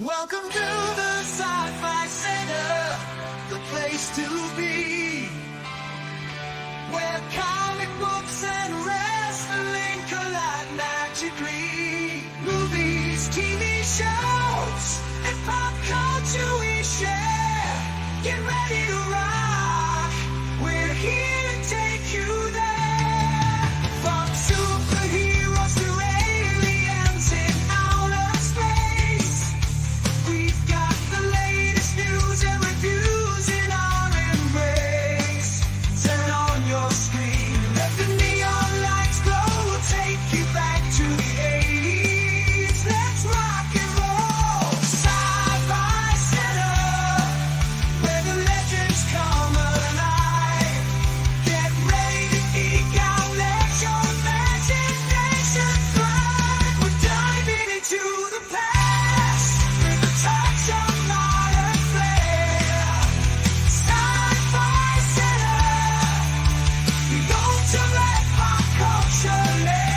Welcome to the Sci-Fi Center, the place to be, where comic books and wrestling collide magically. Movies, TV shows, and pop culture we share. Get ready to rock, we're here to take you there. From superheroes to aliens in outer space, we've got the latest news and reviews in our embrace. Turn on your screen, let the neon lights glow. We'll take you back to the 80s. Let's rock and roll. Sci-Fi Center, where the legends come alive. Get ready to geek out, let your imagination thrive. We're diving into the past with a touch of modern flair. Sci-Fi Center, the ultimate pop culture lair.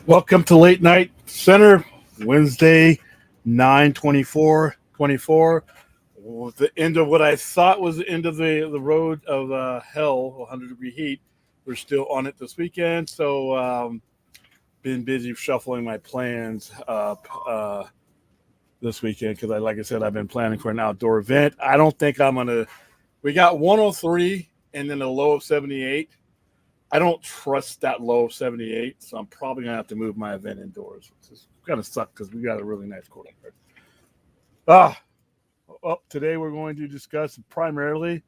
Welcome to Late Night Center, Wednesday, 9/24/24. The end of what I thought was the end of the road of hell, 100-degree heat. We're still on it this weekend, so been busy shuffling my plans up this weekend because, like I said, I've been planning for an outdoor event. I don't think I'm going to – we got 103 and then a low of 78. I don't trust that low of 78, so I'm probably going to have to move my event indoors, which is kind of suck because we got a really nice court there. Well, today we're going to discuss primarily,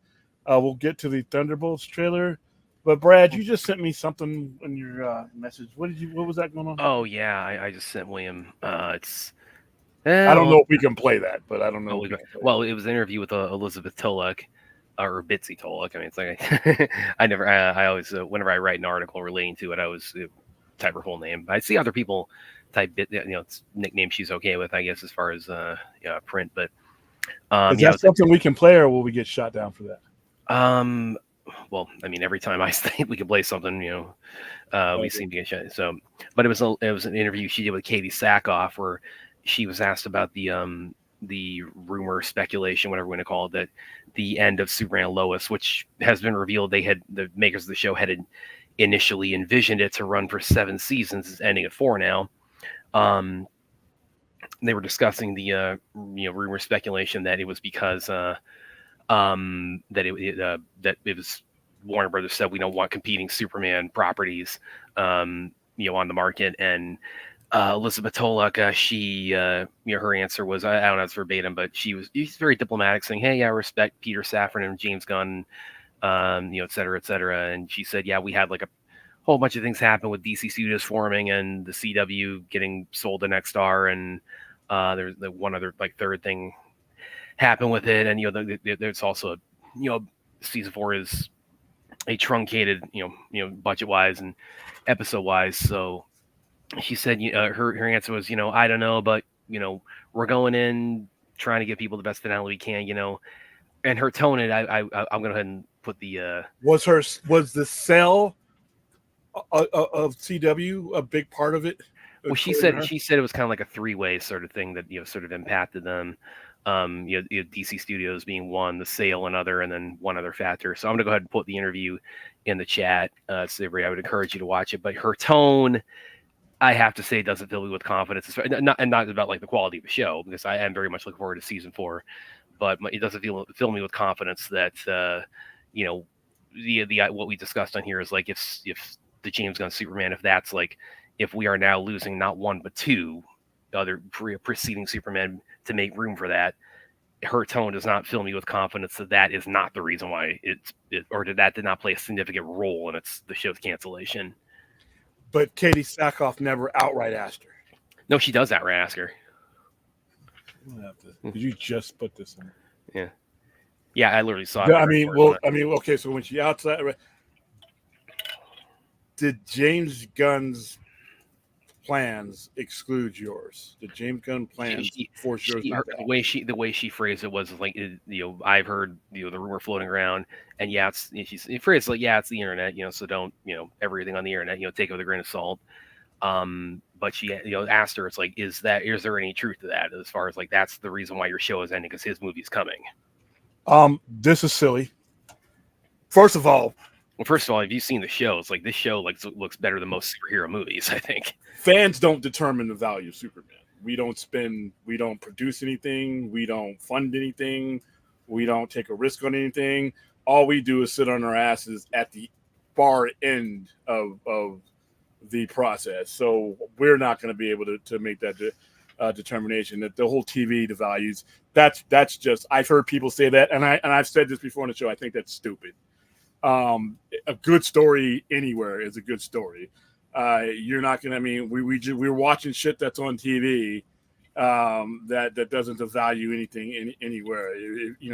we'll get to the Thunderbolts trailer. But, Brad, you just sent me something in your message. What was that going on? Oh, yeah, I just sent William. I don't know if we can play that, but I don't know. Well, it was an interview with Elizabeth Tolek. Or Bitsy Tolek. I mean, it's like I always, whenever I write an article relating to it, I always type her full name. I see other people type it's nickname she's okay with, I guess, as far as print. But is that something we can play, or will we get shot down for that? Well, I mean, every time I think we can play something, we seem to get shot. So, but it was an interview she did with Katie Sackhoff where she was asked about the rumor, speculation, whatever we want to call it, that the end of Superman and Lois, which has been revealed, the makers of the show had initially envisioned it to run for 7 seasons. It's ending at 4 now. They were discussing the rumor, speculation that it was because that it was Warner Brothers said we don't want competing Superman properties on the market. And Elizabeth Tolek, she her answer was, I don't know if it's verbatim, but she's very diplomatic, saying, hey, I respect Peter Safran and James Gunn, et cetera, et cetera. And she said, yeah, we had like a whole bunch of things happen with DC Studios forming and the CW getting sold to Nexstar, and there's the one other third thing happened with it. And there's also season 4 is a truncated budget wise and episode wise. So she said her answer was, I don't know, but we're going in trying to give people the best finale we can, and her tone, and I'm going to go ahead and put the was the sale of CW a big part of it? Well, she said it was kind of like a 3-way sort of thing that sort of impacted them. DC Studios being one, the sale another, and then one other factor. So I'm going to go ahead and put the interview in the chat. So I would encourage you to watch it. But her tone, I have to say, doesn't fill me with confidence. Not about like the quality of the show, because I am very much looking forward to season 4. But it doesn't fill me with confidence that what we discussed on here is like if the James Gunn Superman, if we are now losing not one but 2 other preceding Superman to make room for that, her tone does not fill me with confidence that is not the reason why that did not play a significant role in the show's cancellation. but Katie Sackhoff never outright asked her. No, she does outright ask her. Did you just put this in? Yeah. Yeah, I literally saw it. Yeah, I mean, well, I mean, okay. So when she outside, did James Gunn's plans exclude yours? Did James Gunn plans force yours? The way she phrased it was like, I've heard the rumor floating around, and yeah, she's phrased like, yeah, it's the internet, so don't everything on the internet, take it with a grain of salt. But she asked her, it's like, is there any truth to that, as far as like that's the reason why your show is ending because his movie's coming? This is silly. First of all, if you've seen the show, it's like this show looks better than most superhero movies, I think. Fans don't determine the value of Superman. We don't produce anything, we don't fund anything, we don't take a risk on anything. All we do is sit on our asses at the far end of the process. So we're not going to be able to make that determination. That the whole TV devalues. That's just, I've heard people say that, and I've said this before on the show. I think that's stupid. A good story anywhere is a good story. You're not gonna. I mean, we're watching shit that's on TV that doesn't devalue anything anywhere.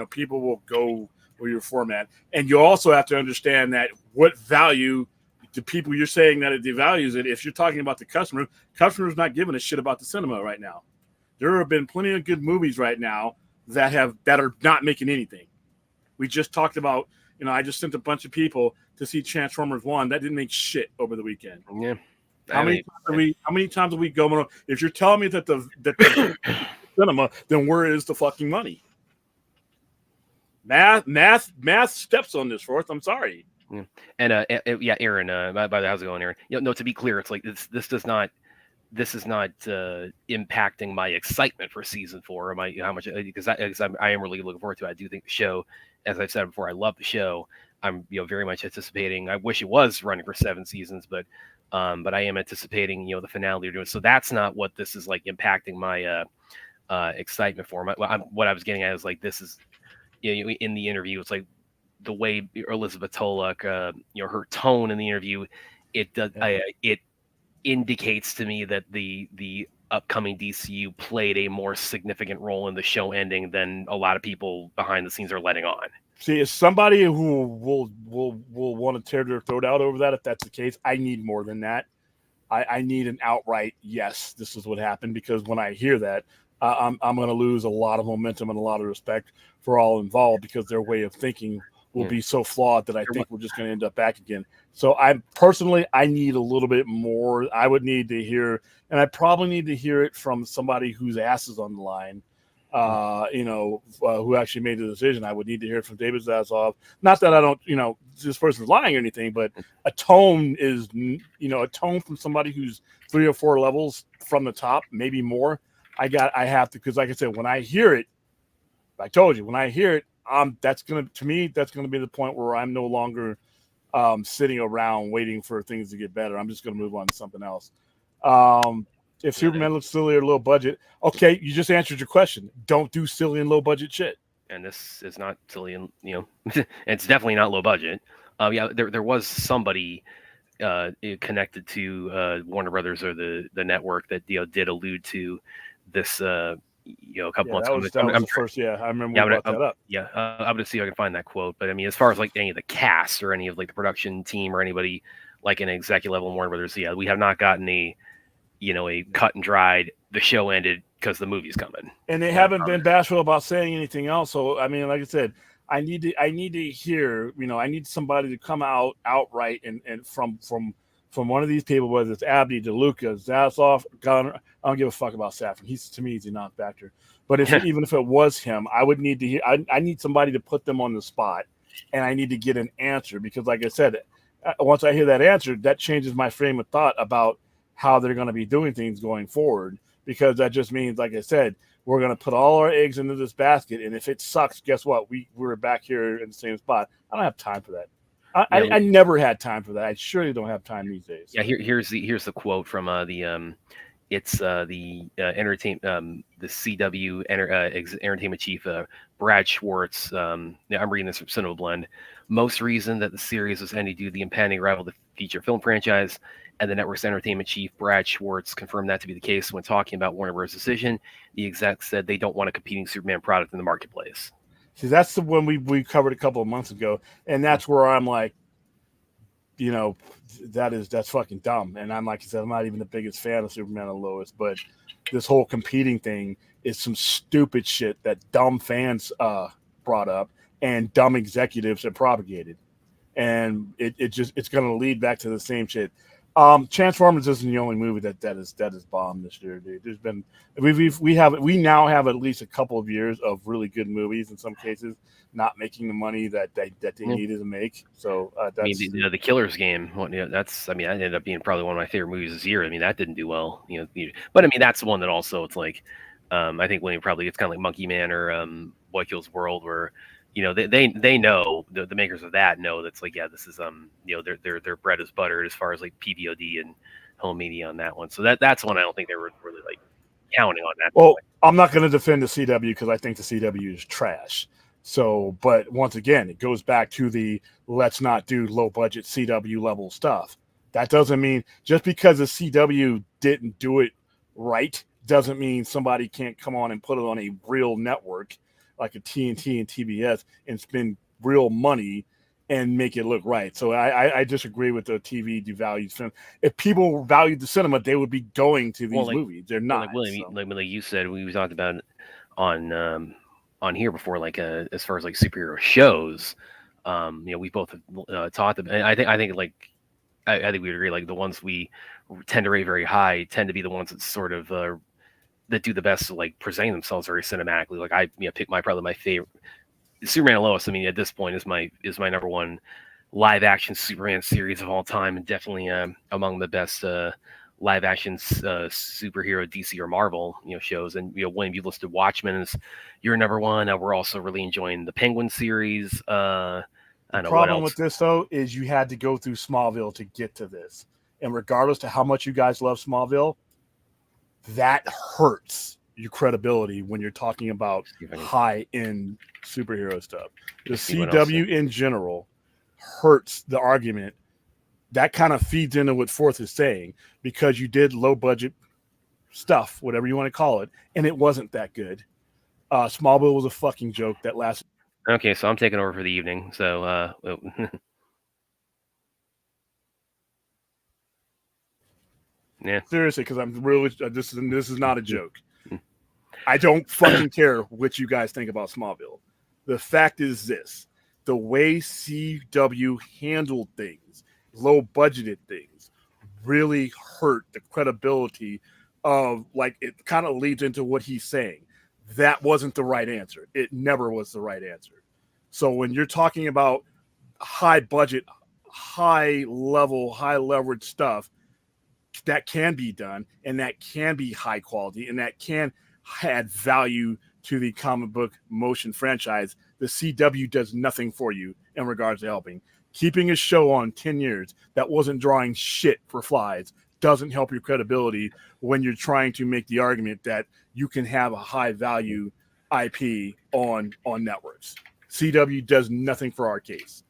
People will go with your format, and you also have to understand that what value the people you're saying that it devalues it. If you're talking about the customer's not giving a shit about the cinema right now. There have been plenty of good movies right now that are not making anything. We just talked about. I just sent a bunch of people to see Transformers 1. That didn't make shit over the weekend. Yeah. How many times have we go? If you're telling me that the cinema, then where is the fucking money? Math steps on this for us. I'm sorry. Yeah. And Aaron. By the way, how's it going, Aaron? No, to be clear, it's like this is not impacting my excitement for season 4 or how much, because I am really looking forward to it. I do think the show, as I've said before, I love the show. I'm very much anticipating. I wish it was running for 7 seasons, but I am anticipating the finale they're doing. So that's not what this is like impacting my excitement for. What I was getting at is like, this is in the interview, it's like the way Elizabeth Tulloch, her tone in the interview, it indicates to me that the upcoming DCU played a more significant role in the show ending than a lot of people behind the scenes are letting on. See, as somebody who will want to tear their throat out over that, if that's the case, I need more than that. I need an outright yes, this is what happened, because when I hear that, I'm going to lose a lot of momentum and a lot of respect for all involved, because their way of thinking will be so flawed that I think we're just going to end up back again. So I need a little bit more. I would need to hear, and I probably need to hear it from somebody whose ass is on the line, who actually made the decision. I would need to hear it from David Zaslav. Not that I don't, this person's lying or anything, but a tone is, a tone from somebody who's 3 or 4 levels from the top, maybe more. I have to, because like I said, when I hear it, I told you, when I hear it, that's going to be the point where I'm no longer sitting around waiting for things to get better. I'm just going to move on to something else. If Superman looks silly or low budget, okay, you just answered your question. Don't do silly and low budget shit. And this is not silly, and it's definitely not low budget. There was somebody connected to Warner Brothers or the network that did allude to this. A couple months ago. I remember we brought that up. Yeah, I'm gonna see if I can find that quote. But I mean, as far as like any of the cast or any of like the production team or anybody like an executive level in Warner Brothers, we have not gotten a cut and dried, the show ended because the movie's coming. And they haven't been bashful about saying anything else. So I mean, like I said, I need to hear, I need somebody to come out outright and from one of these people, whether it's Abdi, DeLuca, Zaslav, Gunner. I don't give a fuck about Safran. To me, he's a non-factor. But even if it was him, I would need to hear. I need somebody to put them on the spot, and I need to get an answer, because, like I said, once I hear that answer, that changes my frame of thought about how they're going to be doing things going forward. Because that just means, like I said, we're going to put all our eggs into this basket, and if it sucks, guess what? We're back here in the same spot. I don't have time for that. I never had time for that. I surely don't have time these days. Yeah, here's the quote from the entertainment the CW entertainment chief Brad Schwartz. I'm reading this from Cinema Blend. Most reason that the series was ending due to the impending arrival of the feature film franchise And the network's entertainment chief, Brad Schwartz, confirmed that to be the case when talking about Warner Bros. Decision. The exec said they don't want a competing Superman product in the marketplace. See, that's the one we covered a couple of months ago, and that's where I'm like, you know, that's fucking dumb. And I'm like I said, I'm not even the biggest fan of Superman and Lois, but this whole competing thing is some stupid shit that dumb fans brought up and dumb executives have propagated, and it's going to lead back to the same shit. Transformers isn't the only movie that is bombed this year, dude. There's been we now have at least a couple of years of really good movies in some cases not making the money that they needed to make. So that's, I mean, the Killer's Game. That's. I mean, that ended up being probably one of my favorite movies this year. I mean, that didn't do well. But I mean, that's the one that also it's like, I think William probably it's kind of like Monkey Man or Boy Kills World, where they know the makers of that know that's like, yeah, this is their bread is buttered as far as like PVOD and home media on that one. So that's one I don't think they were really like counting on that. Well, I'm not going to defend the CW because I think the CW is trash. So, but once again, it goes back to the let's not do low budget CW level stuff. That doesn't mean just because the CW didn't do it right doesn't mean somebody can't come on and put it on a real network like a TNT and TBS and spend real money and make it look right. So I disagree with the TV devalues film. If people valued the cinema, they would be going to these movies. They're not. Like William, like you said, we talked about it on here before, like as far as like superhero shows, we both have talked about. And I think like I think we would agree, like the ones we tend to rate very high tend to be the ones that sort of that do the best, like presenting themselves very cinematically. Like I pick probably my favorite Superman and Lois. I mean, at this point is my number one live action Superman series of all time, and definitely among the best live action superhero DC or Marvel shows. And when you listed Watchmen as your number one, we're also really enjoying the Penguin series. The problem with this though is you had to go through Smallville to get to this, and regardless to how much you guys love Smallville, that hurts your credibility when you're talking about high-end superhero stuff. The CW in general hurts the argument. That kind of feeds into what Forth is saying because you did low-budget stuff, whatever you want to call it, and it wasn't that good. Smallville was a fucking joke that lasted. Okay, so I'm taking over for the evening. So, yeah, seriously, because I'm really this is not a joke. I don't fucking care what you guys think about Smallville. The fact is this: the way CW handled things, low budgeted things, really hurt the credibility of, like, it kind of leads into what he's saying. That wasn't the right answer. It never was the right answer. So when you're talking about high budget, high level, high leverage stuff, that can be done and that can be high quality and that can add value to the comic book motion franchise, the CW does nothing for you in regards to helping. Keeping a show on 10 years that wasn't drawing shit for flies doesn't help your credibility when you're trying to make the argument that you can have a high value IP on networks. CW does nothing for our case.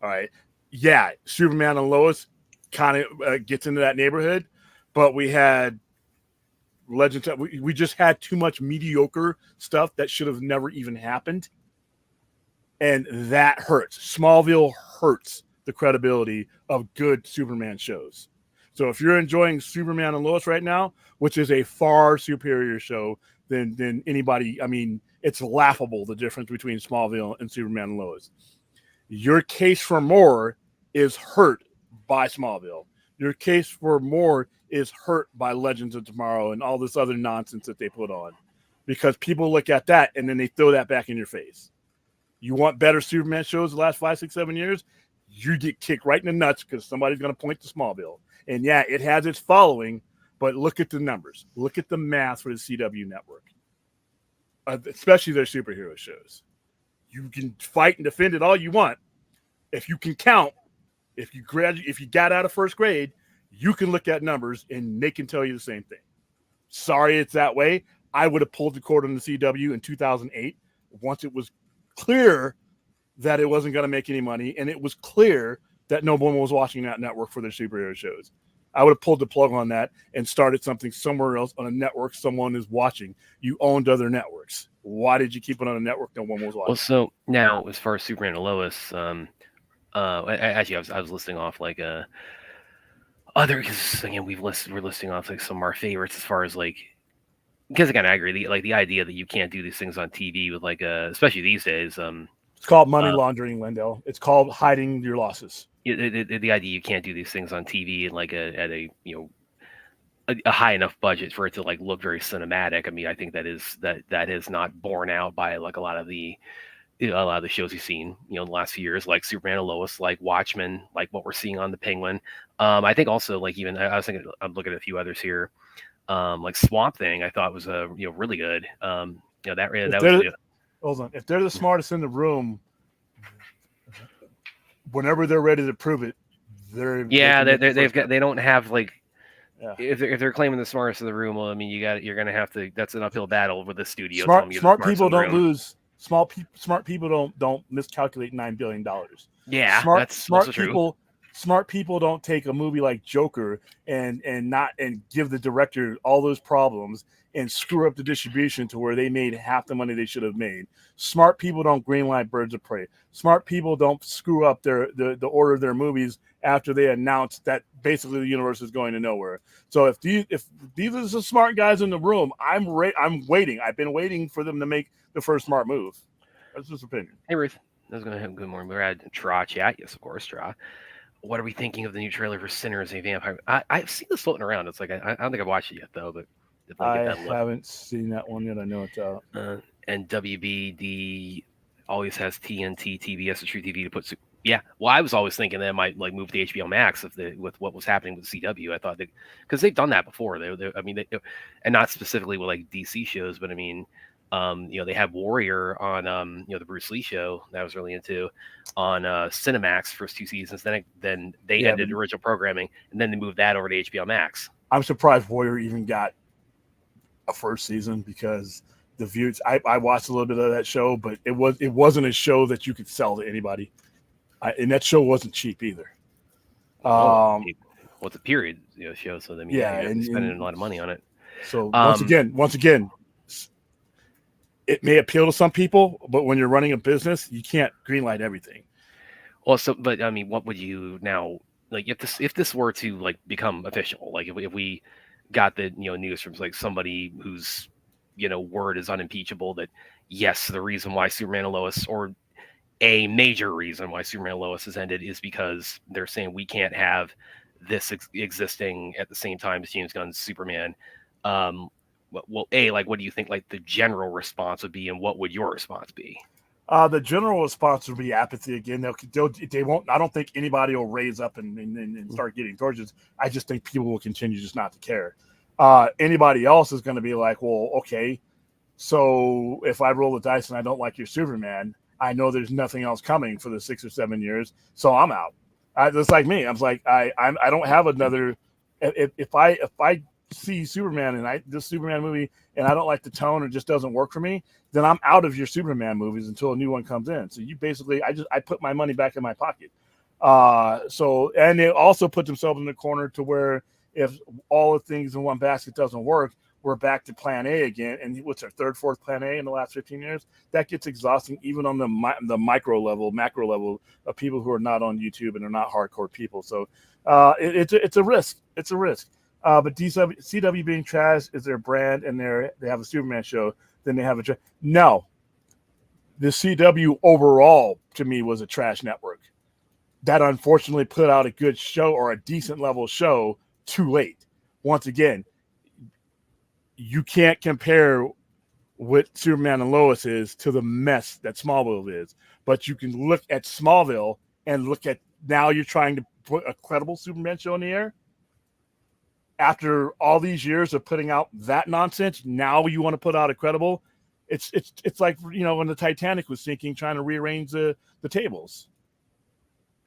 All right. Yeah, Superman and Lois kind of gets into that neighborhood, but we had Legends. We just had too much mediocre stuff that should have never even happened. And that hurts. Smallville hurts the credibility of good Superman shows. So if you're enjoying Superman and Lois right now, which is a far superior show than anybody, I mean, it's laughable the difference between Smallville and Superman and Lois. Your case for more is hurt by Smallville. Your case for more is hurt by Legends of Tomorrow and all this other nonsense that they put on, because people look at that and then they throw that back in your face. You want better Superman shows the last 5, 6, 7 years? You get kicked right in the nuts because somebody's going to point to Smallville. And yeah, it has its following, but look at the numbers. Look at the math for the CW network, especially their superhero shows. You can fight and defend it all you want. If you can count, if you got out of first grade, you can look at numbers and they can tell you the same thing. Sorry it's that way. I would have pulled the cord on the CW in 2008 once it was clear that it wasn't going to make any money and it was clear that no one was watching that network for their superhero shows. I would have pulled the plug on that and started something somewhere else on a network someone is watching. You owned other networks. Why did you keep it on a network no one was Well, watching? so now as far as Superman and Lois, actually, I was listing off like other because again we're listing off like some of our favorites as far as like because again I agree the idea that you can't do these things on TV with like especially these days It's called money uh laundering, Lindell. It's called hiding your losses. the idea you can't do these things on TV and like at a a high enough budget for it to like look very cinematic. I mean, I think that is not borne out by like a lot of the a lot of the shows you've seen, in the last few years, like Superman and Lois, like Watchmen, like what we're seeing on the Penguin. I think also like even I was thinking I'm looking at a few others here, like Swamp Thing. I thought was really good. If That was they're hold on, if they're the smartest in the room, whenever they're ready to prove it, they yeah can make the they've first got step. they don't have like Yeah. if they're claiming the smartest in the room. Well, I mean you're gonna have to that's an uphill battle with the studio telling you the Smart smartest in people the don't room. lose. Smart people don't miscalculate $9 billion. Yeah, that's also true. Smart people don't take a movie like Joker and give the director all those problems and screw up the distribution to where they made half the money they should have made. Smart people don't greenlight Birds of Prey. Smart people don't screw up the order of their movies after they announce that basically the universe is going to nowhere. So if these are the smart guys in the room, I'm waiting. I've been waiting for them to make the first smart move. That's just opinion. Hey Ruth, I was gonna have good morning. We're at Tra chat. Yes, of course, Tra. What are we thinking of the new trailer for Sinners, a Vampire? I've seen this floating around. It's like I don't think I've watched it yet though, but definitely get I that look. haven't seen that one yet. I know it's out. And WBD always has TNT, TBS, and True TV to put. Yeah, well, I was always thinking they might like move to HBO Max with what was happening with CW. I thought because they've done that before. I mean, and not specifically with like DC shows, but I mean, they had Warrior on the Bruce Lee show that I was really into on Cinemax first two seasons. Then they Yeah, ended original programming, and then they moved that over to HBO Max. I'm surprised Warrior even got a first season because the views. I watched a little bit of that show, but it wasn't a show that you could sell to anybody, and that show wasn't cheap either. Well, what's a period show? So I mean, Yeah, you're spending a lot of money on it. So once again, it may appeal to some people, but when you're running a business, you can't greenlight everything. Well, so but I mean, what would you now like if this were to like become official? Like if we got the news from like somebody whose word is unimpeachable that yes, the reason why Superman and Lois or a major reason why Superman and Lois has ended is because they're saying we can't have this existing at the same time as James Gunn's Superman. Well, like, what do you think? Like the general response would be, and what would your response be? The general response would be apathy again. They won't. I don't think anybody will raise up and start getting torches. I just think people will continue just not to care. Anybody else is going to be like, well, okay, so if I roll the dice and I don't like your Superman, I know there's nothing else coming for the 6 or 7 years, so I'm out. Just like me, I'm like I don't have another. If I see Superman and this Superman movie and I don't like the tone or it just doesn't work for me, then I'm out of your Superman movies until a new one comes in. So you basically, I put my money back in my pocket. And they also put themselves in the corner to where if all the things in one basket doesn't work, we're back to plan A again. And what's our third, fourth plan A in the last 15 years? That gets exhausting, even on the macro level of people who are not on YouTube and are not hardcore people. So it's a risk. It's a risk. But CW being trash is their brand, and they have a Superman show. Then they have no. The CW overall to me was a trash network that unfortunately put out a good show or a decent level show too late. Once again, you can't compare what Superman and Lois is to the mess that Smallville is. But you can look at Smallville and look at now you're trying to put a credible Superman show in the air. After all these years of putting out that nonsense, now you want to put out a credible. It's like when the Titanic was sinking, trying to rearrange the tables.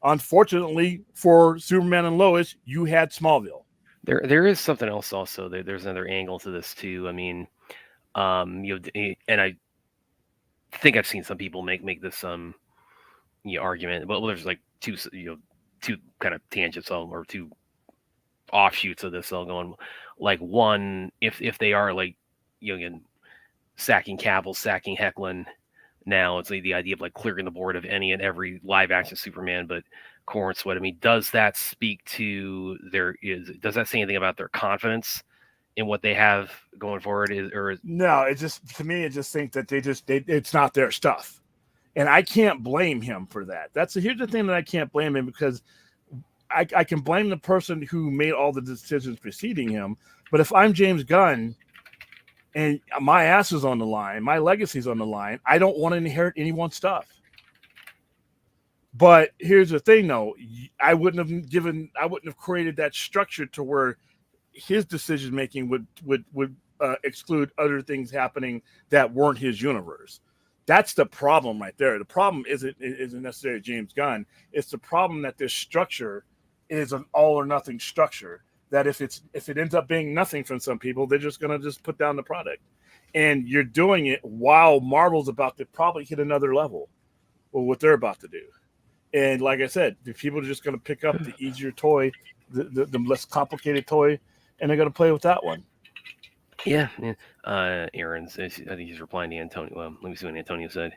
Unfortunately for Superman and Lois, you had Smallville. There is something else also. There's another angle to this too. I mean, and I think I've seen some people make this argument. Well, there's like two kind of tangents or two offshoots of this. They'll go like one if they are like again sacking Cavill, sacking Hecklin. Now it's like the idea of like clearing the board of any and every live action Superman, but Corn Sweat. I mean, does that speak to does that say anything about their confidence in what they have going forward? No, it just, to me, it just think that it's not their stuff. And I can't blame him for that. Here's the thing that I can't blame him, because I can blame the person who made all the decisions preceding him. But if I'm James Gunn and my ass is on the line, my legacy's on the line, I don't want to inherit anyone's stuff. But here's the thing, though. I wouldn't have created that structure to where his decision making would exclude other things happening that weren't his universe. That's the problem right there. The problem isn't necessarily James Gunn. It's the problem that this structure is an all or nothing structure. That if it ends up being nothing from some people, they're just gonna just put down the product. And you're doing it while Marvel's about to probably hit another level with what they're about to do. And like I said, the people are just gonna pick up the easier toy, the less complicated toy, and they're gonna play with that one. Yeah. Aaron's, I think he's replying to Antonio. Well, let me see what Antonio said.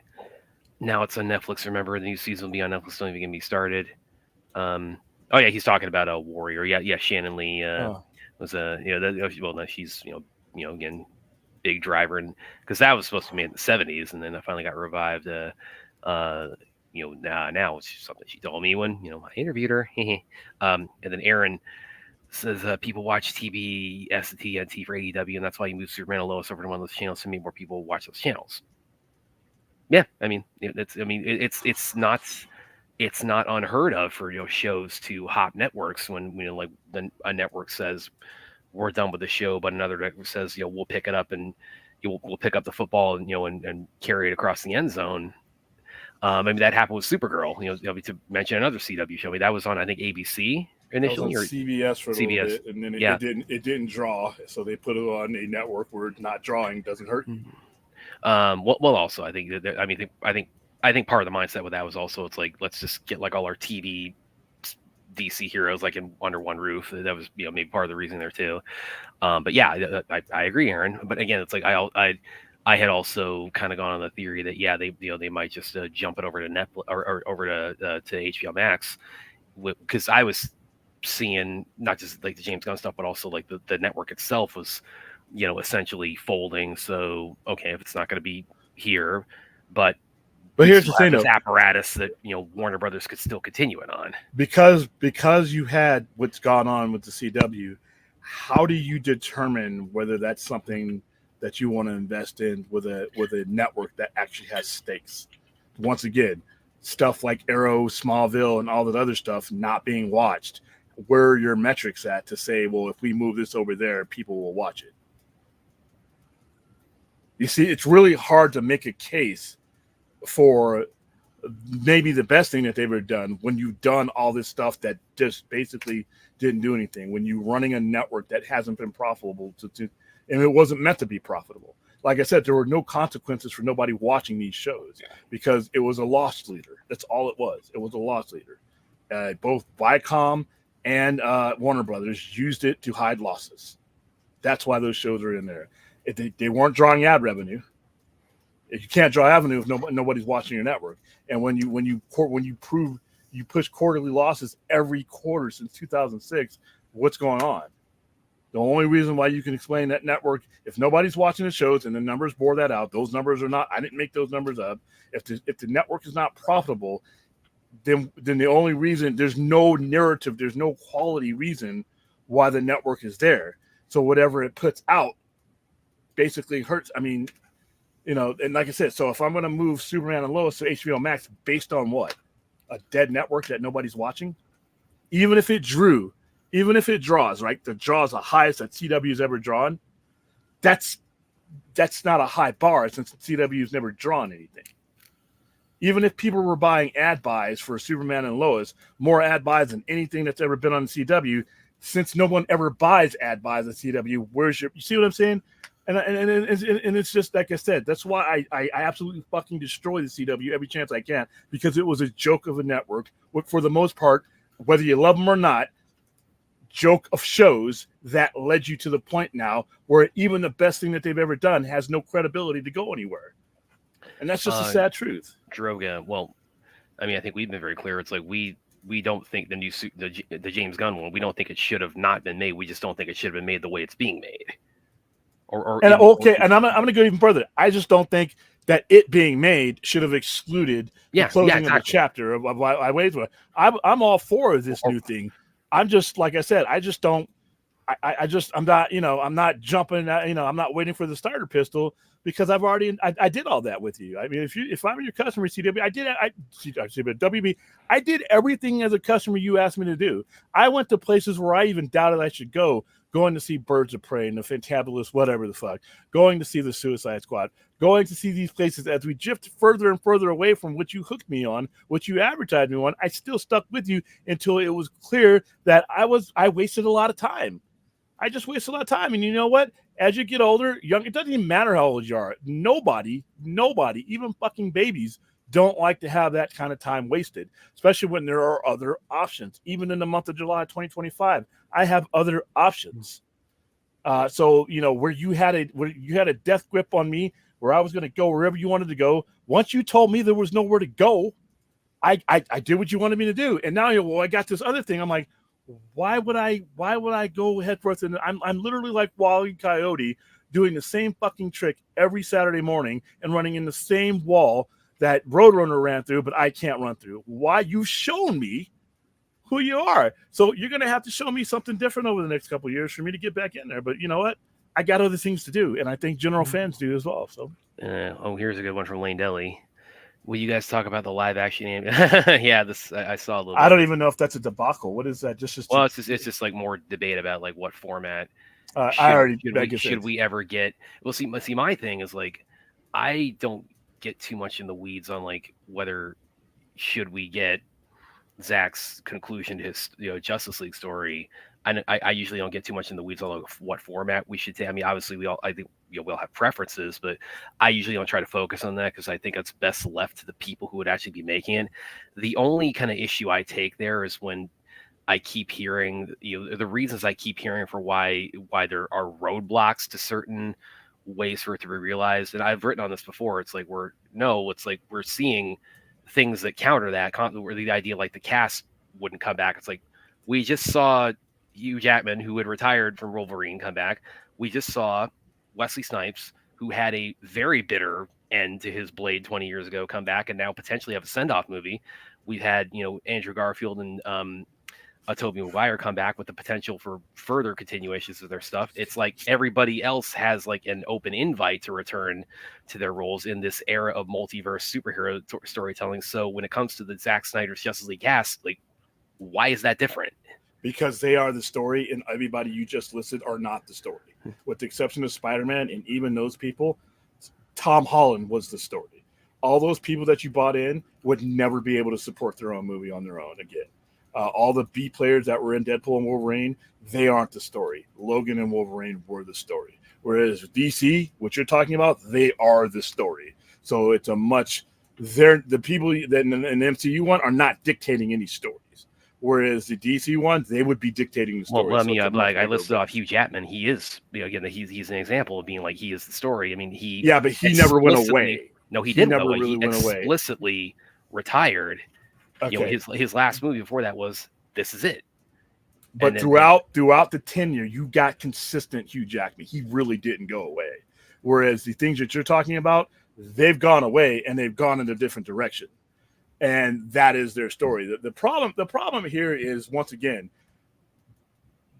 Now it's on Netflix. Remember, the new season will be on Netflix. Don't even get me started. Oh yeah, he's talking about a Warrior. Yeah. Shannon Lee was no, she's again, big driver, and because that was supposed to be made in the '70s, and then I finally got revived. Now it's something she told me when I interviewed her. And then Aaron says people watch TBS and TNT for AEW, and that's why you moved Superman and Lois over to one of those channels to make more people watch those channels. Yeah, I mean it's not unheard of for shows to hop networks when like a network says we're done with the show, but another network says we'll pick it up and we'll pick up the football and and carry it across the end zone. I mean that happened with Supergirl. To mention another CW show, that was on I think ABC initially, or CBS for a CBS. little bit, and then it didn't draw, so they put it on a network where not drawing doesn't hurt. Well, also I think that I think part of the mindset with that was also it's like let's just get like all our TV DC heroes like under one roof. That was maybe part of the reason there too. But yeah, I agree, Aaron. But again, it's like I had also kind of gone on the theory that they might just jump it over to Netflix or over to HBO Max, because I was seeing not just like the James Gunn stuff, but also like the network itself was essentially folding. So okay, if it's not going to be here, but here's the thing, this apparatus that Warner Brothers could still continue it on, because you had what's gone on with the CW. How do you determine whether that's something that you want to invest in with a network that actually has stakes? Once again, stuff like Arrow, Smallville, and all that other stuff not being watched. Where are your metrics at to say, well, if we move this over there, people will watch it? You see, it's really hard to make a case for maybe the best thing that they've ever done when you've done all this stuff that just basically didn't do anything. When you're running a network that hasn't been profitable and it wasn't meant to be profitable. Like I said, there were no consequences for nobody watching these shows because it was a loss leader. That's all it was. It was a loss leader. Both Viacom and Warner Brothers used it to hide losses. That's why those shows are in there. They weren't drawing ad revenue. You can't draw revenue if nobody's watching your network. And when you push quarterly losses every quarter since 2006, what's going on? The only reason why you can explain that network, if nobody's watching the shows and the numbers bore that out, those numbers are not. I didn't make those numbers up. If the network is not profitable, then the only reason, there's no narrative, there's no quality reason why the network is there. So whatever it puts out basically hurts. I mean, and like I said, so if I'm going to move Superman and Lois to HBO Max based on what? A dead network that nobody's watching? Even if it draws, right? The draws the highest that CW's ever drawn. That's not a high bar since CW's never drawn anything. Even if people were buying ad buys for Superman and Lois, more ad buys than anything that's ever been on CW, since no one ever buys ad buys at CW, you see what I'm saying? And it's just like I said, that's why I absolutely fucking destroy the CW every chance I can, because it was a joke of a network. For the most part, whether you love them or not, joke of shows that led you to the point now where even the best thing that they've ever done has no credibility to go anywhere. And that's just a sad truth. Droga. Well, I mean, I think we've been very clear. It's like we don't think the new the James Gunn one. We don't think it should have not been made. We just don't think it should have been made the way it's being made. And I'm going to go even further. I just don't think that it being made should have excluded the closing of the chapter of I waited for. I'm all for this new thing. I'm just, like I said, I just don't. I'm not, I'm not jumping. I'm not waiting for the starter pistol because I've already. I did all that with you. I mean, if I'm your customer, CW, WB, I did everything as a customer you asked me to do. I went to places where I even doubted I should go. Going to see Birds of Prey and the Fantabulous, whatever the fuck. Going to see the Suicide Squad. Going to see these places as we drift further and further away from what you hooked me on, what you advertised me on. I still stuck with you until it was clear that I wasted a lot of time. I just wasted a lot of time. And you know what? As you get older, young, it doesn't even matter how old you are. Nobody, even fucking babies, don't like to have that kind of time wasted, especially when there are other options. Even in the month of July 2025, I have other options. So where you had a death grip on me, where I was going to go wherever you wanted to go. Once you told me there was nowhere to go, I did what you wanted me to do. And now I got this other thing. I'm like, why would I go headfirst? And I'm literally like Wile E. Coyote doing the same fucking trick every Saturday morning and running in the same wall that Roadrunner ran through, but I can't run through. Why? You've shown me who you are. So you're going to have to show me something different over the next couple of years for me to get back in there. But you know what? I got other things to do, and I think general fans do as well. So, here's a good one from Lane Deli. Will you guys talk about the live action? Yeah, I saw a little. I don't even know if that's a debacle. What is that? It's just like more debate about like what format. Should we ever get? Well, see, my thing is like, I don't get too much in the weeds on like whether should we get Zack's conclusion to his Justice League story. I usually don't get too much in the weeds on like what format we should take. I mean, obviously I think we'll have preferences, but I usually don't try to focus on that because I think it's best left to the people who would actually be making it. The only kind of issue I take there is when I keep hearing the reasons I keep hearing for why there are roadblocks to certain ways for it to be realized. And I've written on this before. It's like we're seeing things that counter that. Where the idea like the cast wouldn't come back. It's like we just saw Hugh Jackman, who had retired from Wolverine, come back. We just saw Wesley Snipes, who had a very bitter end to his Blade 20 years ago, come back and now potentially have a send-off movie. We've had Andrew Garfield and Tobey Maguire come back with the potential for further continuations of their stuff. It's like everybody else has like an open invite to return to their roles in this era of multiverse superhero storytelling. So when it comes to the Zack Snyder's Justice League cast, like, why is that different? Because they are the story, and everybody you just listed are not the story. With the exception of Spider-Man, and even those people, Tom Holland was the story. All those people that you bought in would never be able to support their own movie on their own again. All the B players that were in Deadpool and Wolverine, they aren't the story. Logan and Wolverine were the story. Whereas DC, what you're talking about, they are the story. So it's the people that in the MCU one are not dictating any stories. Whereas the DC one, they would be dictating the story. Well, I mean, I listed off Hugh Jackman. He is, again, he's an example of being like he is the story. I mean, but he never went away. No, he didn't. Never really went away. Explicitly retired. Okay. His last movie before that was This Is It. But throughout the tenure, you got consistent Hugh Jackman. He really didn't go away. Whereas the things that you're talking about, they've gone away and they've gone in a different direction. And that is their story. The problem here is, once again,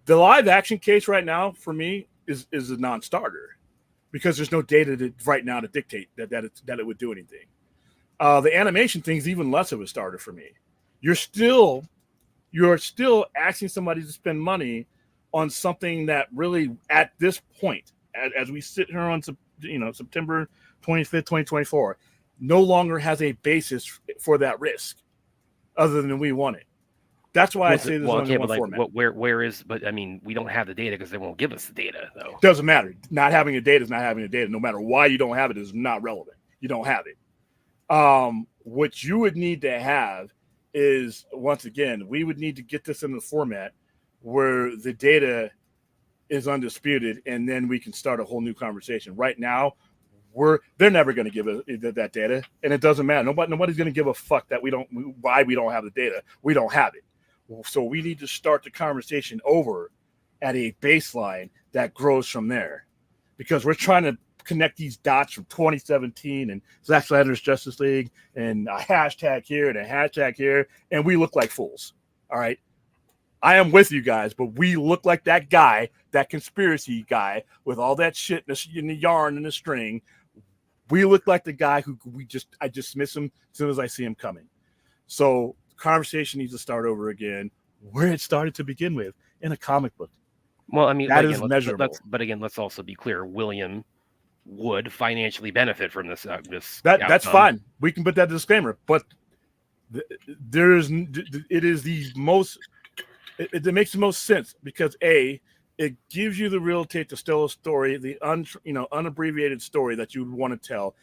the live action case right now for me is a non-starter because there's no data right now to dictate that it would do anything. The animation thing is even less of a starter for me. You're still asking somebody to spend money on something that really, at this point, as we sit here on September 25th, 2024, no longer has a basis for that risk, other than we want it. That's why I say there's only one format. Where is? But I mean, we don't have the data because they won't give us the data, though. Doesn't matter. Not having the data is not having the data. No matter why you don't have it is not relevant. You don't have it. What you would need to have is, once again, we would need to get this in the format where the data is undisputed, and then we can start a whole new conversation. Right now, they're never going to give us that data, and it doesn't matter. Nobody's going to give a fuck that why we don't have the data. We don't have it, so we need to start the conversation over at a baseline that grows from there, because we're trying to connect these dots from 2017 and Zack Snyder's Justice League and a hashtag here and a hashtag here, and we look like fools. All right. I am with you guys, but we look like that guy, that conspiracy guy with all that shit in the yarn and the string. We look like the guy who I dismiss him as soon as I see him coming. So the conversation needs to start over again, where it started to begin with, in a comic book. Well, I mean, that is measurable. But again, let's also be clear. William would financially benefit from this. That's fine. We can put that disclaimer, but it makes the most sense, because it gives you the real estate to tell a story, the unabbreviated story that you want to tell,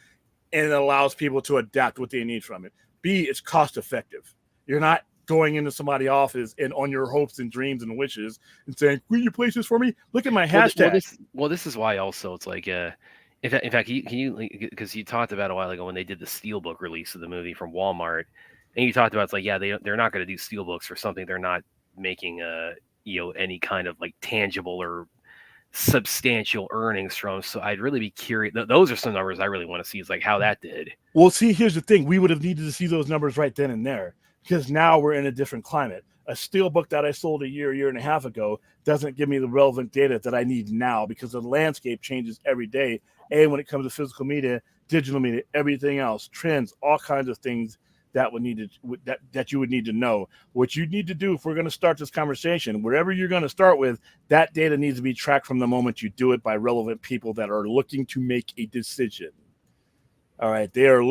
and it allows people to adapt what they need from it. B, it's cost effective. You're not going into somebody's office and on your hopes and dreams and wishes and saying, "Will you place this for me? Look at my hashtag." This is why also it's like, in fact, because you talked about a while ago when they did the Steelbook release of the movie from Walmart, and you talked about, it's like, yeah, they're not going to do Steelbooks for something they're not making any kind of like tangible or substantial earnings from. So I'd really be curious. Those are some numbers I really want to see, is like how that did. Well, see, here's the thing. We would have needed to see those numbers right then and there, because now we're in a different climate. A Steelbook that I sold a year and a half ago doesn't give me the relevant data that I need now, because the landscape changes every day. When it comes to physical media, digital media, everything else, trends, all kinds of things that you would need to know. What you need to do, if we're going to start this conversation, wherever you're going to start with, that data needs to be tracked from the moment you do it by relevant people that are looking to make a decision. All right, they are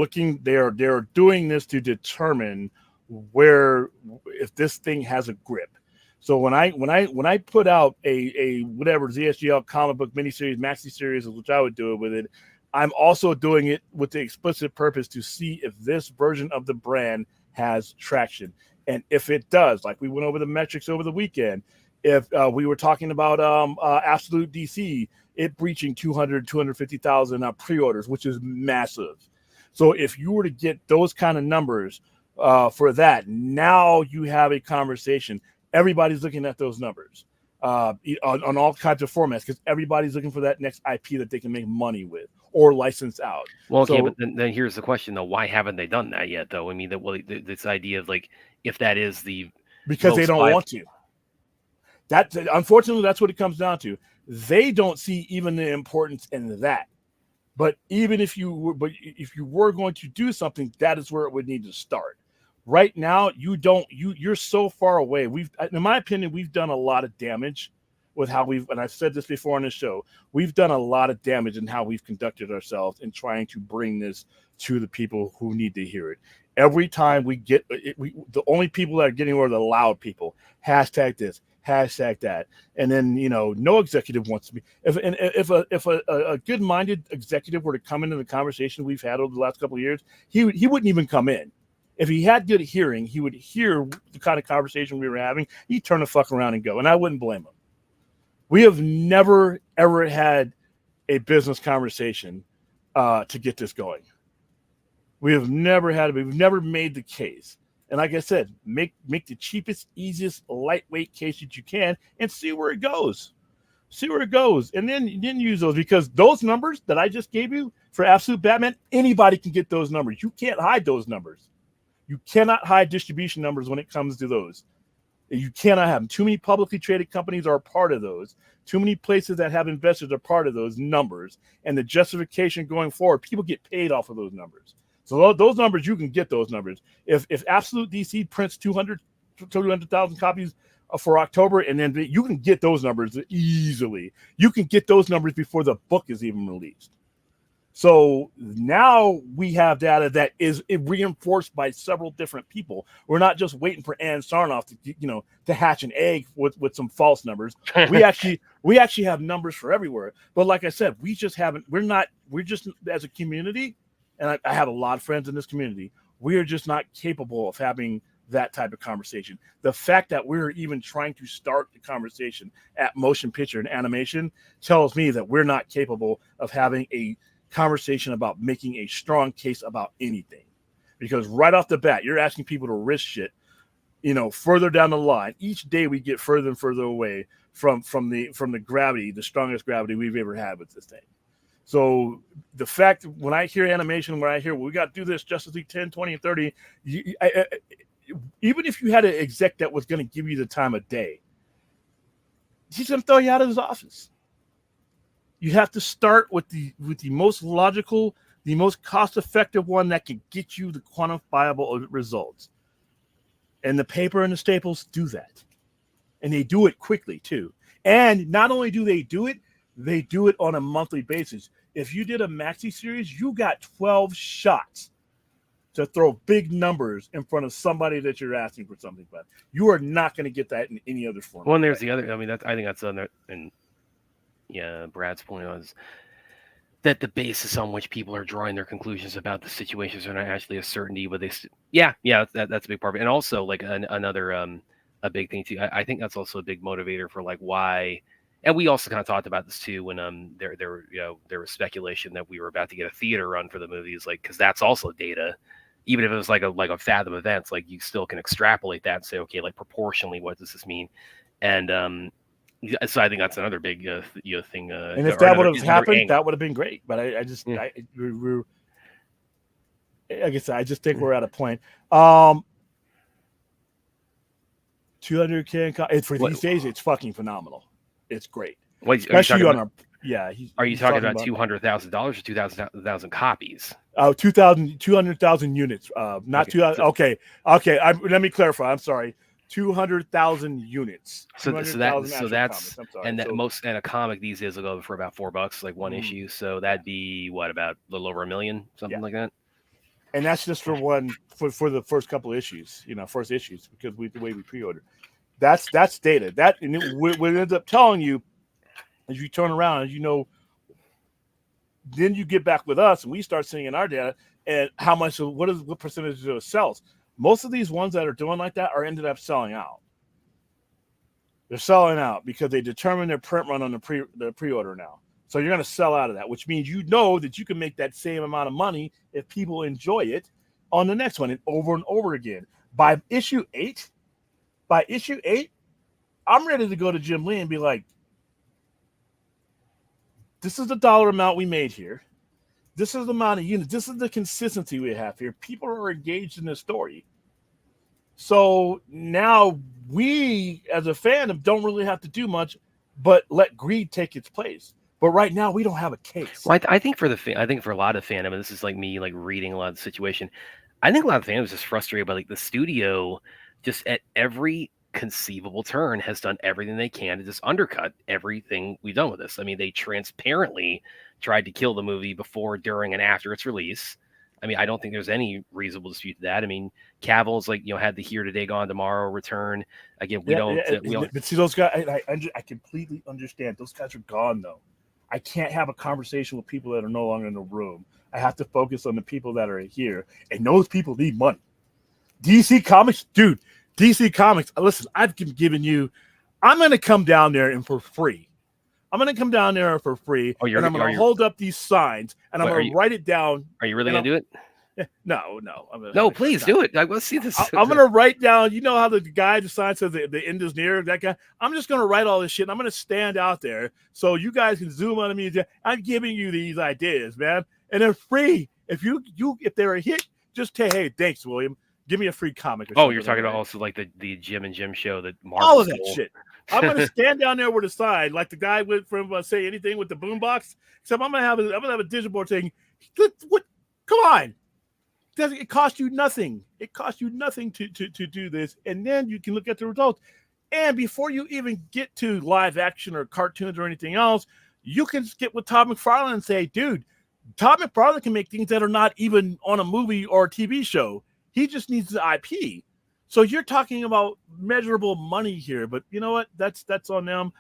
doing this to determine if this thing has a grip. So when I put out a whatever ZSGL comic book miniseries, maxi series, which I would do it with it, I'm also doing it with the explicit purpose to see if this version of the brand has traction. And if it does, like we went over the metrics over the weekend, if we were talking about Absolute DC, it breaching 250,000 pre-orders, which is massive. So if you were to get those kind of numbers for that, now you have a conversation. Everybody's looking at those numbers on all kinds of formats, because everybody's looking for that next IP that they can make money with or license out. Well, okay, but then here's the question, though. Why haven't they done that yet, though? I mean, this idea of, like, if that is because they don't want to. Unfortunately, that's what it comes down to. They don't see even the importance in that. But even if you were going to do something, that is where it would need to start. Right now, you're so far away. In my opinion, we've done a lot of damage with how and I've said this before on the show, we've done a lot of damage in how we've conducted ourselves in trying to bring this to the people who need to hear it. Every time we get it, the only people that are getting are the loud people. Hashtag this, hashtag that, and then no executive wants to be. If a good-minded executive were to come into the conversation we've had over the last couple of years, he wouldn't even come in. If he had good hearing, he would hear the kind of conversation we were having. He'd turn the fuck around and go, and I wouldn't blame him. We have never, ever had a business conversation to get this going. We've never made the case. And like I said, make the cheapest, easiest, lightweight case that you can and see where it goes. And then use those, because those numbers that I just gave you for Absolute Batman, anybody can get those numbers. You can't hide those numbers. You cannot hide distribution numbers when it comes to those. You cannot have them. Too many publicly traded companies are a part of those. Too many places that have investors are part of those numbers. And the justification going forward, people get paid off of those numbers. So those numbers, you can get those numbers. If Absolute DC prints 200,000 copies for October, and then you can get those numbers easily. You can get those numbers before the book is even released. So now we have data that is reinforced by several different people. We're not just waiting for Ann Sarnoff to hatch an egg with some false numbers. We actually have numbers for everywhere. But like I said, we're just as a community, and I have a lot of friends in this community, we are just not capable of having that type of conversation. The fact that we're even trying to start the conversation at motion picture and animation tells me that we're not capable of having a conversation about making a strong case about anything. Because right off the bat, you're asking people to risk shit, further down the line. Each day we get further and further away from the gravity, the strongest gravity we've ever had with this thing. So the fact when I hear animation, when I hear, well, we got to do this Justice League 10, 20, and 30, even if you had an exec that was going to give you the time of day, he's going to throw you out of his office. You have to start with the most logical, the most cost-effective one that can get you the quantifiable results. And the paper and the staples do that. And they do it quickly, too. And not only do they do it on a monthly basis. If you did a maxi series, you got 12 shots to throw big numbers in front of somebody that you're asking for something from. You are not going to get that in any other form. Well, and there's the other. I mean, I think that's another. And yeah, Brad's point was that the basis on which people are drawing their conclusions about the situations are not actually a certainty, but that's a big part of it. And also, like another a big thing too. I think that's also a big motivator for like why. And we also kind of talked about this too when there was speculation that we were about to get a theater run for the movies, like because that's also data. Even if it was like a Fathom Events, like you still can extrapolate that and say, okay, like proportionally, what does this mean? And so I think that's another big thing. And if that would have happened, that would have been great. But I just, we're like I said, I just think we're at a point. 200K for these days, it's fucking phenomenal. It's great. Wait, especially on our Are you talking about $200,000 or 200,000 copies? 200,000 units. Not 2,000. Okay. Let me clarify. I'm sorry. 200,000 units. So that's and a comic these days will go for about $4, like one issue. So that'd be what, about a little over $1 million, something like that. And that's just for the first couple of issues, first issues, because the way we pre-order. That's data. That what ends up telling you as you turn around, then you get back with us and we start seeing our data and how much, what percentage of it sells. Most of these ones that are doing like that are ended up selling out. They're selling out because they determine their print run on the pre-order now. So you're going to sell out of that, which means that you can make that same amount of money if people enjoy it on the next one and over again. By issue 8, I'm ready to go to Jim Lee and be like, this is the dollar amount we made here. This is the amount of units. This is the consistency we have here. People are engaged in the story. So now we, as a fandom, don't really have to do much, but let greed take its place. But right now, we don't have a case. Well, I think for a lot of fandom, and this is like me like reading a lot of the situation, I think a lot of fandom is just frustrated by like the studio just at every conceivable turn has done everything they can to just undercut everything we've done with this. I mean, they transparently tried to kill the movie before, during, and after its release. I mean, I don't think there's any reasonable dispute to that. I mean, Cavill's like, had the Here Today Gone Tomorrow return. Again, we don't. But see, those guys, I completely understand. Those guys are gone, though. I can't have a conversation with people that are no longer in the room. I have to focus on the people that are here, and those people need money. DC Comics, dude. DC Comics. Listen, I've given you. I'm going to come down there and for free. I'm going to come down there for free, and I'm going to hold up these signs, and I'm going to write it down. Are you really going to do it? No. No, please do it. Let's see this. I'm going to write down. You know how the sign says the end is near. That guy. I'm just going to write all this shit. And I'm going to stand out there so you guys can zoom on me. I'm giving you these ideas, man, and they're free. If they're a hit, just say, hey, thanks, William. Give me a free comic. Oh, you're talking about also like the Jim and Jim show that Marvel. All of that shit. I'm going to stand down there with a sign like the guy went from Say Anything with the boombox. Except I'm going to have a digital board saying, "What? Come on! It costs you nothing. It costs you nothing to do this, and then you can look at the results. And before you even get to live action or cartoons or anything else, you can get with Todd McFarlane and say, dude, Todd McFarlane can make things that are not even on a movie or a TV show. He just needs the IP. So you're talking about measurable money here, but you know what? That's on them.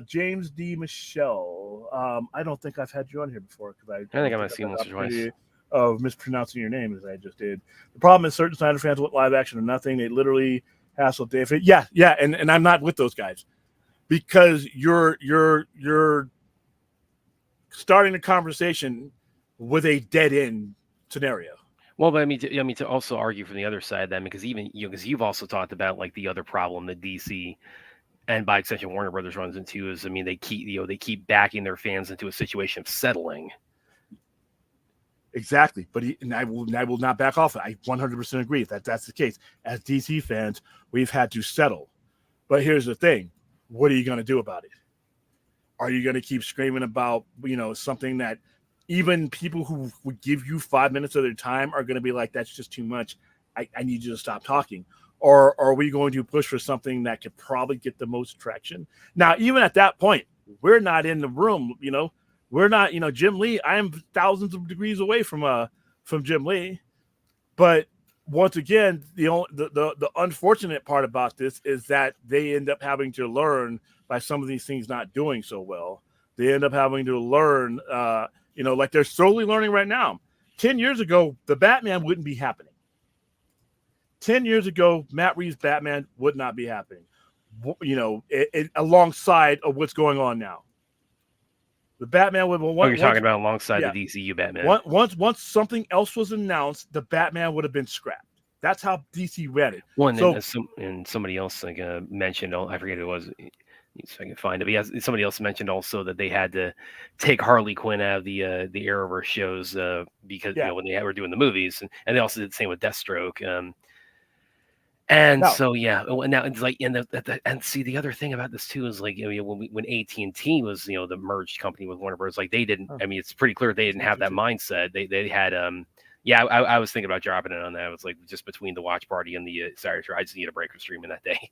James D. Michelle. I don't think I've had you on here before because I think I might have seen once or twice. of mispronouncing your name as I just did. The problem is certain Snyder fans want live action or nothing. They literally hassle David. Yeah, and I'm not with those guys because you're starting a conversation with a dead end scenario. Well, but to also argue from the other side then, because even because you've also talked about like the other problem that DC and by extension Warner Brothers runs into is, they keep backing their fans into a situation of settling. Exactly, but I will not back off it. I 100% agree that that's the case. As DC fans, we've had to settle. But here's the thing: what are you going to do about it? Are you going to keep screaming about something that even people who would give you 5 minutes of their time are going to be like, that's just too much. I need you to stop talking. Or are we going to push for something that could probably get the most traction? Now, even at that point, we're not in the room, we're not, Jim Lee. I am thousands of degrees away from Jim Lee. But once again, the unfortunate part about this is that they end up having to learn by some of these things not doing so well. They end up having to learn, like they're slowly learning right now. 10 years ago, the Batman wouldn't be happening. 10 years ago, Matt Reeves' Batman would not be happening, alongside of what's going on now. The Batman would. You're talking about alongside the DCU Batman. Once something else was announced, the Batman would have been scrapped. That's how DC read it. And somebody else mentioned, I forget who it was, if I can find it. But yeah, somebody else mentioned also that they had to take Harley Quinn out of the Arrowverse shows because when they were doing the movies, and they also did the same with Deathstroke. So now it's like, and see, the other thing about this too is like, when AT&T was the merged company with Warner Bros., like they didn't. It's pretty clear they didn't have that mindset. They had I was thinking about dropping it on that. It was like just between the watch party and the sorry, I just need a break from streaming that day.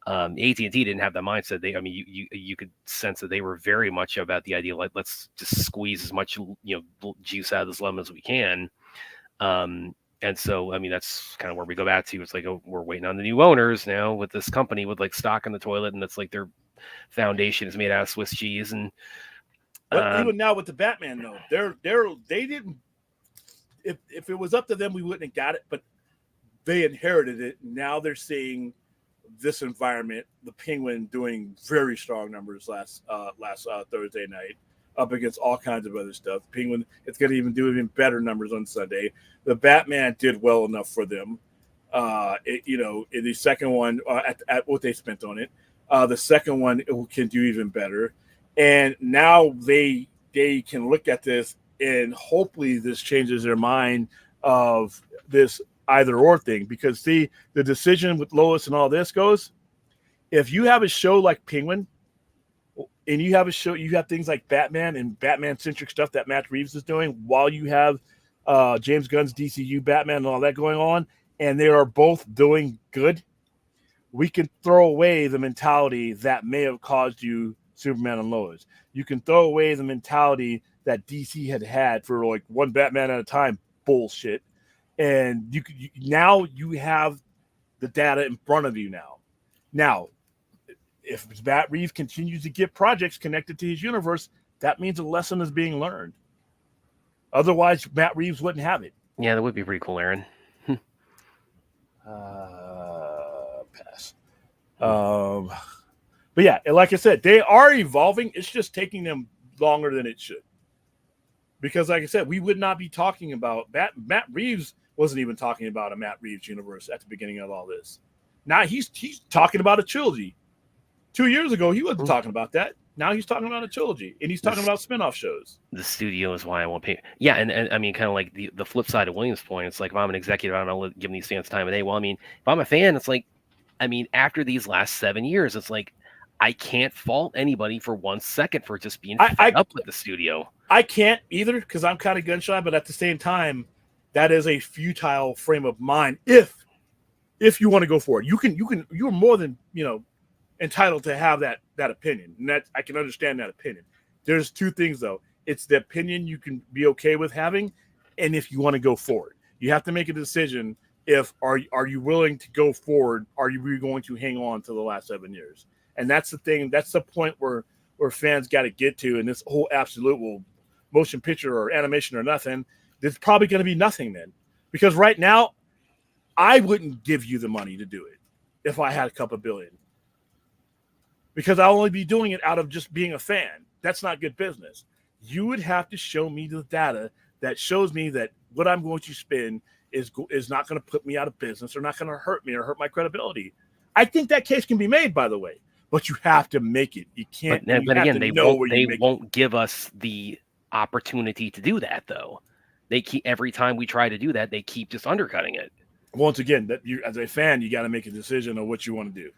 AT&T didn't have that mindset. You could sense that they were very much about the idea like, let's just squeeze as much juice out of this lemon as we can. And so, that's kind of where we go back to. It's like, we're waiting on the new owners now with this company with like stock in the toilet, and that's like their foundation is made out of Swiss cheese. And even now with the Batman, though, they didn't. If it was up to them, we wouldn't have got it. But they inherited it. Now they're seeing this environment. The Penguin doing very strong numbers last Thursday night, up against all kinds of other stuff. Penguin, it's going to even do even better numbers on Sunday. The Batman did well enough for them. In the second one, at what they spent on it, the second one it can do even better. And now they can look at this, and hopefully this changes their mind of this either or thing. Because see, the decision with Lois and all this goes, if you have a show like Penguin, and you have things like Batman and Batman-centric stuff that Matt Reeves is doing, while you have James Gunn's DCU Batman and all that going on, and they are both doing good, we can throw away the mentality that may have caused you Superman and Lois. You can throw away the mentality that DC had for like one Batman at a time bullshit. And now you have the data in front of you now. Now, if Matt Reeves continues to get projects connected to his universe, that means a lesson is being learned. Otherwise, Matt Reeves wouldn't have it. Yeah, that would be pretty cool, Aaron. Pass. But yeah, like I said, they are evolving. It's just taking them longer than it should. Because like I said, we would not be talking about Matt Reeves wasn't even talking about a Matt Reeves universe at the beginning of all this. Now he's talking about a trilogy. 2 years ago, he wasn't talking about that. Now he's talking about a trilogy, and he's talking about spinoff shows. The studio is why I won't pay. Yeah, and kind of like the flip side of Williams' point, it's like if I'm an executive, I don't know, give these fans time of day. Well, if I'm a fan, it's like, after these last 7 years, it's like I can't fault anybody for 1 second for just being fed up with the studio. I can't either, because I'm kind of gun shy, but at the same time, that is a futile frame of mind. If you want to go for it, you're more than entitled to have that opinion, and that I can understand that opinion. There's two things though. It's the opinion you can be okay with having, and if you want to go forward, you have to make a decision. Are you willing to go forward? Are you going to hang on to the last 7 years? And that's the thing. That's the point where fans got to get to. And this whole absolute motion picture or animation or nothing, There's probably going to be nothing then, because right now I wouldn't give you the money to do it if I had a couple billion, because I'll only be doing it out of just being a fan. That's not good business. You would have to show me the data that shows me that what I'm going to spend is not going to put me out of business or not going to hurt me or hurt my credibility. I think that case can be made, by the way, but you have to make it. You can't. But again, they won't give us the opportunity to do that, though. They keep, every time we try to do that, they keep just undercutting it. Once again, that you, as a fan, you got to make a decision on what you want to do.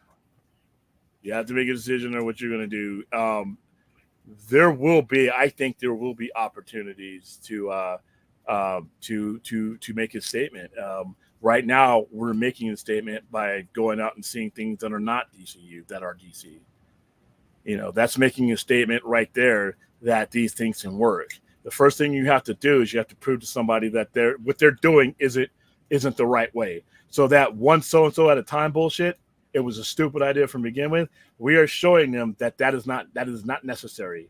You have to make a decision on what you're going to do. I think there will be opportunities to make a statement. Right now, we're making a statement by going out and seeing things that are not DCU, that are DC. That's making a statement right there that these things can work. The first thing you have to do is you have to prove to somebody that what they're doing isn't the right way. So that one so-and-so at a time bullshit, it was a stupid idea from begin with. We are showing them that is not necessary.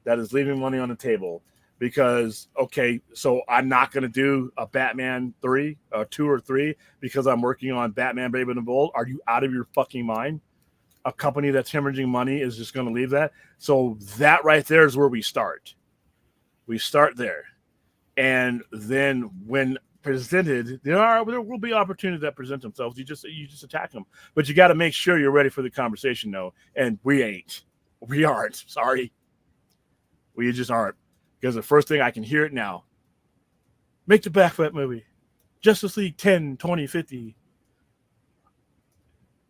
That is leaving money on the table. Because, okay, so I'm not going to do a Batman 3 or 2 or 3 because I'm working on Batman Brave and the Bold. Are you out of your fucking mind? A company that's hemorrhaging money is just going to leave that? So that right there is where we start. We start there. And then when presented, there will be opportunities that present themselves. You just attack them. But you got to make sure you're ready for the conversation, though. And we ain't. We aren't. Sorry. We just aren't. Because the first thing I can hear it now, make the Batfleck movie, Justice League 10, 20, 50,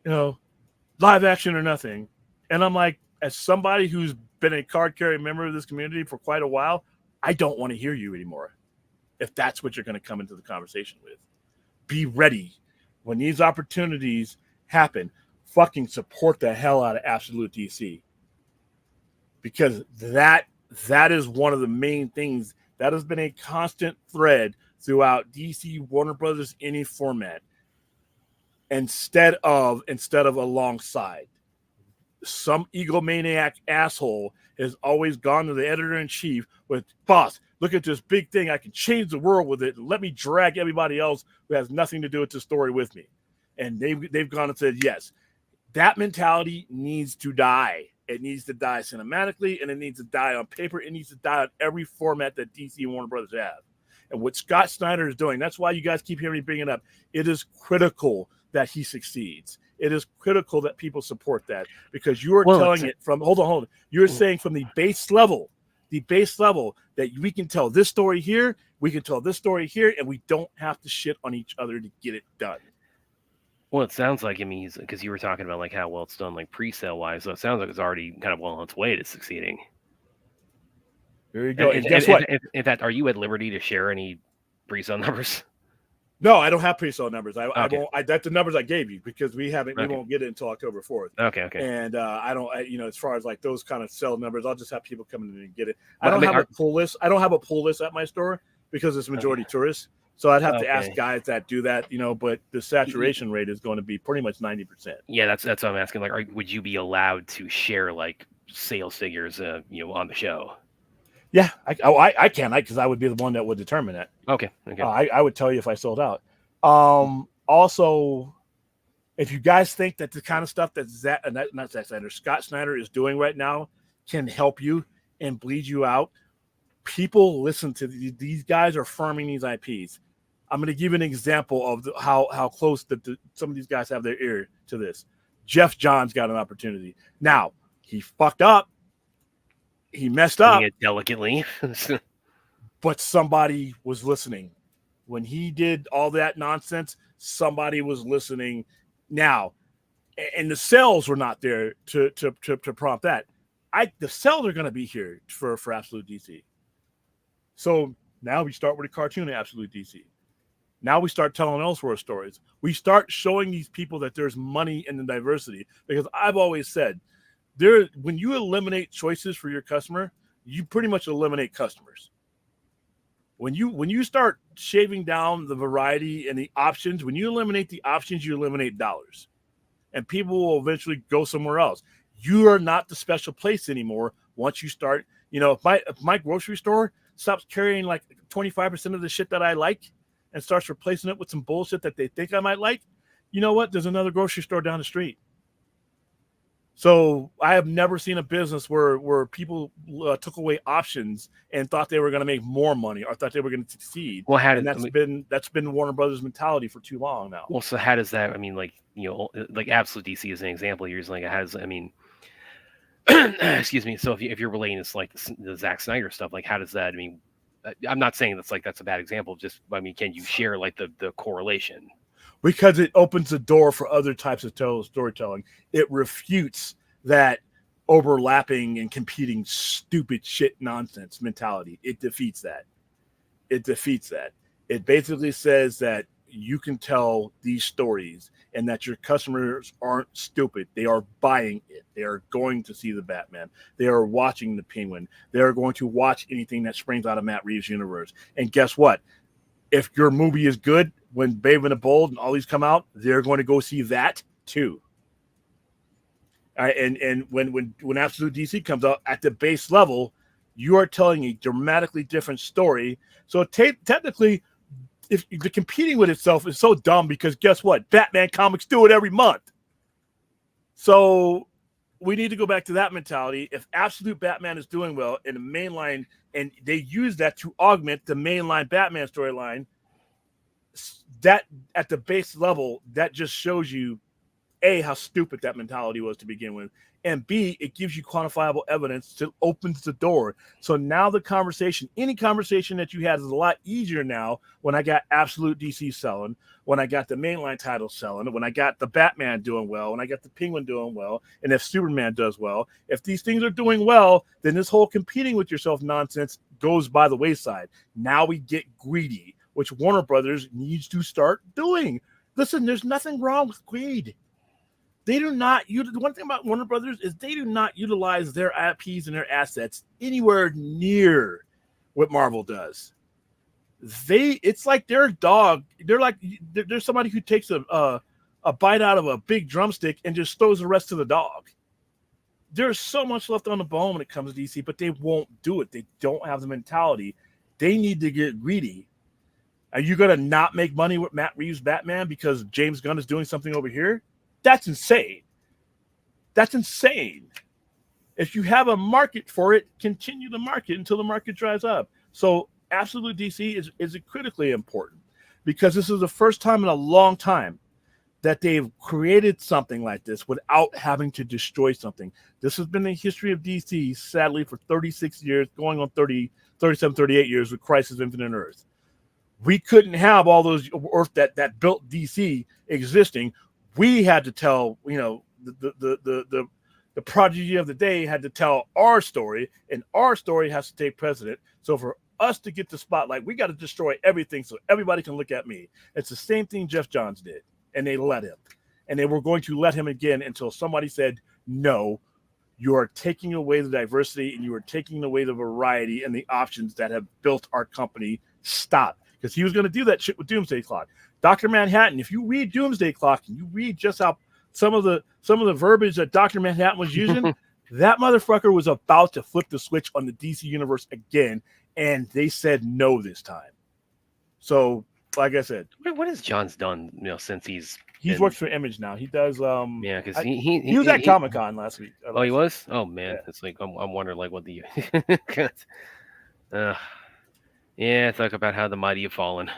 live action or nothing. And I'm like, as somebody who's been a card-carrying member of this community for quite a while, I don't want to hear you anymore. If that's what you're going to come into the conversation with. Be ready. When these opportunities happen, fucking support the hell out of Absolute DC. Because that is one of the main things that has been a constant thread throughout DC, Warner Brothers, any format. Instead of alongside. Some egomaniac asshole has always gone to the editor-in-chief with, boss, look at this big thing. I can change the world with it. And let me drag everybody else who has nothing to do with the story with me. And they've gone and said, yes, that mentality needs to die. It needs to die cinematically, and it needs to die on paper. It needs to die on every format that DC and Warner Brothers have. And what Scott Snyder is doing, that's why you guys keep hearing me bring it up. It is critical that he succeeds. It is critical that people support that, because you are telling it from, hold on. You're saying from the base level that we can tell this story here, we can tell this story here, and we don't have to shit on each other to get it done. Well, it sounds like, because you were talking about like how well it's done, like pre-sale wise, so it sounds like it's already kind of well on its way to succeeding. There you go. And guess what? In fact, are you at liberty to share any pre-sale numbers? No, I don't have pre-sale numbers. I Okay. won't. That's the numbers I gave you, because we won't get it until October 4th. Okay. And I don't. As far as like those kind of sell numbers, I'll just have people come in and get it. Well, I don't have a pull list. I don't have a pull list at my store because it's majority tourists. So I'd have to ask guys that do that, but the saturation rate is going to be pretty much 90%. Yeah, that's what I'm asking. Like, would you be allowed to share like sales figures, on the show? Yeah, I can, because I would be the one that would determine that. Okay. I would tell you if I sold out. Also, if you guys think that the kind of stuff that Scott Snyder is doing right now can help you and bleed you out, people listen to these guys are farming these IPs. I'm going to give you an example of how close some of these guys have their ear to this. Jeff Johns got an opportunity. Now, he fucked up. He messed up. It delicately. But somebody was listening. When he did all that nonsense, somebody was listening. Now, and the sales were not there to prompt that. The sales are going to be here for Absolute DC. So now we start with a cartoon of Absolute DC. Now we start telling Elseworld stories. We start showing these people that there's money in the diversity. Because I've always said, when you eliminate choices for your customer, you pretty much eliminate customers. When you start shaving down the variety and the options, when you eliminate the options, you eliminate dollars. And people will eventually go somewhere else. You are not the special place anymore once you start. If my grocery store, stops carrying like 25% of the shit that I like and starts replacing it with some bullshit that they think I might like, you know what? There's another grocery store down the street. So I have never seen a business where people took away options and thought they were going to make more money or thought they were going to succeed. Well, And that's been Warner Brothers mentality for too long now. well, so how does that? I mean, like like Absolute DC is an example. You're like, how does? I mean, excuse me. So if you're relating this like the Zack Snyder stuff, like how does that? I mean, I'm not saying that's a bad example. Just I mean, can you share like the correlation? Because it opens the door for other types of storytelling. It refutes that overlapping and competing stupid shit nonsense mentality. It defeats that. It basically says that you can tell these stories and that your customers aren't stupid. They are buying it. They are going to see the Batman. They are watching the Penguin. They are going to watch anything that springs out of Matt Reeves' universe. And guess what? If your movie is good, when Babe and the Bold and all these come out, they're going to go see that too. All right, and when Absolute DC comes out at the base level, you are telling a dramatically different story. So technically, if the competing with itself is so dumb because guess what? Batman comics do it every month. So we need to go back to that mentality. If Absolute Batman is doing well in the mainline, and they use that to augment the mainline Batman storyline, that at the base level, that just shows you A, how stupid that mentality was to begin with, and B, it gives you quantifiable evidence to opens the door. So now the conversation, any conversation that you had is a lot easier now when I got Absolute DC selling, when I got the mainline title selling, when I got the Batman doing well, when I got the Penguin doing well, and if Superman does well. If these things are doing well, then this whole competing with yourself nonsense goes by the wayside. Now we get greedy, which Warner Brothers needs to start doing. Listen, there's nothing wrong with greed. They do not. The one thing about Warner Brothers is they do not utilize their IPs and their assets anywhere near what Marvel does. It's like they're a dog. They're somebody who takes a bite out of a big drumstick and just throws the rest to the dog. There's so much left on the bone when it comes to DC, but they won't do it. They don't have the mentality. They need to get greedy. Are you going to not make money with Matt Reeves' Batman because James Gunn is doing something over here? That's insane. That's insane. If you have a market for it, continue the market until the market dries up. So Absolute DC is critically important because this is the first time in a long time that they've created something like this without having to destroy something. This has been the history of DC, sadly, for 36 years, going on 37, 38 years with Crisis of Infinite Earth. We couldn't have all those Earth that built DC existing. We had to tell, the prodigy of the day had to tell our story, and our story has to take precedent. So for us to get the spotlight, we got to destroy everything so everybody can look at me. It's the same thing Jeff Johns did, and they let him. And they were going to let him again until somebody said, no, you are taking away the diversity and you are taking away the variety and the options that have built our company. Stop. Because he was going to do that shit with Doomsday Clock. Dr. Manhattan, if you read Doomsday Clock and you read just how some of the verbiage that Dr. Manhattan was using, that motherfucker was about to flip the switch on the DC universe again, and they said no this time. So, like I said, what has John's done? Since he's works for Image now. He does. Yeah, because he was at Comic-Con last week. Oh, he was. Oh man, yeah. It's like I'm wondering like what the. Yeah, talk about how the mighty have fallen.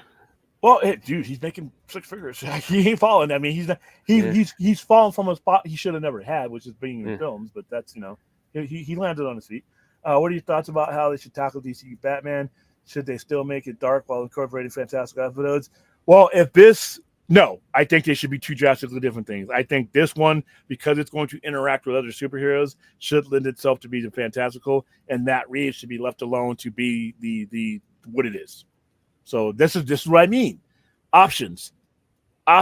Well, dude, he's making six figures. He ain't fallen. I mean, he's not. He's fallen from a spot he should have never had, which is being in films. But that's he landed on his feet. What are your thoughts about how they should tackle DC Batman? Should they still make it dark while incorporating Fantastic episodes? Well, no, I think they should be two drastically different things. I think this one, because it's going to interact with other superheroes, should lend itself to be the fantastical, and that Reeves should be left alone to be the what it is. So this is what I mean. Options. All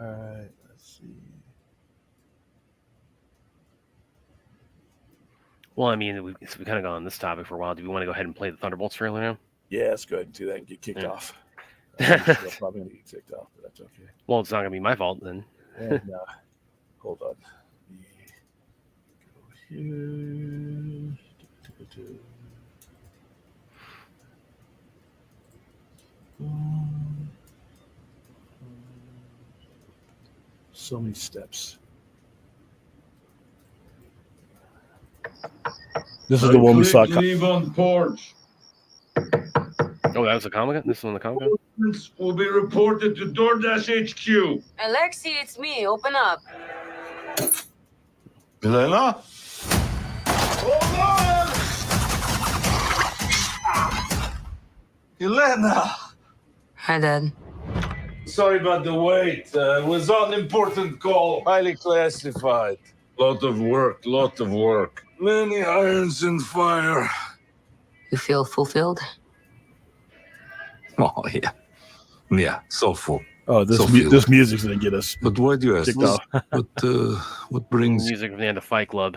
right, let's see. Well, I mean, we kind of gone on this topic for a while. Do we want to go ahead and play the Thunderbolts trailer now? Yeah, let's go ahead and do that and get kicked off. I'm probably going to get kicked off, but that's okay. Well, it's not going to be my fault then. And hold on. Let me go here. So many steps. This is the one we saw. Leave on porch. Oh, that was the Comic-Con? This is on the Comic-Con? Will be reported to DoorDash HQ. Alexi, it's me. Open up. Elena? Hold on! Elena! Hi, Dad. Sorry about the wait. It was on an important call. Highly classified. Lot of work. Many irons in fire. You feel fulfilled? Oh, yeah. Yeah, so full. Oh, So this music's gonna get us But why do you ask? kicked off. What brings Music from the end of Fight Club.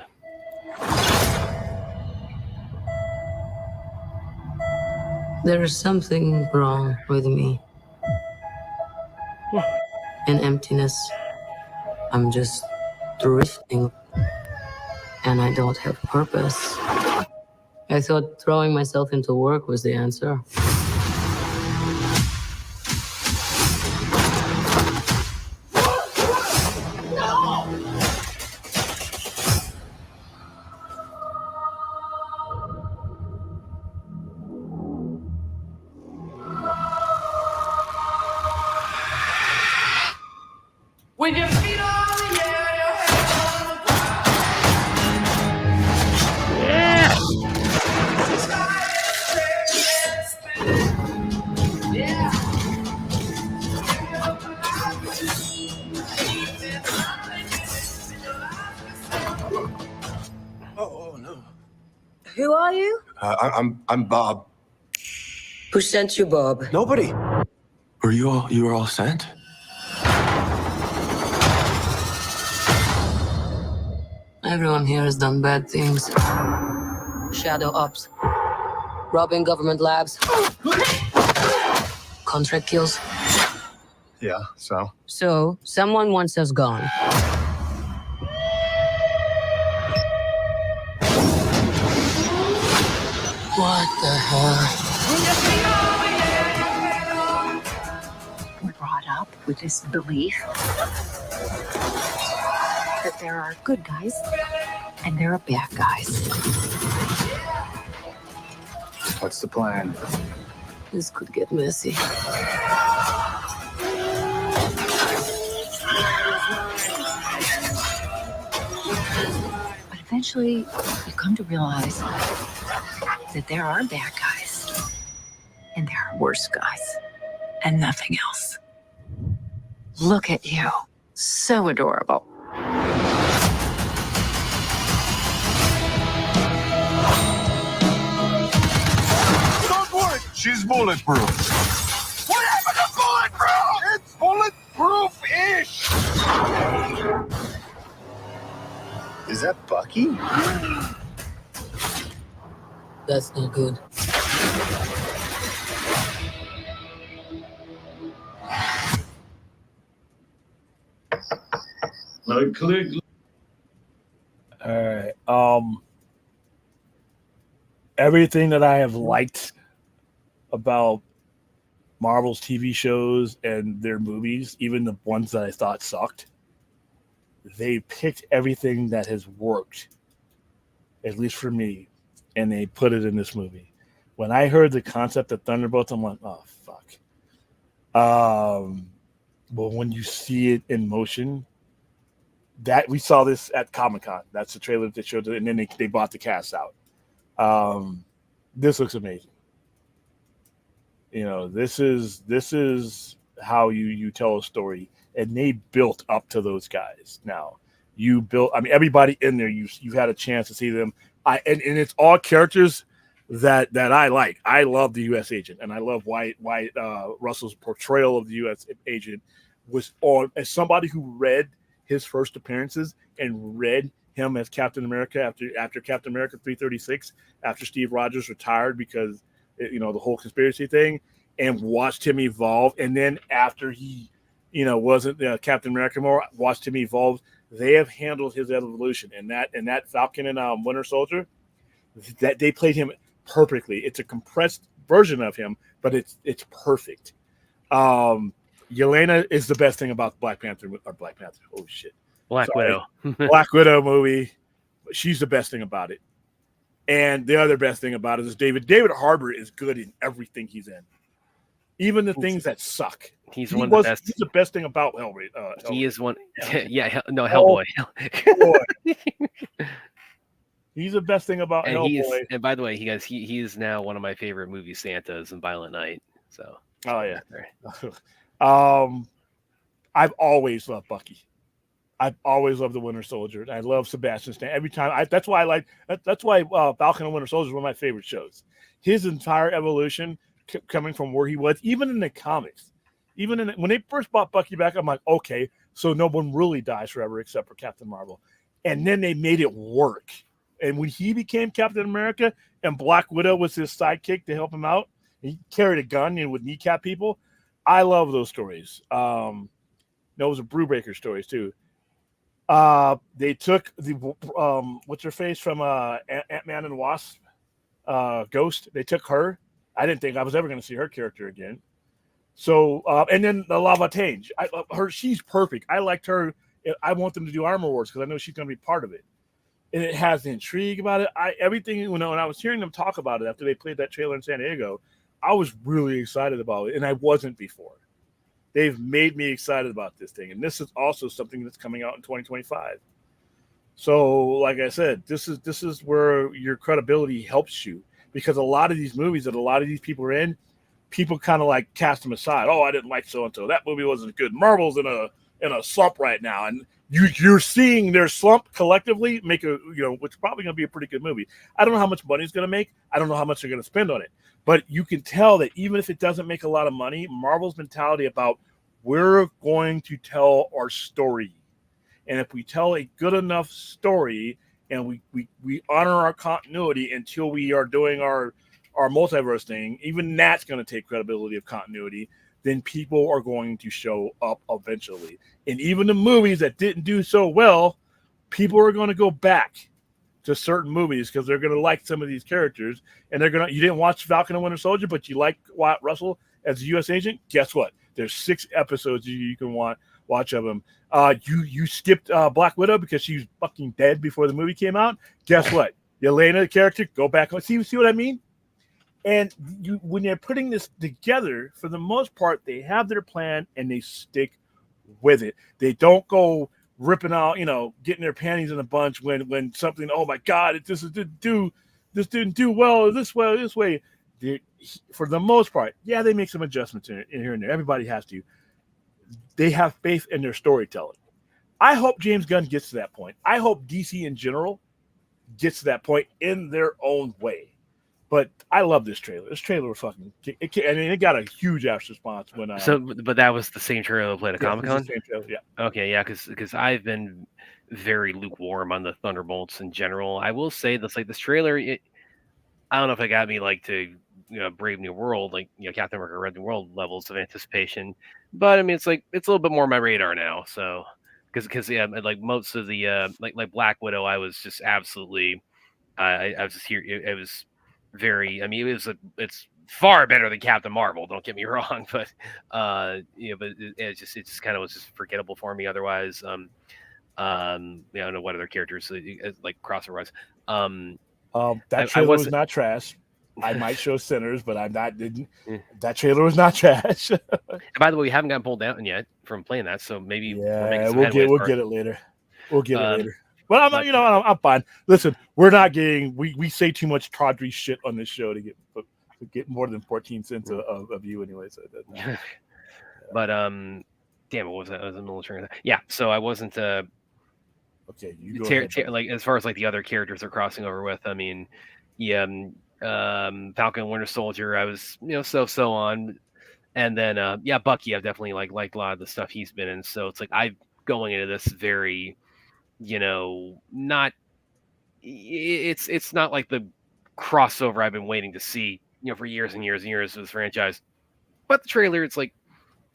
There is something wrong with me. An emptiness. I'm just drifting. And I don't have purpose. I thought throwing myself into work was the answer. When your feet are on the air, your head on the ground. Yeah! The sky is spinning. Yeah. Oh, no. Who are you? I'm Bob. Who sent you, Bob? Nobody. you were all sent? Everyone here has done bad things. Shadow ops. Robbing government labs. Contract kills. Yeah, so? So, someone wants us gone. What the hell? We're brought up with this belief that there are good guys and there are bad guys. What's the plan? This could get messy. But eventually, you come to realize that there are bad guys and there are worse guys and nothing else. Look at you. So adorable. Don't worry, she's bulletproof. What happened to bulletproof? It's bulletproof-ish. Is that Bucky? That's not good. I clicked. All right. Everything that I have liked about Marvel's TV shows and their movies, even the ones that I thought sucked, they picked everything that has worked, at least for me, and they put it in this movie. When I heard the concept of Thunderbolts, I'm like, oh, fuck. But when you see it in motion, that we saw this at Comic-Con. That's the trailer that they showed, and then they bought the cast out. This looks amazing. You know, this is how you tell a story, and they built up to those guys. Now, everybody in there, you had a chance to see them. And it's all characters that I like. I love the U.S. agent, and I love Wyatt Russell's portrayal of the U.S. agent was on as somebody who read his first appearances and read him as Captain America after Captain America 336, after Steve Rogers retired because the whole conspiracy thing, and watched him evolve, and then after he wasn't Captain America more. Watched him evolve. They have handled his evolution, and that Falcon and Winter Soldier, that they played him perfectly. It's a compressed version of him, but it's perfect. Yelena is the best thing about Black Panther. Oh shit, Black Sorry. Widow. Black Widow movie. She's the best thing about it. And the other best thing about it is David Harbour is good in everything he's in, even the things that suck. He's one of the best. He's the best thing about Hellboy. He is one. Yeah, no, Oh, Hellboy. He's the best thing about And Hellboy. And by the way, he is now one of my favorite movie Santas and Violent Night. So. Oh yeah. I've always loved Bucky. I've always loved the Winter Soldier. I love Sebastian Stan. Every time, that's why Falcon and Winter Soldier is one of my favorite shows. His entire evolution coming from where he was, even in the comics, when they first brought Bucky back, I'm like, okay, so no one really dies forever except for Captain Marvel, and then they made it work. And when he became Captain America and Black Widow was his sidekick to help him out, he carried a gun and would kneecap people. I love those stories. Those are Brewbreaker stories too. They took the what's her face from Ant-Man and Wasp, Ghost. They took her. I didn't think I was ever going to see her character again. So and then the Lava Tange. I love her. She's perfect. I liked her. I want them to do Armor Wars because I know she's going to be part of it. And it has the intrigue about it. Everything when I was hearing them talk about it after they played that trailer in San Diego, I was really excited about it, and I wasn't before. They've made me excited about this thing, and this is also something that's coming out in 2025. So, like I said, this is where your credibility helps you, because a lot of these movies that a lot of these people are in, people kind of like cast them aside. Oh, I didn't like so and so. That movie wasn't good. Marvel's in a slump right now, and you're seeing their slump collectively make which is probably going to be a pretty good movie. I don't know how much money it's going to make. I don't know how much they're going to spend on it. But you can tell that even if it doesn't make a lot of money, Marvel's mentality about we're going to tell our story. And if we tell a good enough story and we honor our continuity until we are doing our multiverse thing, even that's going to take credibility of continuity, then people are going to show up eventually. And even the movies that didn't do so well, people are going to go back to certain movies because they're going to like some of these characters, and you didn't watch Falcon and Winter Soldier, but you like Wyatt Russell as a U.S. agent. Guess what? There's 6 episodes you can watch of him. You skipped Black Widow because she was fucking dead before the movie came out. Guess what? Yelena, the character, go back. See what I mean? And when they're putting this together, for the most part, they have their plan and they stick with it. They don't go ripping out, getting their panties in a bunch when something, oh my God, this didn't do well this way. For the most part, yeah, they make some adjustments in here and there. Everybody has to. They have faith in their storytelling. I hope James Gunn gets to that point. I hope DC in general gets to that point in their own way. But I love this trailer. This trailer was fucking. It got a huge ass response when. But that was the same trailer that played at Comic-Con? Yeah. Okay, yeah, because I've been very lukewarm on the Thunderbolts in general. I will say this, like this trailer, I don't know if it got me like to Brave New World, like Captain America Red New World levels of anticipation, but I mean it's a little bit more on my radar now. So because yeah, like most of the like Black Widow, I was just absolutely, I was just here. It was very. I mean, it's far better than Captain Marvel. Don't get me wrong, but but it just kind of was just forgettable for me. Otherwise, I don't know what other characters like crossover was. That trailer was not trash. I might show Sinners, but I'm not. That trailer was not trash. And by the way, we haven't gotten pulled down yet from playing that, so maybe we'll get it later. We'll get it later. But I'm not. I'm fine. Listen, we're not getting. We say too much tawdry shit on this show to get more than 14 cents of you anyway. So that, but damn, what was that? I was in the middle of trying. Yeah, so I wasn't. Okay, you go ahead. Like as far as like the other characters are crossing over with. I mean, yeah. Falcon and Winter Soldier, I was so on, and then Bucky, I've definitely liked a lot of the stuff he's been in. So it's like I'm going into this very, not. It's not like the crossover I've been waiting to see, for years and years and years of this franchise. But the trailer, it's like,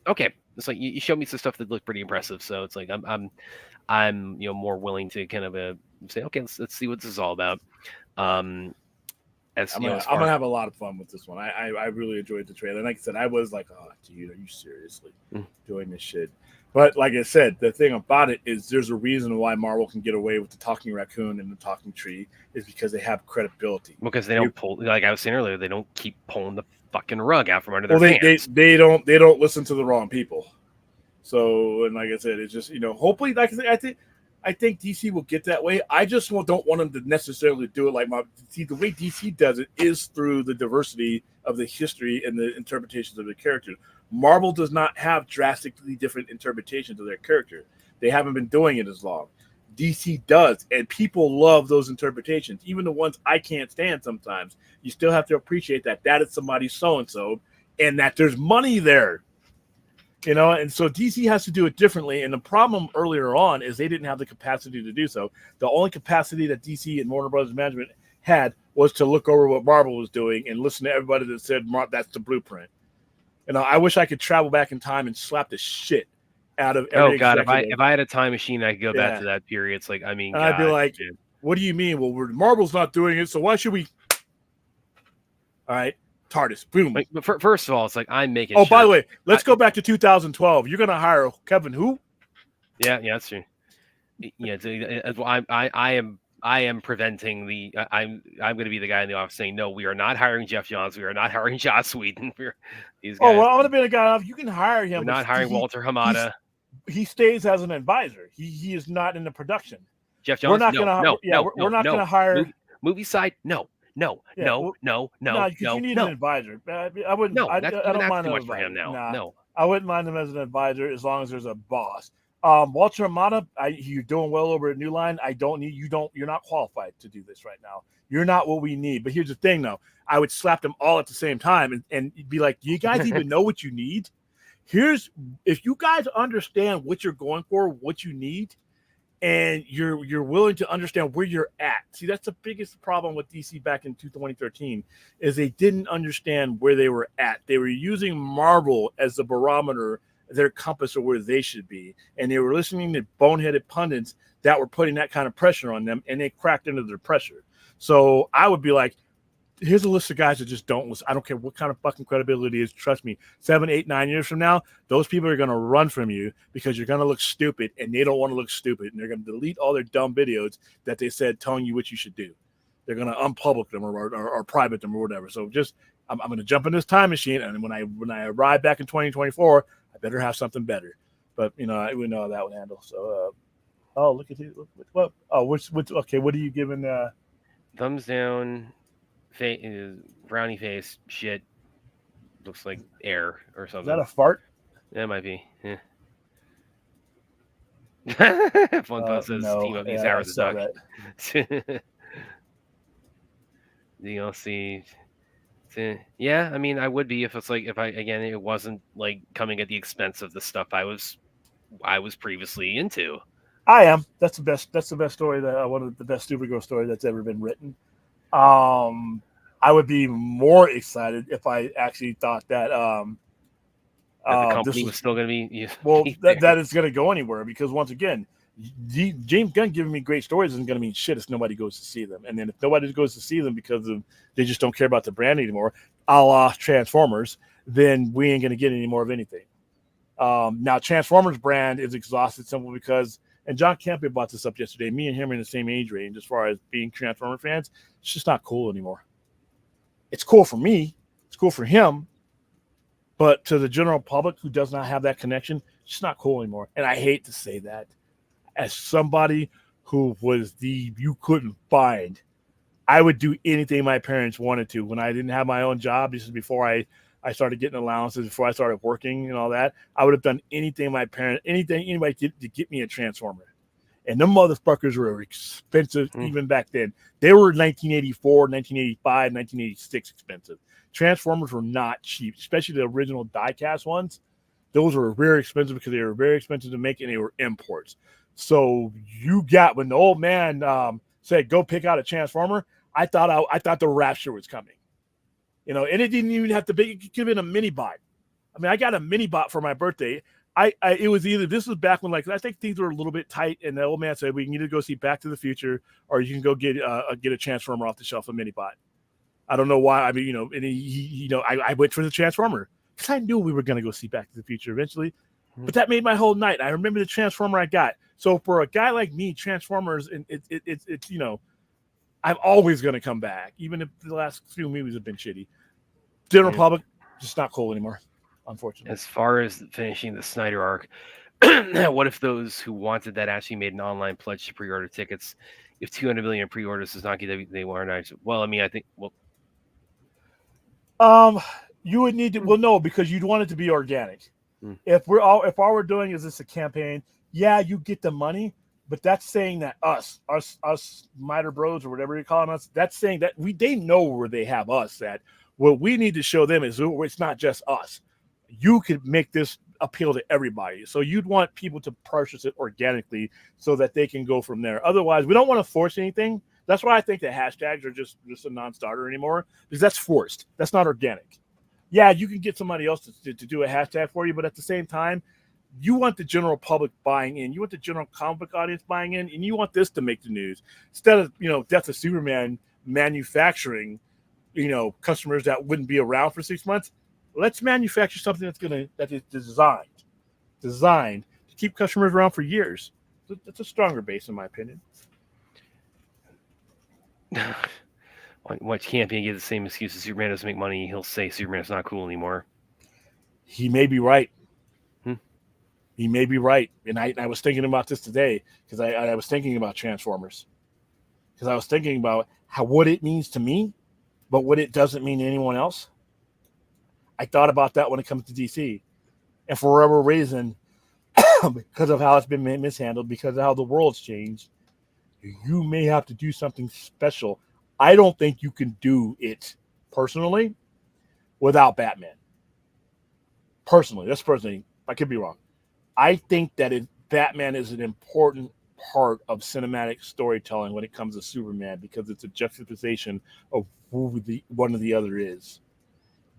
okay, it's like you showed me some stuff that looked pretty impressive. So it's like I'm more willing to kind of say, okay, let's see what this is all about. As I'm you know, gonna, as I'm far gonna have a lot of fun with this one. I really enjoyed the trailer. And like I said, I was like, oh, dude, are you seriously Mm. doing this shit? But like I said, the thing about it is there's a reason why Marvel can get away with the talking raccoon and the talking tree is because they have credibility. because they don't pull, like I was saying earlier, they don't keep pulling the fucking rug out from under Well, their they fans. they don't listen to the wrong people. So, and like I said, it's just hopefully, like I said, I think DC will get that way. I just don't want them to necessarily do it like the way DC does it is through the diversity of the history and the interpretations of the characters. Marvel does not have drastically different interpretations of their character. They haven't been doing it as long. DC does, and people love those interpretations, even the ones I can't stand sometimes. You still have to appreciate that is somebody so-and-so and that there's money there. And so DC has to do it differently. And the problem earlier on is they didn't have the capacity to do so. The only capacity that DC and Warner Brothers management had was to look over what Marvel was doing and listen to everybody that said that's the blueprint. I wish I could travel back in time and slap the shit out of every executive. If I had a time machine, I could go back to that period. It's like, I mean, and I'd be like, dude, what do you mean? Well, Marvel's not doing it, so why should we? All right. TARDIS, boom. Like, first of all, it's like I'm making. Oh, by the way, let's go back to 2012. You're gonna hire Kevin who? Yeah, that's true. Yeah, I am preventing the. I'm going to be the guy in the office saying, no, we are not hiring Jeff Johns. We are not hiring Joss Whedon. These guys. Oh well, I'm going to be the guy. You can hire him. We're not hiring Walter Hamada. He stays as an advisor. He is not in the production. Jeff Johns. We're not going to. We're not going to hire movie side. No. No. You need an advisor. I wouldn't. No, I don't mind too an much for him now. Nah, no, I wouldn't mind him as an advisor as long as there's a boss. Walter Hamada, you're doing well over at New Line. You're not qualified to do this right now. You're not what we need. But here's the thing, though. I would slap them all at the same time and be like, do you guys even know what you need? If you guys understand what you're going for, what you need, and you're willing to understand where you're at. See, that's the biggest problem with DC back in 2013 is they didn't understand where they were at. They were using Marvel as the barometer, their compass of where they should be. And they were listening to boneheaded pundits that were putting that kind of pressure on them, and they cracked under their pressure. So I would be like, here's a list of guys that just don't listen. I don't care what kind of fucking credibility it is. Trust me, 7, 8, 9 years from now, those people are going to run from you because you're going to look stupid, and they don't want to look stupid. And they're going to delete all their dumb videos that they said telling you what you should do. They're going to unpublic them or private them or whatever. So I'm going to jump in this time machine, and when I arrive back in 2024, I better have something better. But we know how that would handle. So, look at you. What? Oh, okay. What are you giving? Thumbs down. Brownie face shit looks like air or something. Is that a fart? That might be. Yeah. One post says team up these hours of duck. DLC. Yeah, I mean, I would be if it's like it wasn't like coming at the expense of the stuff I was previously into. I am. That's the best story one of the best Supergirl story that's ever been written. I would be more excited if I actually thought that the company was still going to be that it's going to go anywhere, because once again, James Gunn giving me great stories isn't going to mean shit if nobody goes to see them. And then if nobody goes to see them because they just don't care about the brand anymore, a la Transformers, then we ain't going to get any more of anything. Now Transformers brand is exhausted simply because, and John Campbell brought this up yesterday, me and him are in the same age range as far as being Transformer fans. It's just not cool anymore. It's cool for me. It's cool for him. But to the general public who does not have that connection, it's just not cool anymore. And I hate to say that. As somebody who was you couldn't find, I would do anything my parents wanted to. When I didn't have my own job, this is before I started getting allowances, before I started working and all that, I would have done anything anybody did to get me a Transformer. And them motherfuckers were expensive even back then. They were 1984, 1985, 1986 expensive. Transformers were not cheap, especially the original die-cast ones. Those were very expensive because they were very expensive to make, and they were imports. So when the old man said, go pick out a Transformer, I thought the rapture was coming. And it didn't even have to be, it could have been a mini bot. I mean, I got a mini bot for my birthday. it was either this was back when I think things were a little bit tight, and the old man said we can either go see Back to the Future or you can go get a Transformer off the shelf, a mini bot. I don't know why. I mean, and I went for the Transformer because I knew we were going to go see Back to the Future eventually. But that made my whole night. I remember the Transformer I got. So for a guy like me, Transformers, and it's I'm always going to come back, even if the last few movies have been shitty. General public, just not cool anymore, unfortunately. As far as finishing the Snyder arc, what if those who wanted that actually made an online pledge to pre-order tickets? If 200 million pre-orders does not get they weren't. Well, I mean, I think you would need to no, because you'd want it to be organic. If all we're doing is this a campaign, yeah, you get the money, but that's saying that us Miter Bros or whatever you're calling us, that's saying that they know where they have us at. What we need to show them is it's not just us. You could make this appeal to everybody. So you'd want people to purchase it organically so that they can go from there. Otherwise, we don't want to force anything. That's why I think the hashtags are just a non-starter anymore, because that's forced. That's not organic. Yeah, you can get somebody else to do a hashtag for you, but at the same time, you want the general public buying in. You want the general comic book audience buying in, and you want this to make the news. Instead of, Death of Superman manufacturing, customers that wouldn't be around for 6 months, let's manufacture something that is designed to keep customers around for years. That's a stronger base, in my opinion. What Champion gives the same excuse as Superman doesn't make money, he'll say Superman's not cool anymore. He may be right. He may be right. And I was thinking about this today because I was thinking about Transformers. Because I was thinking about what it means to me, but what it doesn't mean to anyone else. I thought about that when it comes to DC. And for whatever reason, because of how it's been mishandled, because of how the world's changed, you may have to do something special. I don't think you can do it personally without Batman. That's personally. I could be wrong. I think that Batman is an important part of cinematic storytelling when it comes to Superman, because it's a juxtaposition of who one or the other is,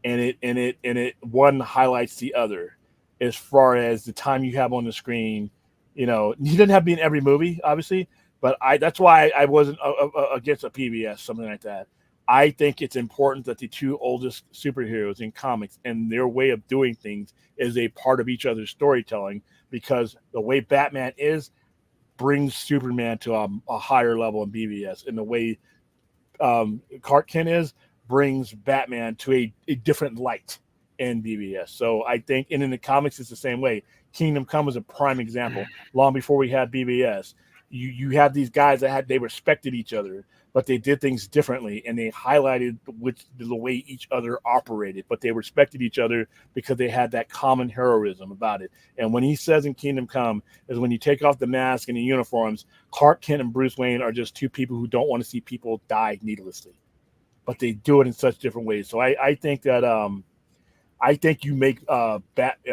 and it one highlights the other as far as the time you have on the screen. He doesn't have to be in every movie, obviously. But that's why I wasn't against a PBS, something like that. I think it's important that the two oldest superheroes in comics and their way of doing things is a part of each other's storytelling, because the way Batman is brings Superman to a higher level in BVS, and the way Clark Kent brings Batman to a different light in BVS. So I think, and in the comics, it's the same way. Kingdom Come is a prime example. Long before we had BVS. You had these guys they respected each other, but they did things differently, and they highlighted the way each other operated, but they respected each other because they had that common heroism about it. And when he says in Kingdom Come is when you take off the mask and the uniforms, Clark Kent and Bruce Wayne are just two people who don't want to see people die needlessly, but they do it in such different ways. So I think that you make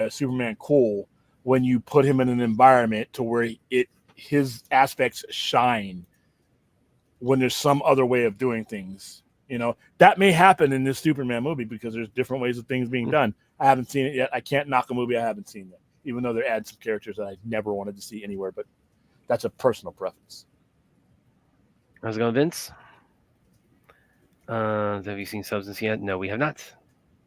Superman cool when you put him in an environment to where his aspects shine when there's some other way of doing things. That may happen in this Superman movie because there's different ways of things being done. I haven't seen it yet. I can't knock a movie I haven't seen yet, even though they add some characters that I never wanted to see anywhere, but that's a personal preference. How's it going, Vince? Have you seen Substance yet? No, we have not.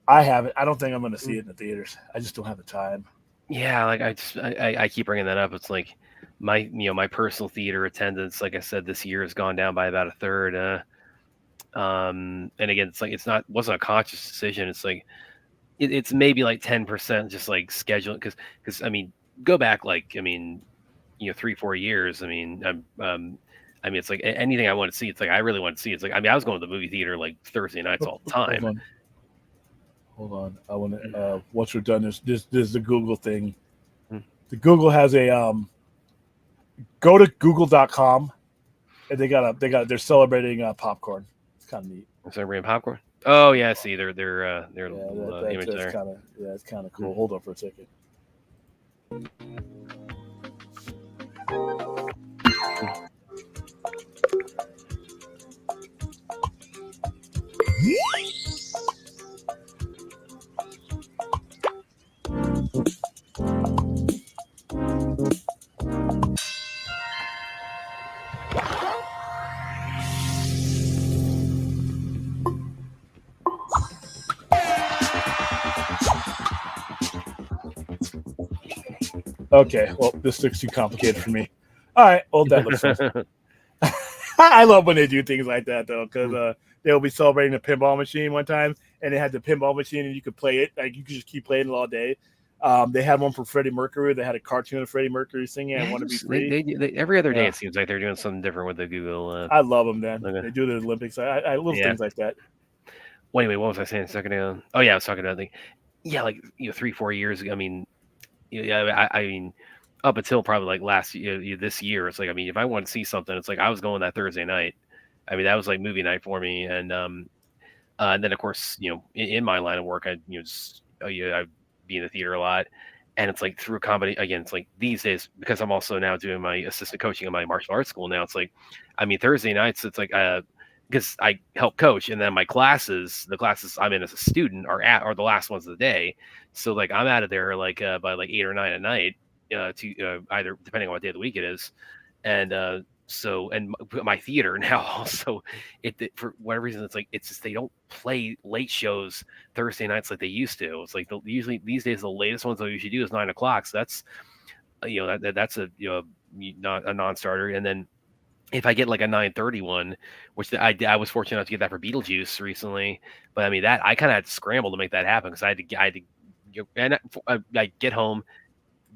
I haven't. I don't think I'm going to see it in the theaters. I just don't have the time. Yeah, I keep bringing that up. It's like my personal theater attendance, like I said, this year has gone down by about a third. And again, it's like wasn't a conscious decision. It's like it's maybe like 10% just like schedule, because I mean, go back 3-4 years. I mean, it's like anything I want to see. It's like I really want to see. It's like I was going to the movie theater like Thursday nights all the time. Hold on. I want to. Once we're done, there's the Google thing. The Google has a go to Google.com, and they're celebrating popcorn. It's kind of neat. Celebrating popcorn. Oh yeah, I see. Their image there. It's kind of cool. Hold on for a second. Okay, well, this looks too complicated for me. All right, well, that looks fun. I love when they do things like that, though, because they'll be celebrating the pinball machine one time, and they had the pinball machine, and you could play it. Like, you could just keep playing it all day. They had one for Freddie Mercury. They had a cartoon of Freddie Mercury singing "I Want to Be Free." They, every other day Yeah. it seems like they're doing something different with the Google. I love them, man. Okay. They do the Olympics. I love Yeah. things like that. Well, anyway, what was I saying a second ago? Oh yeah, I was talking about like 3-4 years ago. I mean, I mean, up until probably like last year, this year, it's like, I mean, if I want to see something, it's like I was going that Thursday night. I mean, that was like movie night for me, and then of course, in my line of work, I I be in the theater a lot, and it's like through a comedy again. It's like these days, because I'm also now doing my assistant coaching in my martial arts school now. It's like, I mean, Thursday nights, it's like because I help coach, and then my classes, the classes I'm in as a student, are the last ones of the day. So like I'm out of there like by like 8 or 9 at night, to either depending on what day of the week it is, and my theater now also, for whatever reason, it's like it's just they don't play late shows Thursday nights like they used to. It's like usually these days the latest ones they'll usually do is 9 o'clock. So that's that's a not a non-starter, and then. If I get like a 9:30 one, which I was fortunate enough to get that for Beetlejuice recently, but I mean that I kind of had to scramble to make that happen because I had to and I get home,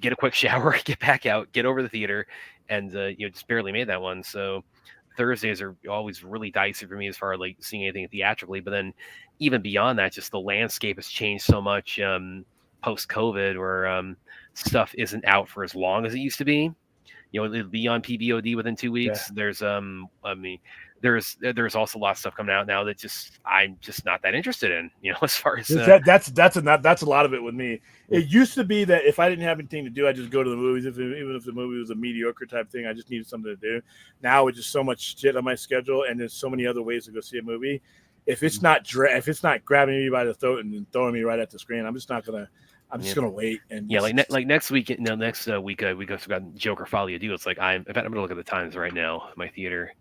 get a quick shower, get back out, get over the theater, and just barely made that one. So Thursdays are always really dicey for me as far as like seeing anything theatrically. But then even beyond that, just the landscape has changed so much post COVID, where stuff isn't out for as long as it used to be. It'll be on PVOD within 2 weeks. Yeah. There's I mean, there's also a lot of stuff coming out now that I'm just not that interested in. As far as That's a lot of it with me. It used to be that if I didn't have anything to do, I just go to the movies. Even if the movie was a mediocre type thing, I just needed something to do. Now with just so much shit on my schedule, and there's so many other ways to go see a movie. If it's not grabbing me by the throat and throwing me right at the screen, I'm just gonna wait. And like next week, next week we got Joker Folly Do. It's like in fact, I'm gonna look at the times right now, my theater,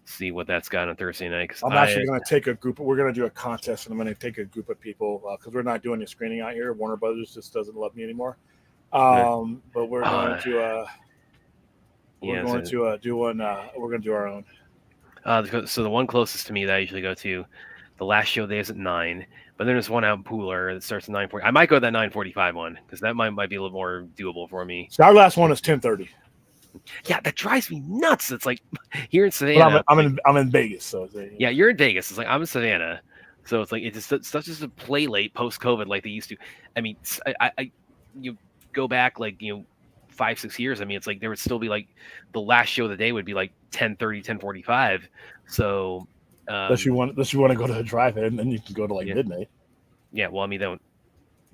see what that's got on Thursday night. I'm actually gonna take a group. We're gonna do a contest, and I'm gonna take a group of people because we're not doing a screening out here. Warner Brothers just doesn't love me anymore. But we're going to do one. We're gonna do our own. So the one closest to me that I usually go to, the last show day is at 9. But then there's one out in Pooler that starts at 9:40. I might go to that 9:45 one because that might be a little more doable for me. So our last one is 10:30. Yeah, that drives me nuts. It's like here in Savannah. I'm in Vegas, so yeah, you're in Vegas. It's like I'm in Savannah, so it's like stuff just to play late post COVID like they used to. I mean, I you go back like 5-6 years. I mean, it's like there would still be like the last show of the day would be like 10:30, 10:45. So. Unless you want to go to a drive-in, and then you can go to midnight. Yeah, well, I mean,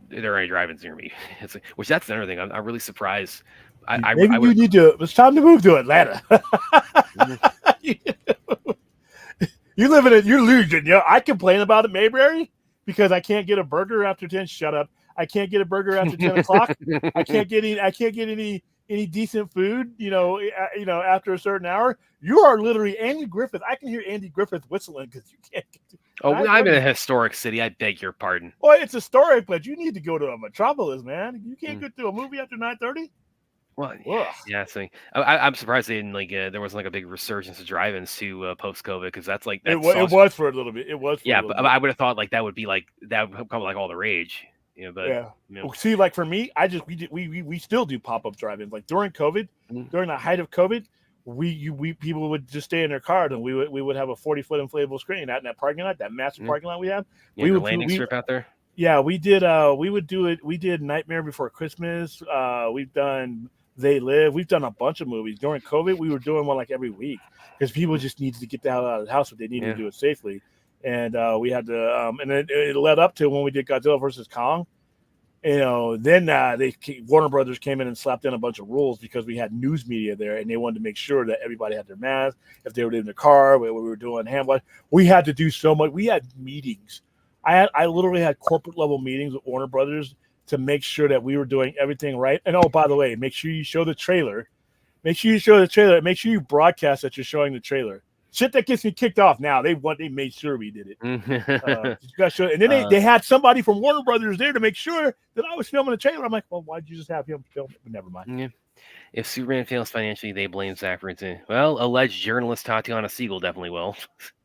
there are any drive-ins near me. It's like, which that's another thing. I'm really surprised. You need to. It's time to move to Atlanta. You live in it. You're losing. I complain about it, Mayberry, because I can't get a burger after 10. Shut up. I can't get a burger after 10 o'clock. I can't get any decent food, after a certain hour. You are literally Andy Griffith. I can hear Andy Griffith whistling because you can't get to. I'm in a historic city. I beg your pardon. Well, it's historic, but you need to go to a metropolis, man. You can't get to a movie after 9:30. Well, yeah. So I'm surprised they didn't there wasn't like a big resurgence of drive-ins to post COVID because that's like it was for a little bit. It was. But I would have thought that would become like all the rage. But Well, see, like for me, we still do pop-up drive-ins. Like during COVID, during the height of COVID, we people would just stay in their cars and we would have a 40-foot inflatable screen out in that parking lot, that massive parking lot we have. We would landing strip out there. Yeah, we did. We would do it. We did Nightmare Before Christmas. We've done They Live. We've done a bunch of movies during COVID. We were doing one like every week because people just needed to get the hell out of the house, but they needed to do it safely. And we had to, and it led up to when we did Godzilla versus Kong. Then Warner Brothers came in and slapped in a bunch of rules because we had news media there, and they wanted to make sure that everybody had their mask. If they were in the car, we were doing hand wash. We had to do so much. We had meetings. I literally had corporate level meetings with Warner Brothers to make sure that we were doing everything right. And by the way, make sure you show the trailer. Make sure you show the trailer. Make sure you broadcast that you're showing the trailer. Shit that gets me kicked off now. They made sure we did it. And then they had somebody from Warner Brothers there to make sure that I was filming the trailer. I'm like, well, why'd you just have him film it? But never mind. Yeah. If Superman fails financially, they blame Zach Brinton. Well, alleged journalist Tatiana Siegel definitely will.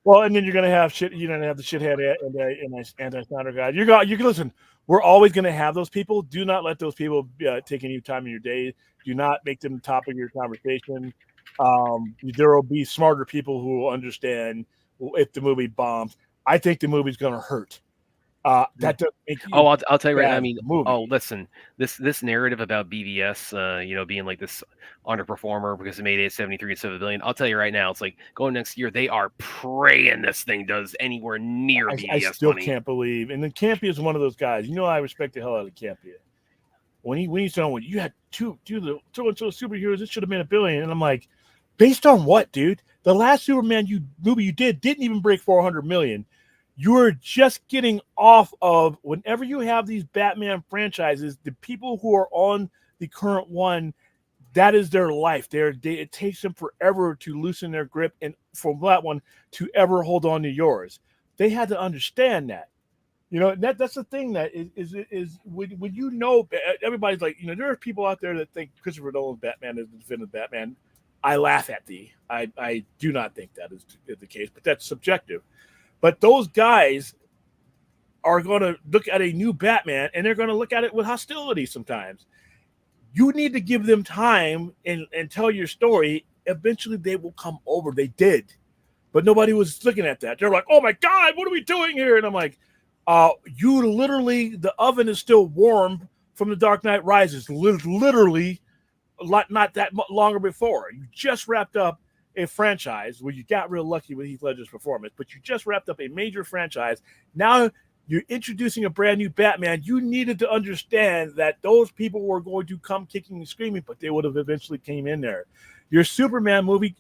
Well, and then you're gonna have shit. You're gonna have the shithead and anti-Snyder guy. You can listen. We're always gonna have those people. Do not let those people take any time in your day. Do not make them the topic of your conversation. There will be smarter people who will understand if the movie bombs. I think the movie's gonna hurt. That doesn't make you. Oh, I'll tell you right now. I mean, movie. listen, this narrative about BVS, being like this underperformer because it made $873 instead of $1 billion. I'll tell you right now, it's like going next year. They are praying this thing does anywhere near BVS. I still money. Can't believe. And then Campy is one of those guys. I respect the hell out of Campy. When he's telling you had two superheroes, it should have been $1 billion. And I'm like, based on what, dude? The last Superman movie you didn't even break 400 million. You're just getting off of whenever you have these Batman franchises, the people who are on the current one, that is their life. It takes them forever to loosen their grip and from that one to ever hold on to yours. They had to understand that. That's the thing that is when everybody's like, there are people out there that think Christopher Nolan's Batman is the definitive Batman. I laugh at thee. I do not think that is the case, but that's subjective. But those guys are going to look at a new Batman, and they're going to look at it with hostility sometimes. You need to give them time and tell your story. Eventually, they will come over. They did. But nobody was looking at that. They're like, oh, my God, what are we doing here? And I'm like, you literally, the oven is still warm from The Dark Knight Rises. Literally, not that longer before. You just wrapped up a franchise where you got real lucky with Heath Ledger's performance, but you just wrapped up a major franchise. Now you're introducing a brand new Batman. You needed to understand that those people were going to come kicking and screaming, but they would have eventually came in there. Your Superman movie,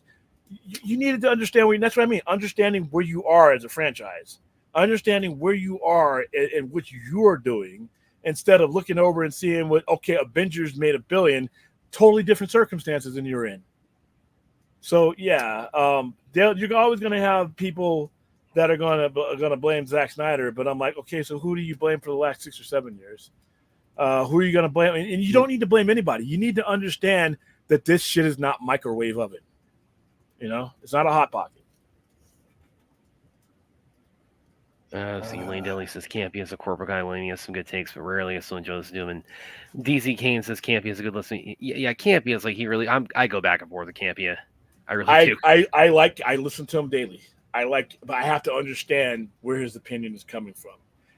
you needed to understand that's what I mean. Understanding where you are as a franchise, understanding where you are and what you are doing, instead of looking over and seeing Avengers made $1 billion, totally different circumstances than you're in. So yeah, you're always going to have people that are going to blame Zack Snyder, but I'm like, okay, so who do you blame for the last 6 or 7 years? Who are you going to blame? And you don't need to blame anybody. You need to understand that this shit is not microwave oven. It's not a Hot Pocket. Lane Daly says Campy is a corporate guy. Lane has some good takes, but rarely is someone Joe's doing. DZ Kane says Campy is a good listener. Yeah, Campy is like I go back and forth with Campy. I really do. I listen to him daily. But I have to understand where his opinion is coming from.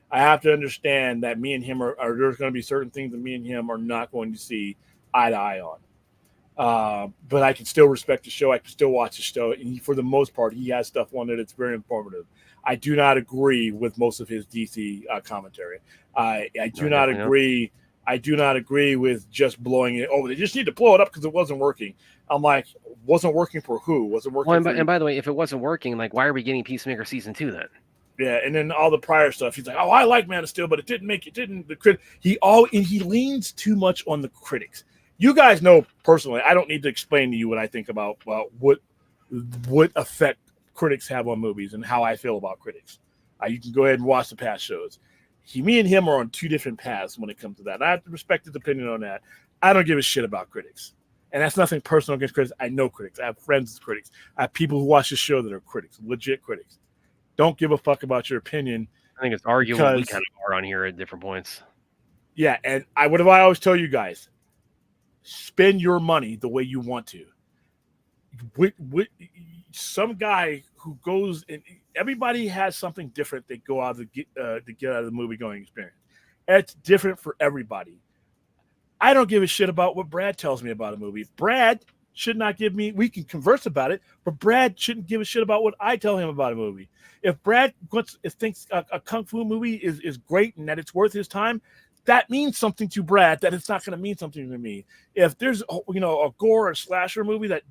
I have to understand that me and him there's going to be certain things that me and him are not going to see eye to eye on. But I can still respect the show. I can still watch the show. And for the most part, he has stuff on it that's very informative. I do not agree with most of his DC commentary. I do not agree. I do not agree with just blowing it. Oh, they just need to blow it up because it wasn't working. I'm like, wasn't working for who? Wasn't working. Well, and by the way, if it wasn't working, like, why are we getting Peacemaker season 2 then? Yeah, and then all the prior stuff, he's like, oh, I like Man of Steel, but it didn't make it. Didn't the crit? He leans too much on the critics. You guys know personally. I don't need to explain to you what I think about what effect critics have on movies and how I feel about critics. You can go ahead and watch the past shows. Me and him are on two different paths when it comes to that. I have to respect his opinion on that. I don't give a shit about critics. And that's nothing personal against critics. I know critics. I have friends as critics. I have people who watch the show that are critics, legit critics. Don't give a fuck about your opinion. I think it's arguable. We kind of are on here at different points. Yeah, and I always tell you guys, spend your money the way you want to. Some guy who goes and everybody has something different they go out to get out of the movie going experience. It's different for everybody. I don't give a shit about what Brad tells me about a movie. Brad should not give me. We can converse about it, but Brad shouldn't give a shit about what I tell him about a movie. If Brad thinks a kung fu movie is great and that it's worth his time, that means something to Brad. That it's not going to mean something to me. If there's a gore or slasher movie that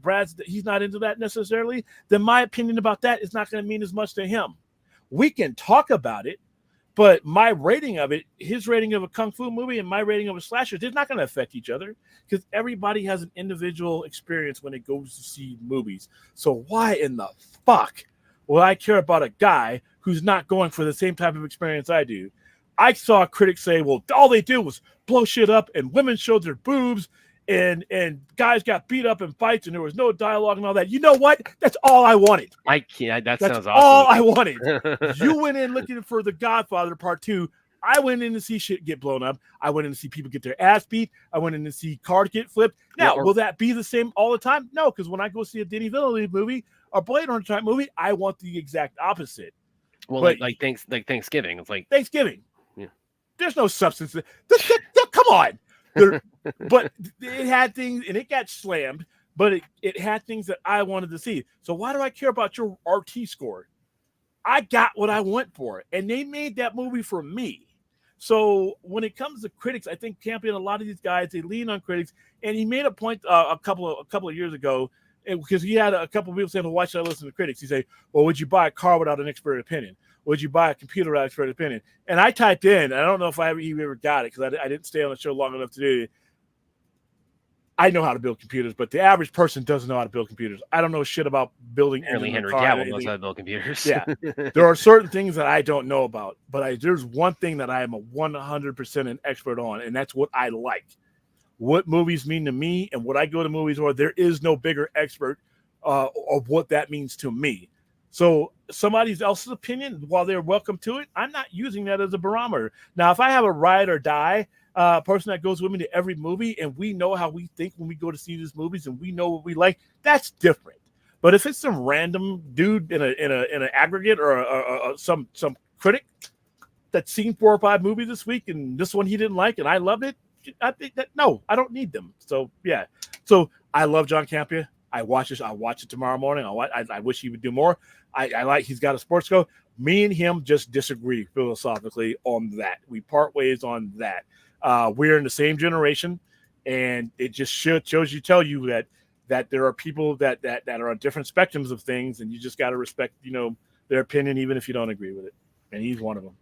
he's not into that necessarily, then my opinion about that is not going to mean as much to him. We can talk about it, But my rating of it, his rating of a kung fu movie and my rating of a slasher, they're not going to affect each other because everybody has an individual experience when it goes to see movies. So why in the fuck will I care about a guy who's not going for the same type of experience I do? I saw critics say, well, all they did was blow shit up and women showed their boobs and guys got beat up in fights and there was no dialogue and all that. You know what? That's all I wanted. I can't. That That's sounds all awesome. I wanted. You went in looking for The Godfather Part 2. I went in to see shit get blown up. I went in to see people get their ass beat. I went in to see cars get flipped. Now, will that be the same all the time? No, because when I go see a Denis Villeneuve movie or Blade Runner type movie, I want the exact opposite. Well, But- like Thanksgiving. It's like Thanksgiving. Yeah. There's no substance. Come on. But it had things, and it got slammed, but it had things that I wanted to see. So why do I care about your RT score? I got what I went for, and they made that movie for me. So when it comes to critics, I think Campion, a lot of these guys, they lean on critics, and he made a point a couple of years ago, because he had a couple of people saying, well, why should I listen to critics? He say, well, would you buy a car without an expert opinion? Would you buy a computer without an expert opinion? And I typed in, I don't know if he ever got it because I didn't stay on the show long enough to do it. I know how to build computers, but the average person doesn't know how to build computers. I don't know shit about building. apparently Henry Cavill knows how to build computers. Yeah, there are certain things that I don't know about, but there's one thing that I am a 100% an expert on, and that's what I like. What movies mean to me, and what I go to movies for. There is no bigger expert of what that means to me. So somebody else's opinion, while they're welcome to it, I'm not using that as a barometer. Now, if I have a ride or die person that goes with me to every movie, and we know how we think when we go to see these movies, and we know what we like, that's different. But if it's some random dude in an aggregate or some critic that's seen 4 or 5 movies this week, and this one he didn't like, and I loved it, I think that no, I don't need them. So yeah, so I love John Campia. I watch this. I'll watch it tomorrow morning. I wish he would do more. I like he's got a sports go. Me and him just disagree philosophically on that. We part ways on that. We're in the same generation, and it just tell you that there are people that are on different spectrums of things, and you just got to respect their opinion even if you don't agree with it. And he's one of them.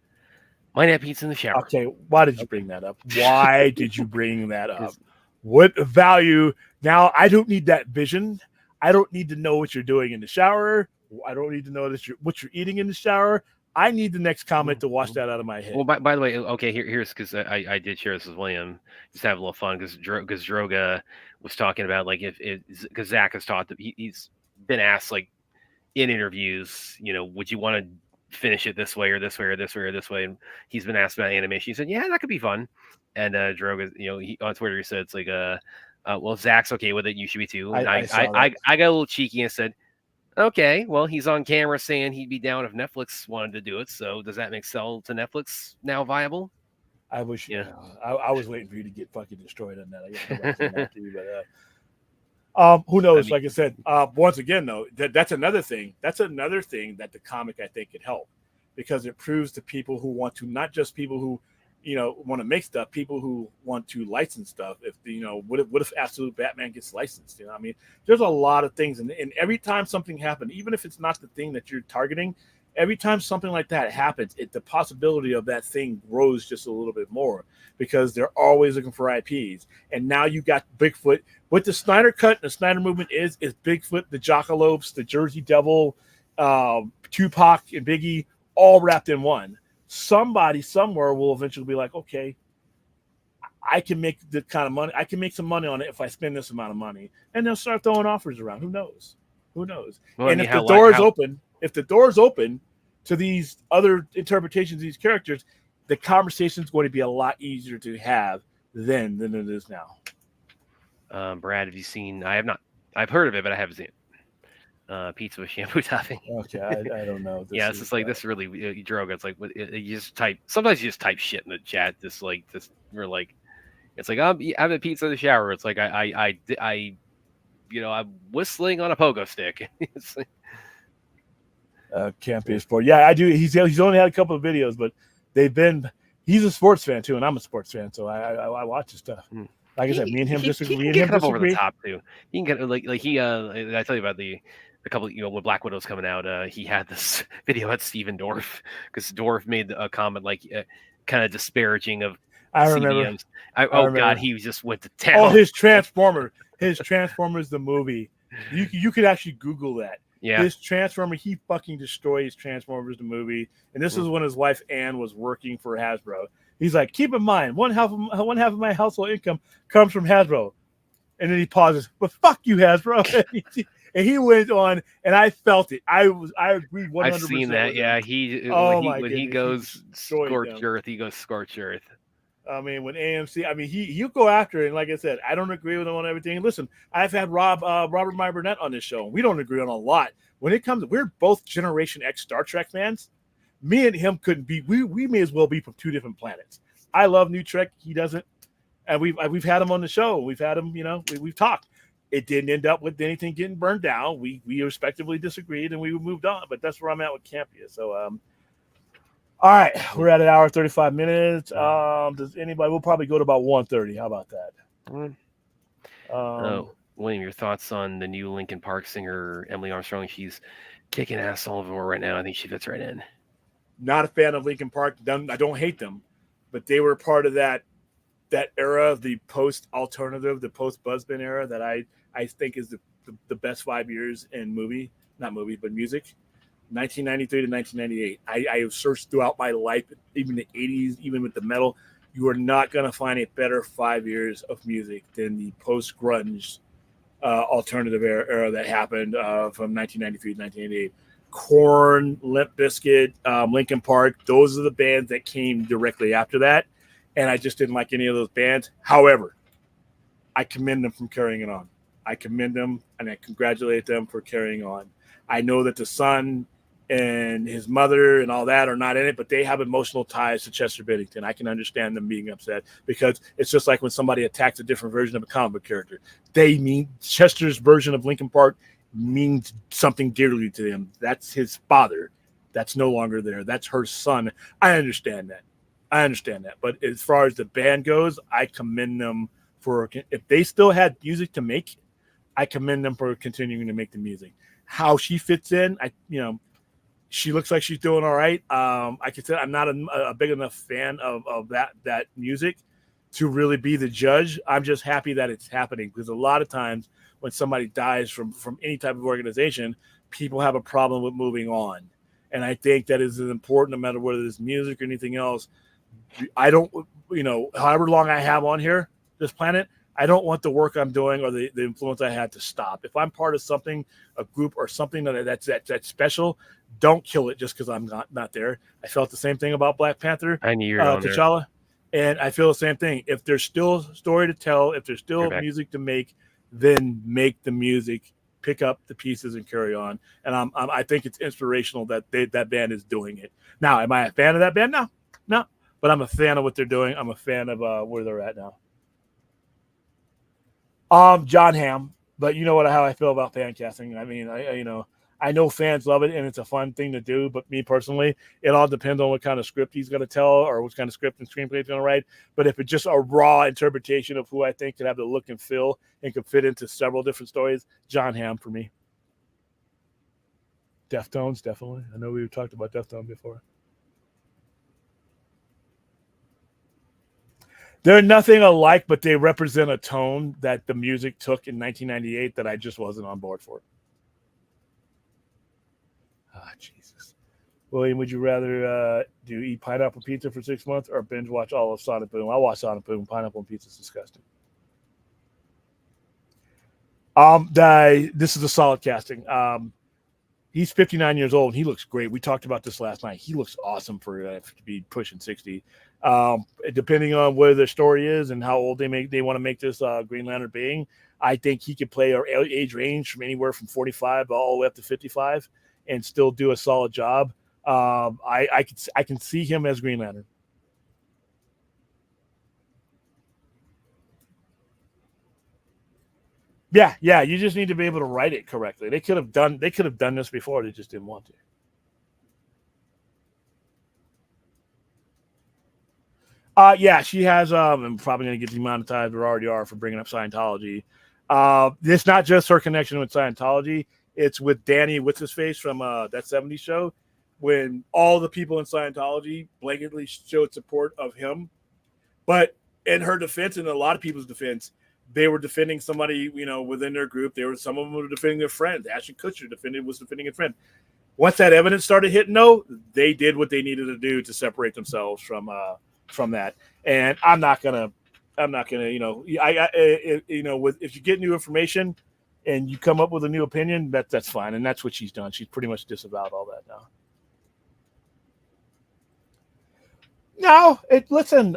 Might have pizza in the shower. Okay, why did you bring that up? Why did you bring that up? What value? Now, I don't need that vision. I don't need to know what you're doing in the shower. I don't need to know what you're eating in the shower. I need the next comment to wash that out of my head. Well, by the way, okay, here's because I did share this with William, just have a little fun because Droga was talking about like because Zach has taught that he's been asked like in interviews, would you want to finish it this way or this way or this way or this way? And he's been asked about animation. He said, yeah, that could be fun. And Droga, he on Twitter he said it's like well, if Zach's okay with it, you should be too. And I got a little cheeky and said, okay, well, he's on camera saying he'd be down if Netflix wanted to do it. So does that make sell to Netflix now viable? I wish. Yeah. I was waiting for you to get fucking destroyed on that. I guess but who knows? Like I said, once again, though, that's another thing. That's another thing that the comic I think could help because it proves to people who want to, not just people who want to make stuff, people who want to license stuff. If what if Absolute Batman gets licensed? I mean, there's a lot of things, and every time something happens, even if it's not the thing that you're targeting, every time something like that happens, the possibility of that thing grows just a little bit more because they're always looking for IPs. And now you got Bigfoot. What the Snyder Cut and the Snyder Movement is Bigfoot, the Jackalopes, the Jersey Devil, Tupac, and Biggie all wrapped in one. Somebody somewhere will eventually be like, okay, I can make the kind of money. I can make some money on it if I spend this amount of money. And they'll start throwing offers around. Who knows? Well, and if the door is open to these other interpretations of these characters, the conversation is going to be a lot easier to have then than it is now. Brad, have you seen? I have not. I've heard of it, but I haven't seen it. Pizza with shampoo topping. Okay, I don't know. Yeah, it's just like this really Droga. It's like you just type. Sometimes you just type shit in the chat. We're like, it's like I'm having pizza in the shower. It's like I'm whistling on a pogo stick. It's like, Campy Sport. Yeah, I do. He's only had a couple of videos, but he's a sports fan too, and I'm a sports fan, so I watch his stuff. Like I said, me and him disagree. He can get up over the top too. He can get like he. I tell you about the a couple, when Black Widow's coming out, he had this video at Steven Dorff because Dorff made a comment like kind of disparaging of I remember. CDMs. I Oh remember. God, he just went to town. Oh, his Transformers the movie. You could actually Google that. Yeah. His Transformer, he fucking destroys Transformers the movie. And this is when his wife Ann was working for Hasbro. He's like, keep in mind, one half of my household income comes from Hasbro. And then he pauses, but fuck you, Hasbro. And he went on, and I felt it. I agree 100%. I've seen that. Yeah, when he goes scorched earth, he goes scorched earth. I mean, when AMC, I mean, he'll go after it. And like I said, I don't agree with him on everything. Listen, I've had Robert Meyer Burnett on this show. We don't agree on a lot. When it comes, we're both Generation X Star Trek fans. Me and him couldn't be. We may as well be from two different planets. I love New Trek. He doesn't. And we've had him on the show. We've had him. We've talked. It didn't end up with anything getting burned down. We respectively disagreed, and we moved on. But that's where I'm at with Campia. So, all right, we're at an hour 35 minutes. Does anybody? We'll probably go to about 1:30. How about that? William, your thoughts on the new Linkin Park singer Emily Armstrong? She's kicking ass all over right now. I think she fits right in. Not a fan of Linkin Park. I don't hate them, but they were part of that era of the post-alternative, the post-Buzzbin era that I think is the best 5 years in music. 1993 to 1998. I have searched throughout my life, even the 80s, even with the metal. You are not going to find a better 5 years of music than the post-grunge alternative era that happened from 1993 to 1988. Korn, Limp Bizkit, Linkin Park, those are the bands that came directly after that. And I just didn't like any of those bands. However, I commend them for carrying it on. I commend them and I congratulate them for carrying on. I know that the son and his mother and all that are not in it, but they have emotional ties to Chester Bennington. I can understand them being upset because it's just like when somebody attacks a different version of a comic book character. They mean Chester's version of Linkin Park means something dearly to them. That's his father. That's no longer there. That's her son. I understand that. But as far as the band goes, I commend them for, if they still had music to make, I commend them for continuing to make the music. How she fits in, she looks like she's doing all right. I can say I'm not a big enough fan of that music to really be the judge. I'm just happy that it's happening because a lot of times when somebody dies from any type of organization, people have a problem with moving on. And I think that is important no matter whether it's music or anything else. I don't, however long I have on here, this planet, I don't want the work I'm doing or the influence I had to stop. If I'm part of something, a group or something that's special, don't kill it just because I'm not there. I felt the same thing about Black Panther, I knew you were on T'Challa, and I feel the same thing. If there's still story to tell, if there's still music to make, then make the music, pick up the pieces and carry on. And I think it's inspirational that that band is doing it. Now, am I a fan of that band? No. But I'm a fan of what they're doing. I'm a fan of where they're at now. John Hamm, but you know how I feel about fan casting. I mean, I know fans love it and it's a fun thing to do, but me personally, it all depends on what kind of script he's going to tell or what kind of script and screenplay he's going to write. But if it's just a raw interpretation of who I think could have the look and feel and could fit into several different stories, John Hamm for me. Deftones, definitely. I know we've talked about Deftones before. They're nothing alike, but they represent a tone that the music took in 1998 that I just wasn't on board for. Jesus. William, would you rather eat pineapple pizza for 6 months or binge watch all of Sonic Boom? I'll watch Sonic Boom. Pineapple and pizza is disgusting. This is a solid casting. He's 59 years old. And he looks great. We talked about this last night. He looks awesome for to be pushing 60. Depending on where the story is and how old they want to make this Green Lantern being, I think he could play our age range from anywhere from 45 all the way up to 55 and still do a solid job. I can see him as Green Lantern. Yeah. You just need to be able to write it correctly. They could have done this before. They just didn't want to. Yeah, she has. I'm probably going to get demonetized. We already are for bringing up Scientology. It's not just her connection with Scientology. It's with Danny, what's his face from that '70s show, when all the people in Scientology blanketly showed support of him. But in her defense, and a lot of people's defense, they were defending somebody, within their group. Some of them were defending their friends. Ashton Kutcher was defending a friend. Once that evidence started hitting, though, they did what they needed to do to separate themselves from that. And I'm not gonna, if you get new information and you come up with a new opinion, that's fine, and that's what she's done. She's pretty much disavowed all that now. No, listen.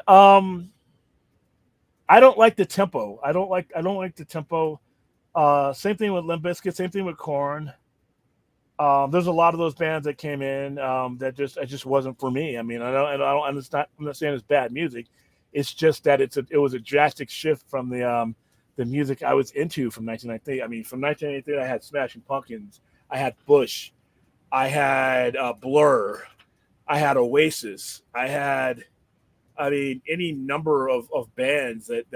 I don't like the tempo. I don't like the tempo. Same thing with Limp Bizkit. Same thing with Korn. There's a lot of those bands that came in that just wasn't for me. I mean, I'm not saying it's bad music. It's just that it was a drastic shift from the music I was into from 1993. I mean, from 1983, I had Smashing Pumpkins, I had Bush, I had Blur, I had Oasis, I had, any number of bands that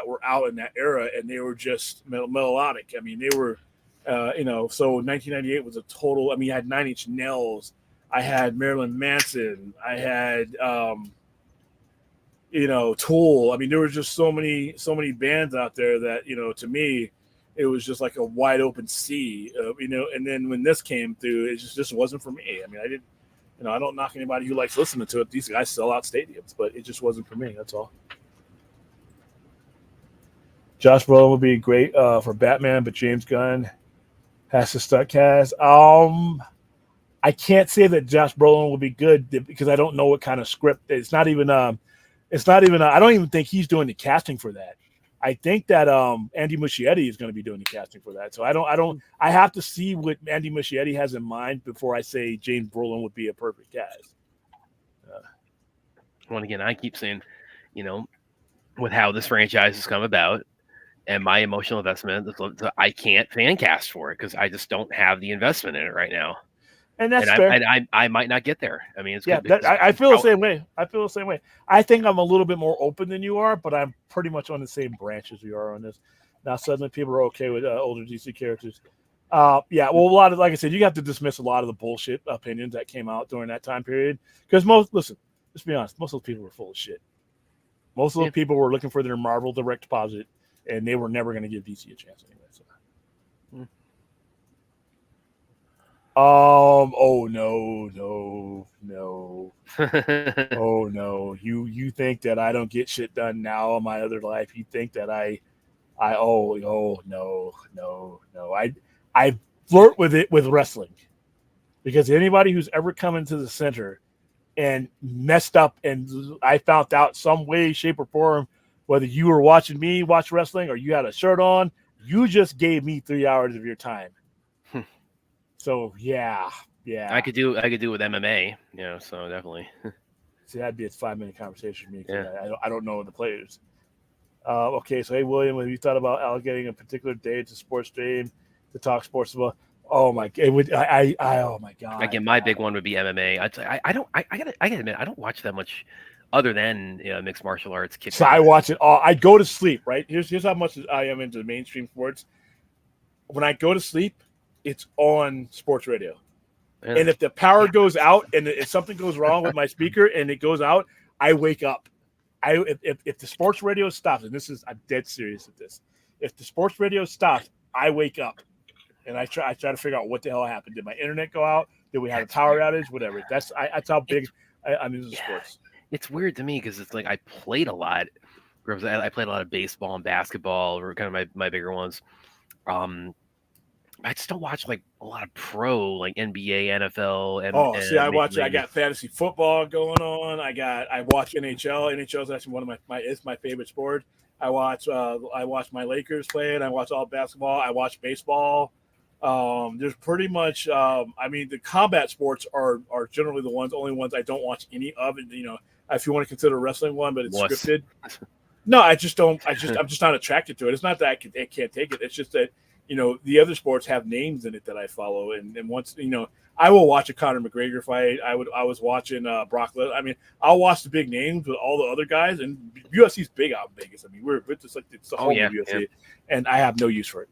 were out in that era, and they were just melodic. I mean, they were, so 1998 was a total. I mean, I had 9 Inch Nails, I had Marilyn Manson, I had, Tool. I mean, there were just so many bands out there that, to me, it was just like a wide open sea, and then when this came through, it just wasn't for me. I mean, I didn't, I don't knock anybody who likes listening to it. These guys sell out stadiums, but it just wasn't for me. That's all. Josh Brolin would be great for Batman, but James Gunn has to stunt cast. I can't say that Josh Brolin would be good because I don't know what kind of script. It's not even. I don't even think he's doing the casting for that. I think that Andy Muschietti is going to be doing the casting for that. So I have to see what Andy Muschietti has in mind before I say James Brolin would be a perfect cast. Well, again, I keep saying, with how this franchise has come about and my emotional investment, I can't fan cast for it because I just don't have the investment in it right now. And that's fair. I might not get there. I mean, I feel the same way. I think I'm a little bit more open than you are, but I'm pretty much on the same branch as you are on this. Now, suddenly people are okay with older DC characters. Well, a lot of, like I said, you have to dismiss a lot of the bullshit opinions that came out during that time period. Because let's be honest, most of those people were full of shit. Most of those people were looking for their Marvel direct deposit, and they were never going to give DC a chance anyway. So. Oh no. Oh no. You think that I don't get shit done now in my other life? You think that I no. I flirt with it with wrestling. Because anybody who's ever come into the center and messed up, and I found out some way, shape, or form, whether you were watching me watch wrestling or you had a shirt on, you just gave me 3 hours of your time. So yeah. I could do it with MMA, so definitely. See, that'd be a 5-minute conversation with me. Yeah. I don't know the players. Okay, so hey William, have you thought about allocating a particular day to sports stream to talk sports about? Oh my! It would. Oh my god! Again, my big one would be MMA. I gotta admit, I don't watch that much, other than mixed martial arts. So I watch it all. I go to sleep. Right here's how much I am into mainstream sports. When I go to sleep, it's on sports radio. And if the power goes out and if something goes wrong with my speaker and it goes out, I wake up. If the sports radio stops, and I'm dead serious at this. If the sports radio stops, I wake up and I try to figure out what the hell happened. Did my internet go out? Did we have a power outage? Whatever. That's how big I'm into sports. It's weird to me because it's like I played a lot. I played a lot of baseball and basketball were kind of my bigger ones. I just don't watch like a lot of pro, like NBA, NFL. I watch. I got fantasy football going on. I watch NHL. NHL is actually one of my favorite sport. I watch my Lakers play, and I watch all basketball. I watch baseball. There's pretty much. The combat sports are generally the only ones I don't watch any of. And if you want to consider wrestling one, but it's scripted. No, I just don't. I'm just not attracted to it. It's not that I can't take it. It's just that. The other sports have names in it that I follow, and once I will watch a Conor McGregor fight. I was watching Brock Lesnar. I'll watch the big names with all the other guys, and UFC's big out in Vegas. We're just like it's the whole UFC, and I have no use for it.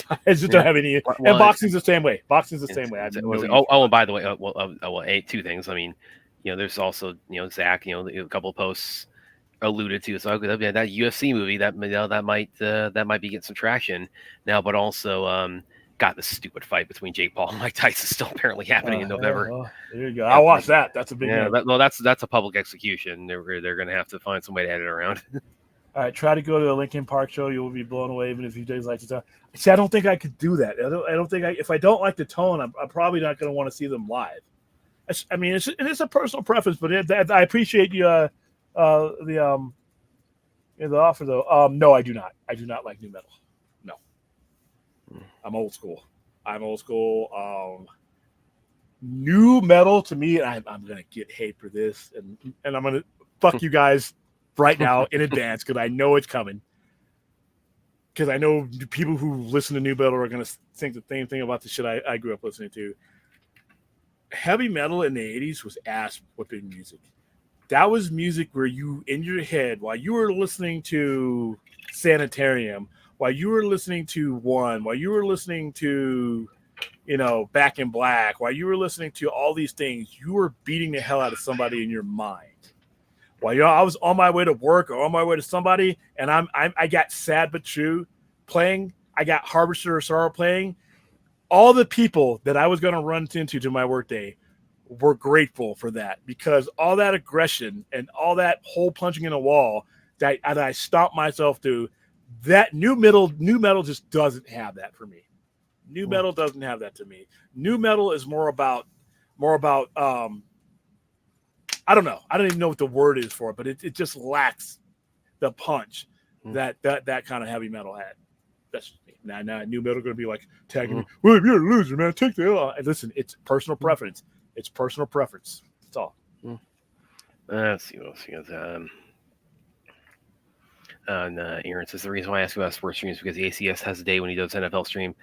I just don't have any. Well, And boxing's the same way. Boxing's the same way. I have Was no it, use for and by the way, two things. I mean, there's also Zach, a couple of posts alluded to. So that UFC movie that that might be getting some traction now, but also got the stupid fight between Jake Paul and Mike Tyson still apparently happening in November. There you go. I'll watch that. That's a big name. That's a public execution. They're going to have to find some way to edit around. All right, try to go to a Lincoln Park show. You will be blown away, even if you days like the tone. See, I don't think I could do that. I don't think if I don't like the tone, I'm probably not going to want to see them live. I mean, it's a personal preference, but I appreciate you the offer though. No, I do not. I do not like new metal. No, I'm old school. New metal to me, I'm going to get hate for this, and I'm going to fuck you guys right now in advance because I know it's coming. Because I know people who listen to new metal are going to think the same thing about the shit I grew up listening to. Heavy metal in the 80s was ass whipping music. That was music where you, in your head, while you were listening to Sanitarium, while you were listening to One, while you were listening to, Back in Black, while you were listening to all these things, you were beating the hell out of somebody in your mind. While I was on my way to work or on my way to somebody, and I got Sad But True playing, I got Harvester of Sorrow playing. All the people that I was going to run into to my workday were grateful for that, because all that aggression and all that hole punching in a wall that I stomped myself through, that new metal just doesn't have that for me. New metal doesn't have that to me. New metal is more about I don't know. I don't even know what the word is for it, but it just lacks the punch that kind of heavy metal had. That's now new metal going to be like tagging me. Well, you're a loser, man. Take the L out. Listen, it's personal preference. It's personal preference. That's all. Let's see what else he goes. Aaron says the reason why I ask about sports streams is because the ACS has a day when he does NFL stream.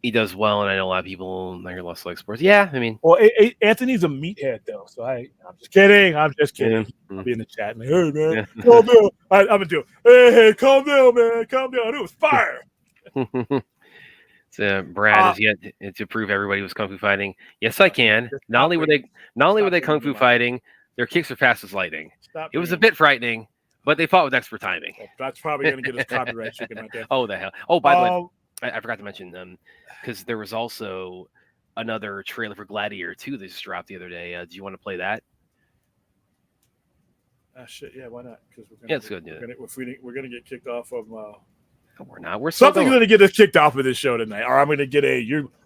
He does well, and I know a lot of people I hear less like sports. Yeah, I mean, well, Anthony's a meathead though, so I'm just kidding. I'm just kidding. Yeah. I'll be in the chat and like, hey man, calm down. I'm gonna do. Hey, calm down, man, calm down. It was fire. So Brad is yet to prove everybody was kung fu fighting. Yes, I can. Not only were they kung fu fighting, their kicks are fast as lightning. It was a bit frightening, but they fought with expert timing. That's probably gonna get us copyright stricken right there. Oh the hell! Oh, by the way. I forgot to mention because there was also another trailer for Gladiator 2 that just dropped the other day. Do you want to play that? Shit, yeah, why not? Because let's go do it. We're gonna get kicked off of. No, we're not. We're something's gonna get us kicked off of this show tonight, or I'm gonna get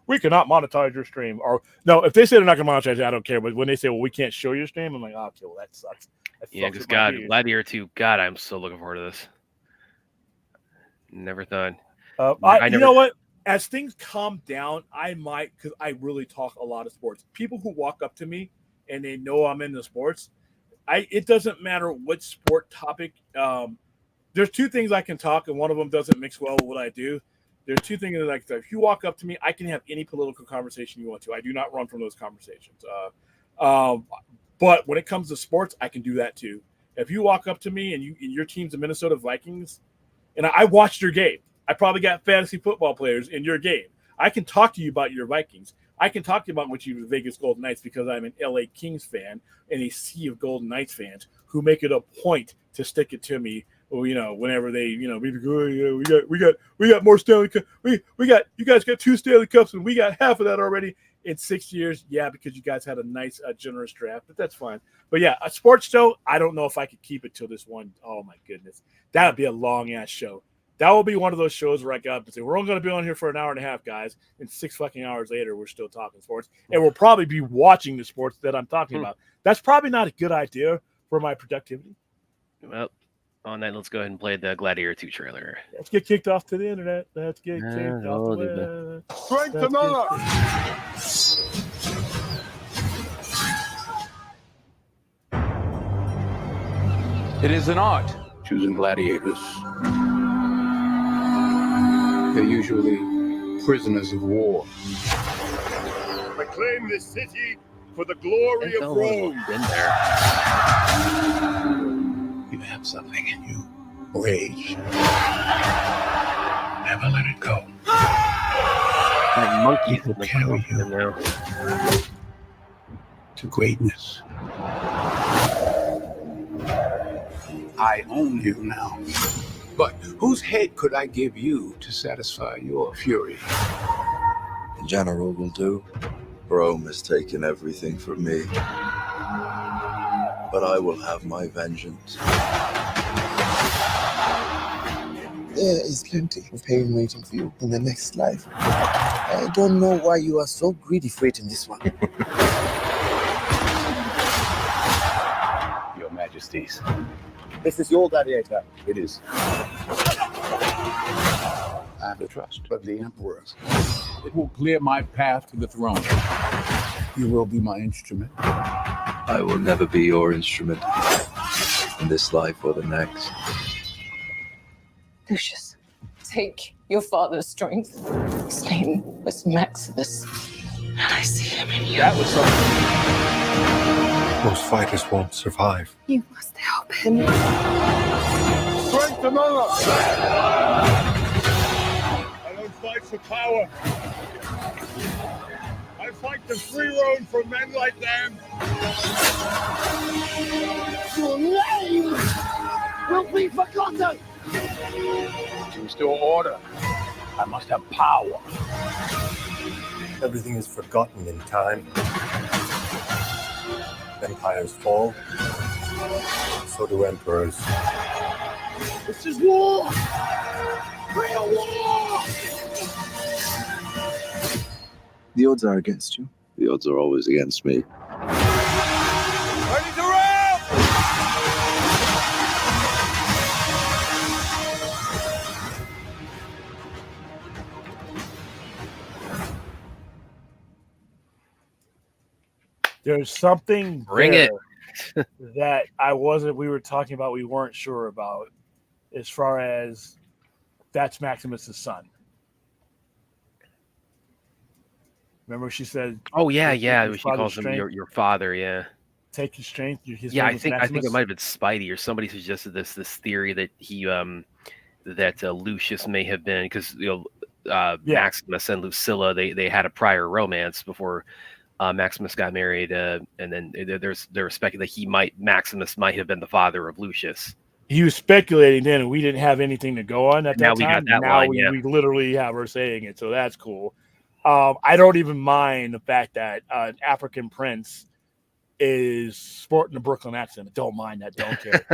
we cannot monetize your stream, or no, if they say they're not gonna monetize it, I don't care. But when they say, well, we can't show your stream, I'm like, oh, okay, well, that sucks. Yeah, because Gladiator 2, God, I'm so looking forward to this. Never thought. You know what? As things calm down, I might, because I really talk a lot of sports. People who walk up to me and they know I'm into sports, it doesn't matter what sport topic. There's two things I can talk, and one of them doesn't mix well with what I do. There's two things that I can talk. If you walk up to me, I can have any political conversation you want to. I do not run from those conversations. But when it comes to sports, I can do that too. If you walk up to me and your team's the Minnesota Vikings, and I watched your game. I probably got fantasy football players in your game. I can talk to you about your Vikings. I can talk to you about what you Vegas Golden Knights because I'm an LA Kings fan and a sea of Golden Knights fans who make it a point to stick it to me. Well, whenever they, maybe go, oh, yeah, we got more Stanley Cups. You guys got 2 Stanley Cups and we got half of that already in 6 years. Yeah, because you guys had a nice, generous draft, but that's fine. But yeah, a sports show, I don't know if I could keep it till this one. Oh my goodness, that would be a long ass show. That will be one of those shows where I got up and say, we're only going to be on here for an hour and a half, guys. And 6 fucking hours later, we're still talking sports. And we'll probably be watching the sports that I'm talking about. That's probably not a good idea for my productivity. Well, on that, let's go ahead and play the Gladiator 2 trailer. Let's get kicked off to the internet. Let's get kicked off the web. Strength them up! It is an art choosing gladiators. They're usually prisoners of war. Reclaim this city for the glory of Rome. Been there. You have something in you. Rage. Never let it go. That monkey's It will like carry helping you him now. to greatness. I own you now. But whose head could I give you to satisfy your fury? The general will do. Rome has taken everything from me. But I will have my vengeance. There is plenty of pain waiting for you in the next life. I don't know why you are so greedy for it in this one. Your Majesties. This is your gladiator. It is. I have the trust of the Emperor's. It will clear my path to the throne. You will be my instrument. I will never be your instrument. In this life or the next. Lucius, take your father's strength. His name was Maximus, and I see him in you. That was something. Most fighters won't survive. You must help him. Strength and honor. I don't fight for power. I fight the free road for men like them. Your name will be forgotten. To restore order, I must have power. Everything is forgotten in time. Empires fall, so do emperors. This is war. Real war. The odds are against you. The odds are always against me. Ready to roll! There's something Bring there it. that we were talking about, we weren't sure about, as far as that's Maximus's son. Remember she said, Oh yeah, yeah. his She father's calls him strength. your father. Yeah. Take your strength. His Yeah, name I was think Maximus. it might have been Spidey or somebody suggested this theory that he Lucius may have been because Maximus and Lucilla they had a prior romance before Maximus got married, and then there was speculating that Maximus might have been the father of Lucius. He was speculating then, and we didn't have anything to go on at that Now we time. got that now line, we, yeah. we literally have her saying it, so that's cool. I don't even mind the fact that an African prince is sporting a Brooklyn accent. I don't mind that. Don't care.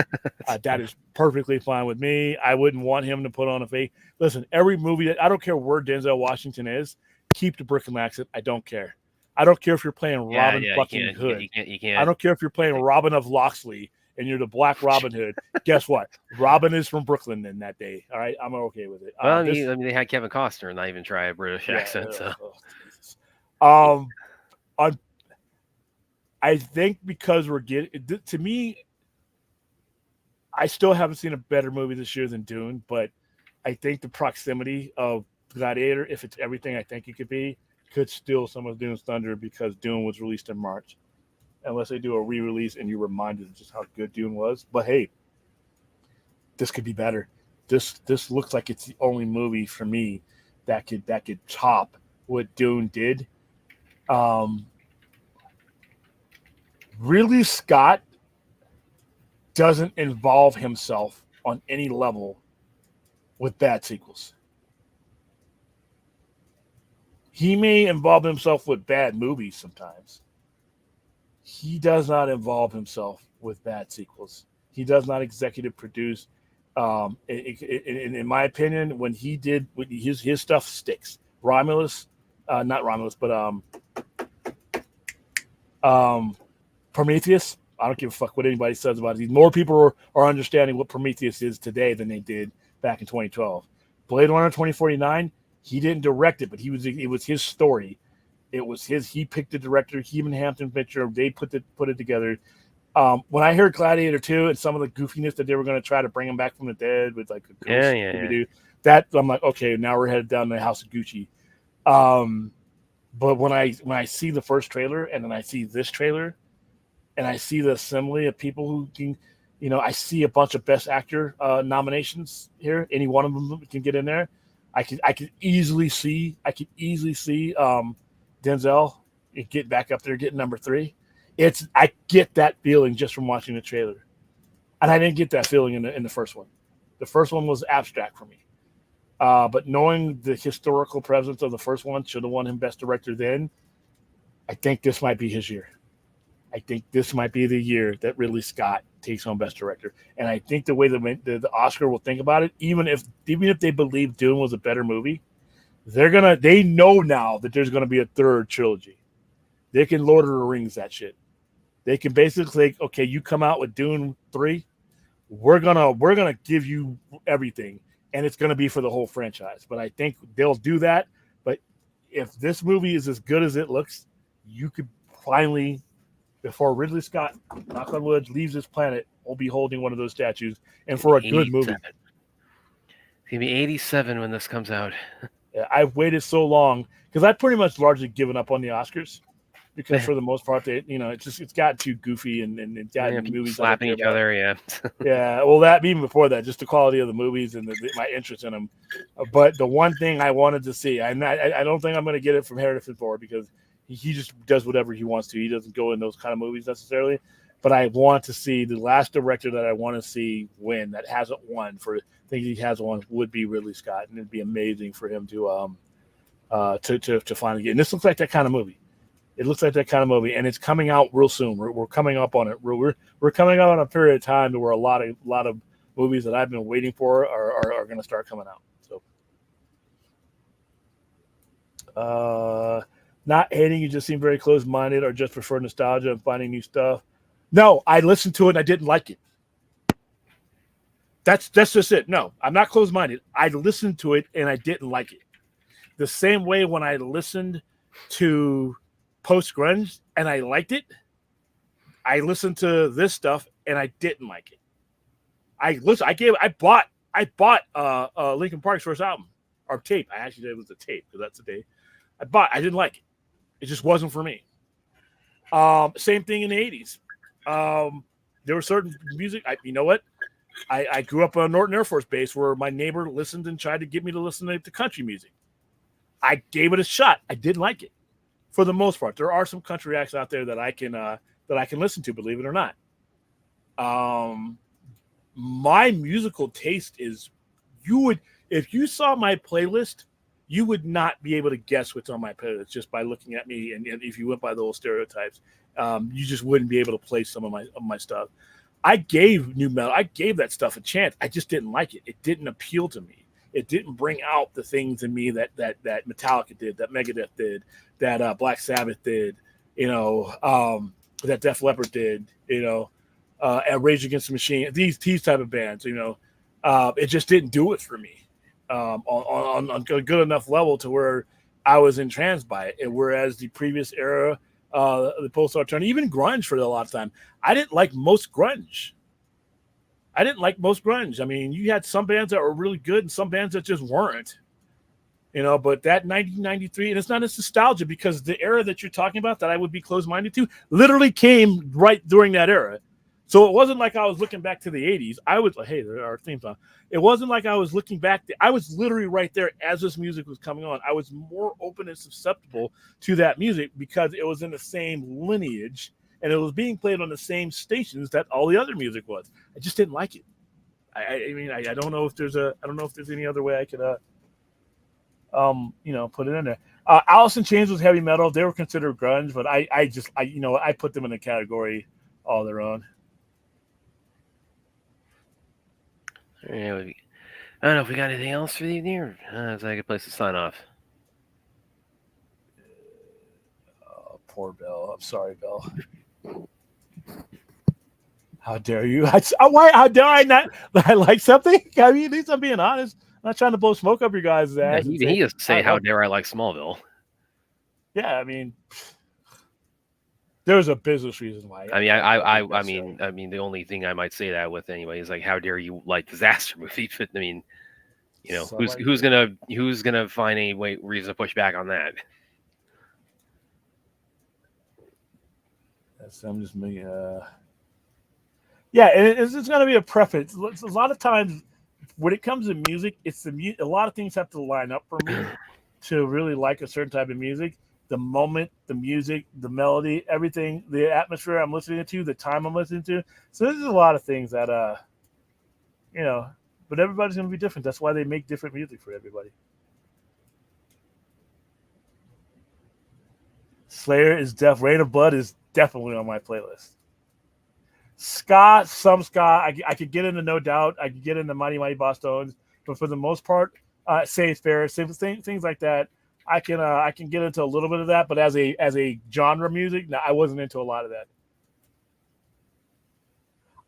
That is perfectly fine with me. I wouldn't want him to put on a fake. Listen, every movie I don't care where Denzel Washington is, keep the Brooklyn accent. I don't care. I don't care if you're playing Robin fucking Hood. You can't. I don't care if you're playing Robin of Locksley and you're the Black Robin Hood. Guess what? Robin is from Brooklyn then that day. All right, I'm okay with it. Well, I mean, they had Kevin Costner and not even try a British accent. So. I think because we're getting, to me, I still haven't seen a better movie this year than Dune, but I think the proximity of Gladiator, if it's everything I think it could be, could steal some of Dune's thunder because Dune was released in March. Unless they do a re-release and you're reminded of just how good Dune was. But hey, this could be better. This looks like it's the only movie for me that could top what Dune did. Ridley Scott doesn't involve himself on any level with bad sequels. He may involve himself with bad movies sometimes. He does not involve himself with bad sequels. He does not executive produce. In my opinion, when he did his stuff sticks. Romulus, not Romulus, but Prometheus. I don't give a fuck what anybody says about it. More people are understanding what Prometheus is today than they did back in 2012. Blade Runner 2049. He didn't direct it, but it was his story. It was his. He picked the director. He and Hampton Picture. They put it together. When I heard Gladiator 2 and some of the goofiness that they were going to try to bring him back from the dead with like a ghost, that I'm like, okay, now we're headed down to the House of Gucci. But when I see the first trailer and then I see this trailer, and I see the assembly of people who can, I see a bunch of Best Actor nominations here. Any one of them can get in there. I could easily see Denzel get back up there, getting number 3. I get that feeling just from watching the trailer, and I didn't get that feeling in the first one. The first one was abstract for me. But knowing the historical presence of the first one, should have won him Best Director then. I think this might be his year. I think this might be the year that Ridley Scott takes home Best Director. And I think the way the Oscar will think about it, even if they believe Dune was a better movie, they know now that there's gonna be a third trilogy. They can Lord of the Rings that shit. They can basically say, okay, you come out with Dune 3, we're gonna give you everything, and it's gonna be for the whole franchise. But I think they'll do that. But if this movie is as good as it looks, you could finally, before Ridley Scott, knock on wood, leaves this planet, we'll be holding one of those statues, and for a good movie. It's gonna be 87 when this comes out. Yeah, I've waited so long because I've pretty much largely given up on the Oscars because for the most part, it's gotten too goofy and it's gotten movies slapping each other. Yeah, yeah. Well, that even before that, just the quality of the movies and my interest in them. But the one thing I wanted to see, I don't think I'm going to get it from Harrison Ford because he just does whatever he wants to. He doesn't go in those kind of movies necessarily. But I want to see the last director that I want to see win that hasn't won for things he has won would be Ridley Scott, and it'd be amazing for him to finally get. And this looks like that kind of movie. It looks like that kind of movie, and it's coming out real soon. We're coming up on it. We're coming out on a period of time where a lot of movies that I've been waiting for are going to start coming out. So, not hating, you just seem very close-minded, or just prefer nostalgia and finding new stuff. No, I listened to it and I didn't like it. That's just it. No, I'm not closed-minded. I listened to it and I didn't like it. The same way when I listened to post-grunge and I liked it, I listened to this stuff and I didn't like it. I bought Linkin Park's first album or tape. I actually did it was a tape because that's the day I didn't like it. It just wasn't for me. Same thing in the 80s. There were certain music. You know what? I grew up on Norton Air Force Base where my neighbor listened and tried to get me to listen to country music. I gave it a shot. I didn't like it for the most part. There are some country acts out there that I can listen to, believe it or not. My musical taste is if you saw my playlist, you would not be able to guess what's on my playlist just by looking at me. And if you went by the old stereotypes, you just wouldn't be able to play some of my stuff. I gave new metal. I gave that stuff a chance. I just didn't like it. It didn't appeal to me. It didn't bring out the things in me that Metallica did, that Megadeth did, that Black Sabbath did, that Def Leppard did, and Rage Against the Machine. These type of bands, it just didn't do it for me on a good enough level to where I was entranced by it. And whereas the previous era, the post-alternative, even grunge for a lot of time, I didn't like most grunge. I mean, you had some bands that were really good and some bands that just weren't. But that 1993, and it's not as nostalgia because the era that you're talking about that I would be closed-minded to literally came right during that era. So it wasn't like I was looking back to the 80s. I was like, hey, there are theme song. It wasn't like I was looking back. I was literally right there as this music was coming on. I was more open and susceptible to that music because it was in the same lineage and it was being played on the same stations that all the other music was. I just didn't like it. I don't know if there's any other way I could put it in there. Alice in Chains was heavy metal. They were considered grunge, but I put them in a category all their own. Yeah, I don't know if we got anything else for the evening, or is that a good place to sign off? Poor Bill. I'm sorry, Bill. How dare you? How dare I not? I like something. I mean, at least I'm being honest. I'm not trying to blow smoke up your guys' ass. Yeah, he doesn't say, "How dare I like Smallville?" Yeah, I mean, there's a business reason why. I mean, the only thing I might say that with anyway is like, how dare you like disaster movie? But I mean, who's gonna find any reason to push back on that? I'm just making. Yeah, and it's going to be a preference. A lot of times, when it comes to music, it's a lot of things have to line up for me to really like a certain type of music. The moment, the music, the melody, everything, the atmosphere I'm listening to, the time I'm listening to. So there's a lot of things that you know, but everybody's gonna be different. That's why they make different music for everybody. Slayer is Rain of Blood is definitely on my playlist. Ska, some ska, I could get into No Doubt, I could get into Mighty Mighty Boss Tones, but for the most part, Say It's Fair, things like that, I can get into a little bit of that, but as a genre music, no, I wasn't into a lot of that.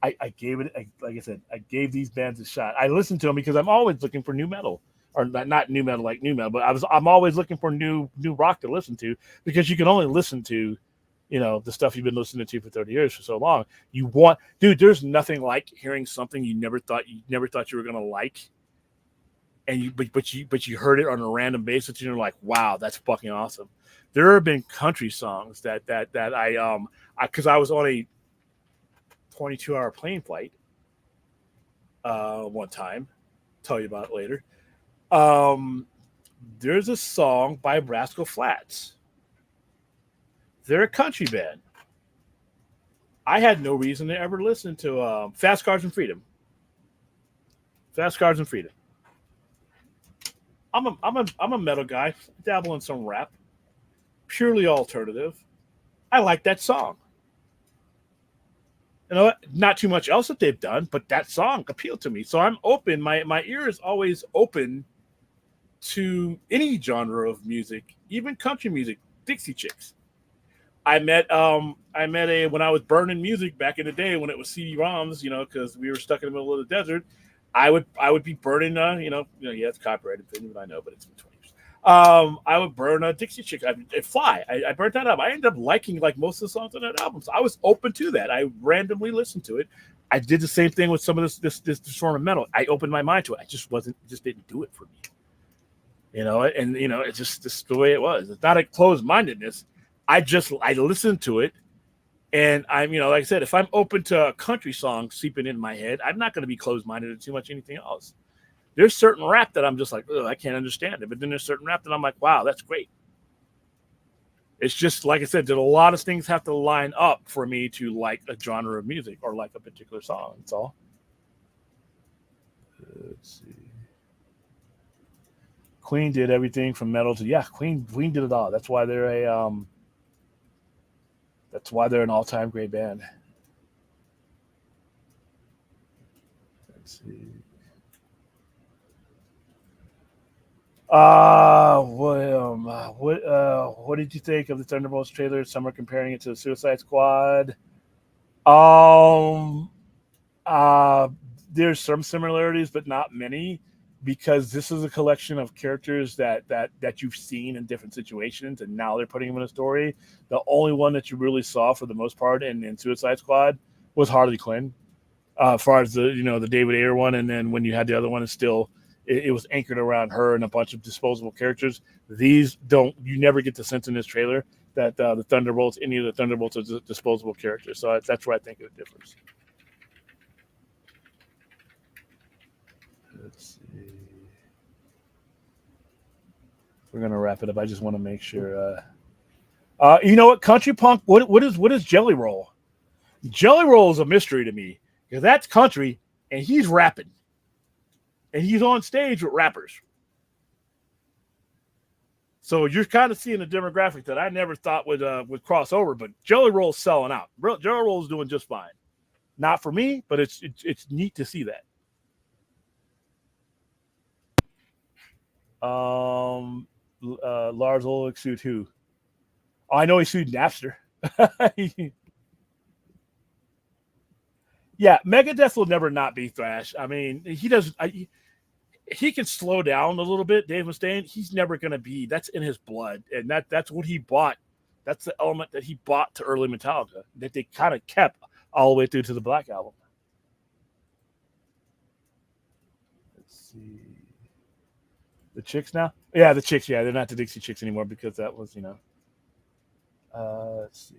I gave it, like I said, I gave these bands a shot. I listened to them because I'm always looking for new metal, or not new metal like new metal, but I'm always looking for new rock to listen to, because you can only listen to, the stuff you've been listening to for 30 years for so long. Dude, there's nothing like hearing something you never thought you were gonna like, and but you heard it on a random basis, and you're like, wow, that's fucking awesome. There have been country songs that because I was on a 22-hour plane flight one time. Tell you about it later. There's a song by Rascal Flatts. They're a country band. I had no reason to ever listen to Fast Cars and Freedom. Fast Cars and Freedom. I'm a metal guy, dabble in some rap, purely alternative. I like that song. You know what? Not too much else that they've done, but that song appealed to me. So I'm open. My ear is always open to any genre of music, even country music. Dixie Chicks. I met when I was burning music back in the day when it was CD-ROMs, because we were stuck in the middle of the desert. I would be burning, yeah, it's copyrighted thing, but I know, but it's been 20 years. I would burn a Dixie Chick. Fly. I burnt that up. I ended up liking like most of the songs on that album. So I was open to that. I randomly listened to it. I did the same thing with some of this form of metal. I opened my mind to it. I just didn't do it for me. It's just the way it was. It's not a closed-mindedness. I listened to it, and I'm, like I said, if I'm open to a country song seeping in my head, I'm not going to be closed-minded to too much anything else. There's certain rap that I'm just like, I can't understand it. But then there's certain rap that I'm like, wow, that's great. It's just, like I said, that a lot of things have to line up for me to like a genre of music or like a particular song. That's all. Let's see. Queen did everything from metal to, Queen did it all. That's why they're an all-time great band. Let's see. What did you think of the Thunderbolts trailer? Some are comparing it to the Suicide Squad. There's some similarities, but not many, because this is a collection of characters that you've seen in different situations, and now they're putting them in a story. The only one that you really saw for the most part in Suicide Squad was Harley Quinn, as far as the David Ayer one, and then when you had the other one, it was anchored around her and a bunch of disposable characters. You never get the sense in this trailer that any of the Thunderbolts are disposable characters. So that's where I think it differs. Let's see. We're gonna wrap it up. I just want to make sure. You know what? Country punk. What is Jelly Roll? Jelly Roll is a mystery to me, because that's country and he's rapping, and he's on stage with rappers. So you're kind of seeing a demographic that I never thought would cross over. But Jelly Roll's selling out. Jelly Roll's doing just fine. Not for me, but it's neat to see that. Lars Ulrich sued who? Oh, I know he sued Napster. Yeah, Megadeth will never not be thrash. I mean, he does. He can slow down a little bit. Dave Mustaine, he's never going to be. That's in his blood, and that's what he bought. That's the element that he bought to early Metallica that they kind of kept all the way through to the Black Album. Let's see. The Chicks now? Yeah, the Chicks. Yeah, they're not the Dixie Chicks anymore because that was, let's see.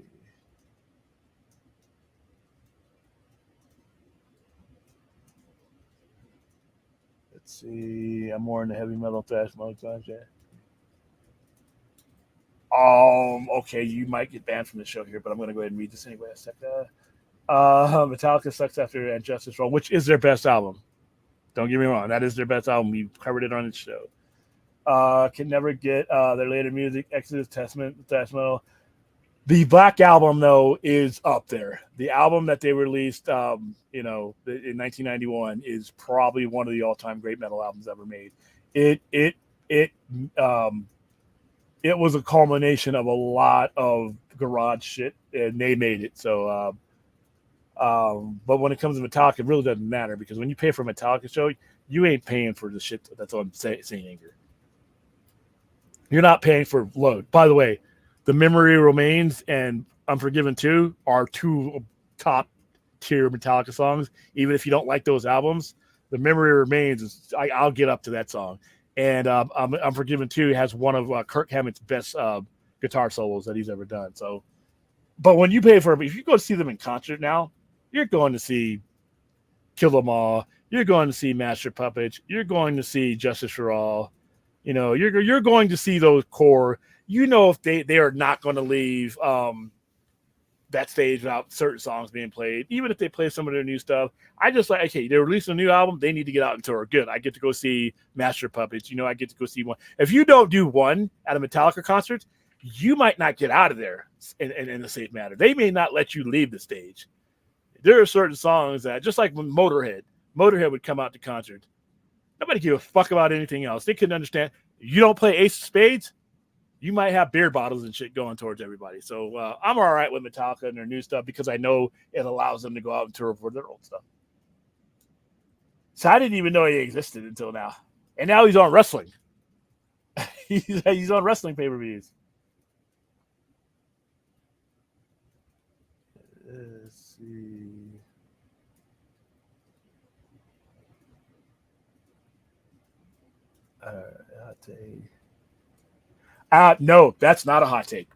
see. I'm more into heavy metal thrash mode. Okay, you might get banned from the show here, but I'm going to go ahead and read this anyway. A second. Metallica sucks after And Justice for All, which is their best album. Don't get me wrong, that is their best album. We've covered it on the show. Can never get their later music, Exodus, Testament, thrash metal. The Black Album, though, is up there. The album that they released, in 1991, is probably one of the all-time great metal albums ever made. It was a culmination of a lot of garage shit, and they made it. So, but when it comes to Metallica, it really doesn't matter because when you pay for a Metallica show, you ain't paying for the shit that's on Saint Anger. You're not paying for load. By the way, The Memory Remains and Unforgiven 2 are two top tier Metallica songs. Even if you don't like those albums, The Memory Remains I'll get up to that song. And Unforgiven 2 has one of Kirk Hammett's best guitar solos that he's ever done. So, but when you pay for it, if you go to see them in concert now, you're going to see Kill 'Em All. You're going to see Master Puppets. You're going to see Justice for All. You're going to see those core. If they are not going to leave that stage without certain songs being played, even if they play some of their new stuff. I just like, okay, they're releasing a new album, they need to get out and tour. Good. I get to go see Master Puppets. I get to go see one. If you don't do one at a Metallica concert, you might not get out of there in a safe manner. They may not let you leave the stage. There are certain songs that, just like when Motorhead would come out to concert. Nobody gave a fuck about anything else. They couldn't understand. You don't play Ace of Spades, you might have beer bottles and shit going towards everybody. So I'm all right with Metallica and their new stuff because I know it allows them to go out and tour for their old stuff. So I didn't even know he existed until now. And now he's on wrestling. He's on wrestling pay-per-views. Let's see. Hot take. No, that's not a hot take.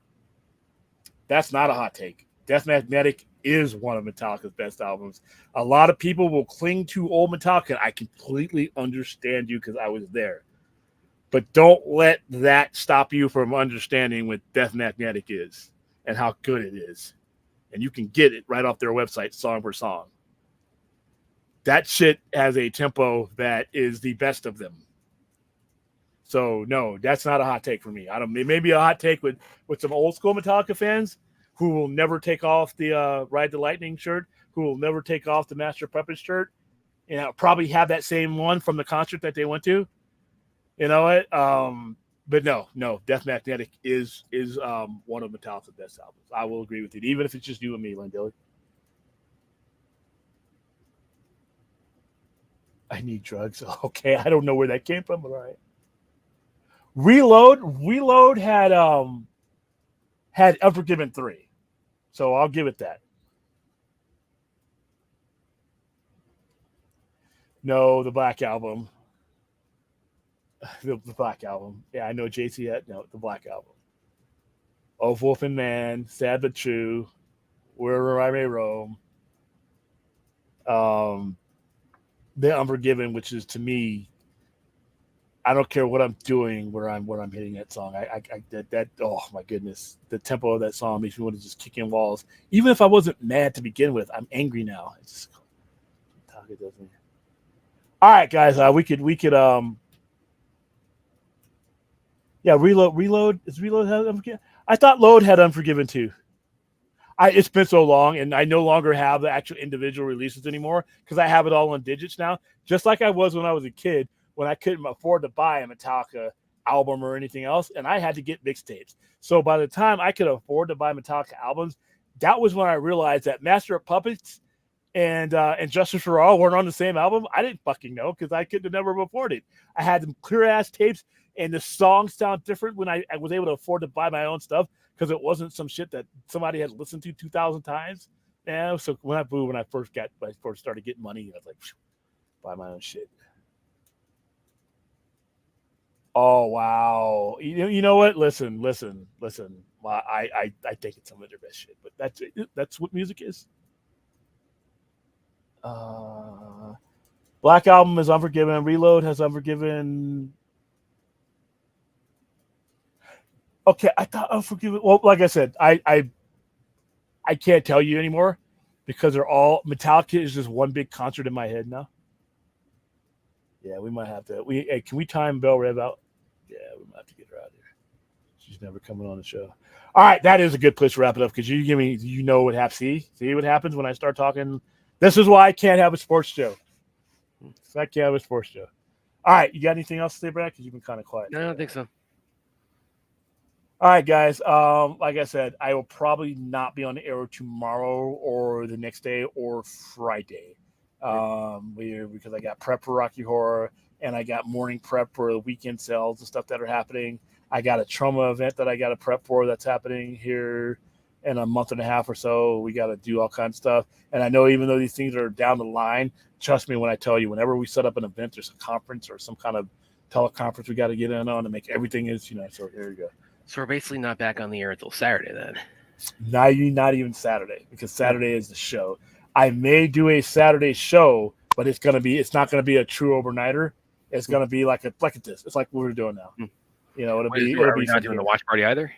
That's not a hot take. Death Magnetic is one of Metallica's best albums. A lot of people will cling to old Metallica. I completely understand you because I was there. But don't let that stop you from understanding what Death Magnetic is and how good it is. And you can get it right off their website, song per song. That shit has a tempo that is the best of them. So no, that's not a hot take for me. It may be a hot take with some old school Metallica fans who will never take off the Ride the Lightning shirt, who will never take off the Master Puppet shirt. Probably have that same one from the concert that they went to. You know what? But no, Death Magnetic is one of Metallica's best albums. I will agree with you, even if it's just you and me, Lindilly. I need drugs. Okay, I don't know where that came from, but all right. Reload had Unforgiven 3. So I'll give it that. No, the Black Album. The Black Album. Yeah, I know JC had the Black Album. Of Wolf and Man, Sad but True, Wherever I May Roam. The Unforgiven, which is to me, I don't care what I'm doing where I'm hitting that song. That oh my goodness, the tempo of that song makes me want to just kick in walls. Even if I wasn't mad to begin with, I'm angry now. It's just, all right, guys, we could Reload is Reload had Unforgiven. I thought Load had Unforgiven too. It's been so long, and I no longer have the actual individual releases anymore because I have it all on digits now. Just like I was when I was a kid, when I couldn't afford to buy a Metallica album or anything else, and I had to get mixtapes. So by the time I could afford to buy Metallica albums, that was when I realized that Master of Puppets and Justice for All weren't on the same album. I didn't fucking know because I could have never afforded it. I had them clear ass tapes, and the songs sound different when I was able to afford to buy my own stuff because it wasn't some shit that somebody had listened to 2,000 times. And so when I first started getting money, I was like, buy my own shit. Oh wow! You know what? Listen. Well, I think it's some of their best shit, but that's what music is. Black Album is Unforgiven. Reload has Unforgiven. Okay, I thought Unforgiven. Well, like I said, I can't tell you anymore because they're all Metallica is just one big concert in my head now. Yeah, we might have to. Hey, can we time Bell Rev out? Yeah, we might have to get her out here. She's never coming on the show. All right, that is a good place to wrap it up because you know what happens. See what happens when I start talking. This is why I can't have a sports show. So I can't have a sports show. All right, you got anything else to say, Brad? Because you've been kind of quiet. No, I don't think so. All right, guys. Like I said, I will probably not be on the air tomorrow or the next day or Friday. Because I got prep for Rocky Horror and I got morning prep for the weekend sales and stuff that are happening. I got a trauma event that I got to prep for that's happening here in a month and a half or so. We got to do all kinds of stuff. And I know even though these things are down the line, trust me when I tell you, whenever we set up an event, there's a conference or some kind of teleconference we got to get in on to make everything is, so here you go. So we're basically not back on the air until Saturday then. Not even Saturday because Saturday is the show. I may do a Saturday show, but it's not gonna be a true overnighter. It's gonna be like this. It's like what we're doing now. It'll be not doing the watch party either.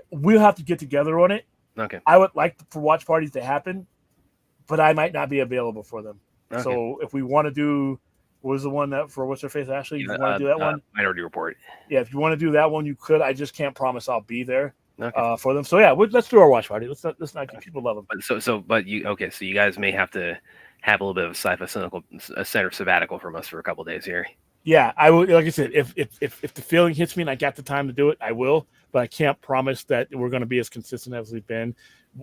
We'll have to get together on it. Okay. I would like for watch parties to happen, but I might not be available for them. Okay. So if we want to do, what was the one that for what's her face Ashley? You want to do that one? Minority Report. Yeah, if you want to do that one, you could. I just can't promise I'll be there. Okay. For them. So yeah, let's do our watch party. Let's not get people love them. But you guys may have to have a little bit of a center sabbatical from us for a couple of days here. Yeah, I will. Like I said, if the feeling hits me and I got the time to do it, I will. But I can't promise that we're going to be as consistent as we've been.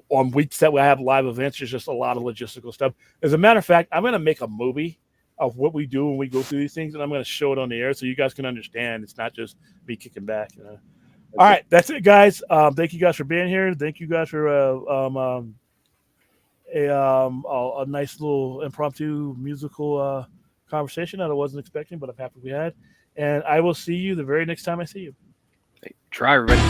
On weeks that we have live events, there's just a lot of logistical stuff. As a matter of fact, I'm going to make a movie of what we do when we go through these things, and I'm going to show it on the air so you guys can understand. It's not just me kicking back. All right, that's it, guys. Thank you guys for being here. Thank you guys for a nice little impromptu musical conversation that I wasn't expecting, but I'm happy we had. And I will see you the very next time I see you. Try, everybody.